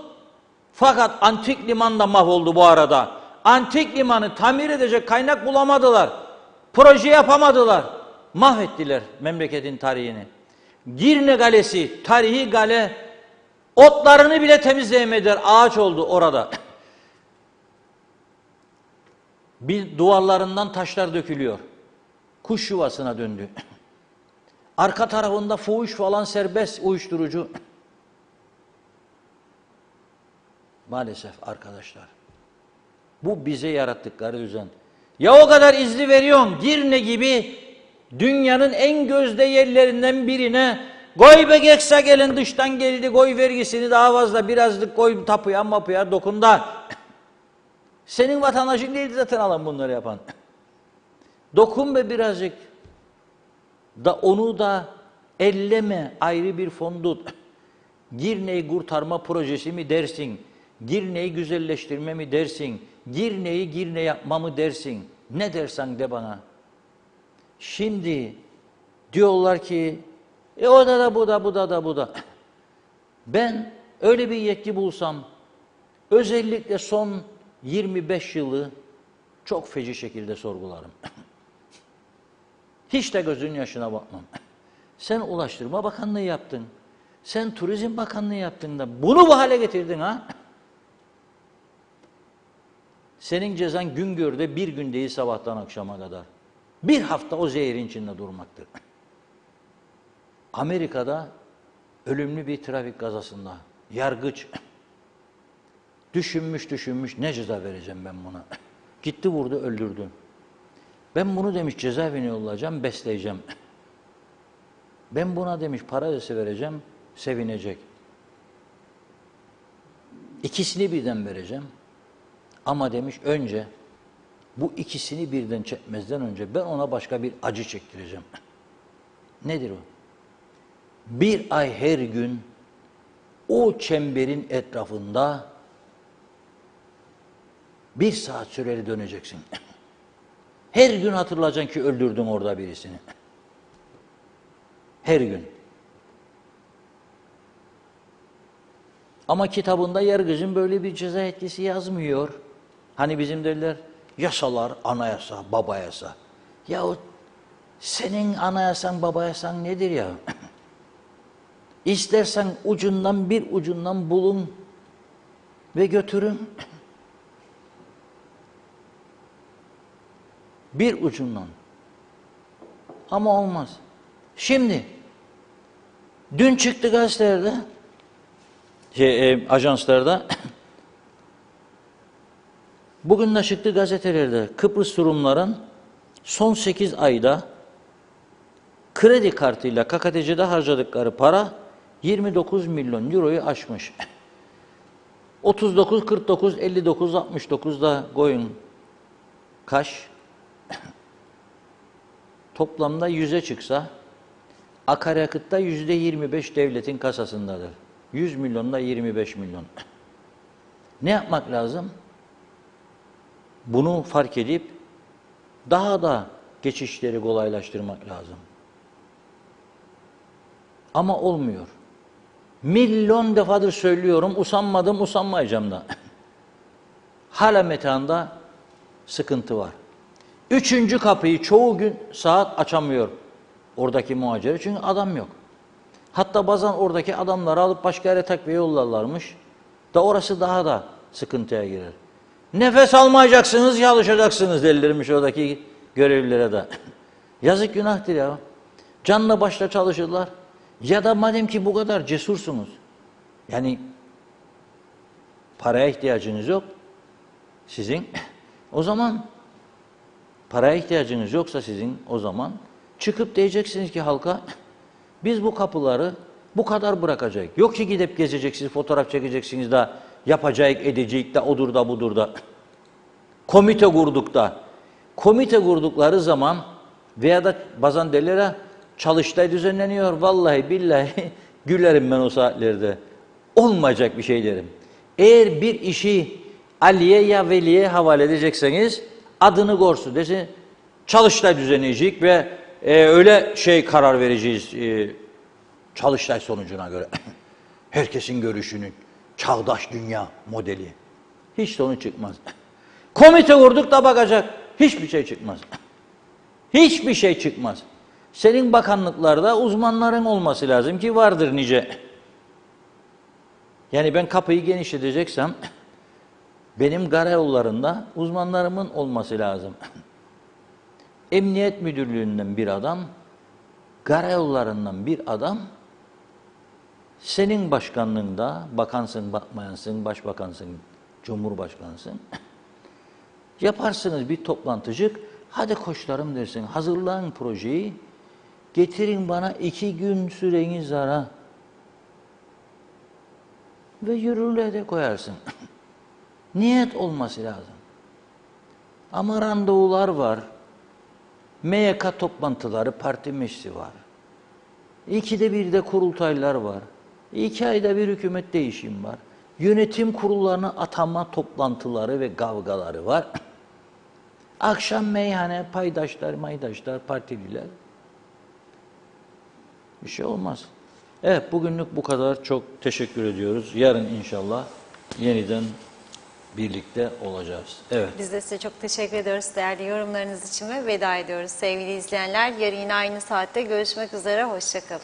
Fakat antik liman da mahvoldu bu arada. Antik limanı tamir edecek kaynak bulamadılar. Proje yapamadılar. Mahvettiler memleketin tarihini. Girne Galesi, tarihi gale, otlarını bile temizleyemediler. Ağaç oldu orada. Bir duvarlarından taşlar dökülüyor. Kuş yuvasına döndü. Arka tarafında fuhuş falan serbest, uyuşturucu. Maalesef arkadaşlar. Bu bize yarattıkları düzen. Ya o kadar izni veriyorsun, Girne gibi dünyanın en gözde yerlerinden birine koy be geçse gelin dıştan geldi, koy vergisini daha fazla birazcık koy tapuya mapuya dokunda. Senin vatandaşın değil zaten alan bunları yapan. Dokun be birazcık. Da onu da elleme, ayrı bir fon tut. Girne'yi kurtarma projesi mi dersin? Girne'yi güzelleştirme mi dersin? Girne'yi Girne yapma mı dersin? Ne dersen de bana. Şimdi diyorlar ki o da bu da. Ben öyle bir yetki bulsam özellikle son 25 yılı çok feci şekilde sorgularım. Hiç de gözünün yaşına bakmam. Sen Ulaştırma Bakanlığı yaptın. Sen Turizm Bakanlığı yaptın da bunu bu hale getirdin ha? Senin cezan Güngör'de bir gün değil sabahtan akşama kadar. Bir hafta o zehirin içinde durmaktır. Amerika'da ölümlü bir trafik kazasında yargıç düşünmüş ne ceza vereceğim ben buna. Gitti vurdu öldürdü. Ben bunu demiş cezaevine yollayacağım, besleyeceğim. Ben buna demiş para vereceğim, sevinecek. İkisini birden vereceğim. Ama demiş önce bu ikisini birden çekmezden önce ben ona başka bir acı çektireceğim. Nedir o? Bir ay her gün o çemberin etrafında 1 saat süreli döneceksin. Her gün hatırlayacaksın ki öldürdün orada birisini. Her gün. Ama kitabında yargıcın böyle bir ceza etkisi yazmıyor. Hani bizim derler yasalar, anayasa, baba yasa. Yahu senin anayasan, baba yasan nedir ya? İstersen ucundan bir ucundan bulun ve götürün. Bir ucundan. Ama olmaz. Şimdi dün çıktı gazetelerde ajanslarda bugün de çıktı gazetelerde Kıbrıs Rumların son 8 ayda kredi kartıyla KKTC'de harcadıkları para 29 milyon euroyu aşmış. 39, 49, 59, 69'da koyun kaç? Toplamda 100'e çıksa akaryakıtta %25 devletin kasasındadır. 100 milyonla 25 milyon. Ne yapmak lazım? Bunu fark edip daha da geçişleri kolaylaştırmak lazım. Ama olmuyor. Milyon defadır söylüyorum, usanmadım, usanmayacağım da. Hala metanda sıkıntı var. 3. kapıyı çoğu gün saat açamıyor oradaki muhaciri çünkü adam yok. Hatta bazen oradaki adamları alıp başka yere takviye yollarlarmış da orası daha da sıkıntıya girer. Nefes almayacaksınız, çalışacaksınız denilirmiş oradaki görevlilere de. Yazık günahtır ya. Canla başla çalışırlar. Ya da madem ki bu kadar cesursunuz, yani paraya ihtiyacınız yok sizin, o zaman paraya ihtiyacınız yoksa sizin o zaman çıkıp diyeceksiniz ki halka biz bu kapıları bu kadar bırakacak. Yok ki gidip gezeceksiniz, fotoğraf çekeceksiniz de yapacak, edecek de odur da budur da. Komite kurduk da. Komite kurdukları zaman veya da bazen derler ha, çalıştay düzenleniyor. Vallahi billahi gülerim ben o saatlerde. Olmayacak bir şey derim. Eğer bir işi Ali'ye ya Veli'ye havale edecekseniz adını korsun desin. Çalıştay düzenleyecek ve öyle karar vereceğiz çalıştay sonucuna göre. Herkesin görüşünün çağdaş dünya modeli. Hiç sonu çıkmaz. Komite kurduk da bakacak. Hiçbir şey çıkmaz. Hiçbir şey çıkmaz. Senin bakanlıklarda uzmanların olması lazım ki vardır nice. Yani ben kapıyı genişleteceksem benim karayollarında uzmanlarımın olması lazım. Emniyet Müdürlüğü'nden bir adam, karayollarından bir adam, senin başkanlığında bakansın, bakmayansın, başbakansın, cumhurbaşkanısın. Yaparsınız bir toplantıcık, hadi koçlarım dersin, hazırlayın projeyi, getirin bana 2 gün süreniz ara ve yürürlüğe de koyarsın. Niyet olması lazım. Ama randevular var, MYK toplantıları, parti meclisi var. 2'de 1'de kurultaylar var. 2 ayda bir hükümet değişim var. Yönetim kurullarına atama toplantıları ve kavgaları var. Akşam meyhane, paydaşlar, partililer. Bir şey olmaz. Evet, bugünlük bu kadar. Çok teşekkür ediyoruz. Yarın inşallah yeniden birlikte olacağız. Evet. Biz de size çok teşekkür ediyoruz değerli yorumlarınız için ve veda ediyoruz sevgili izleyenler. Yarın yine aynı saatte görüşmek üzere. Hoşça kalın.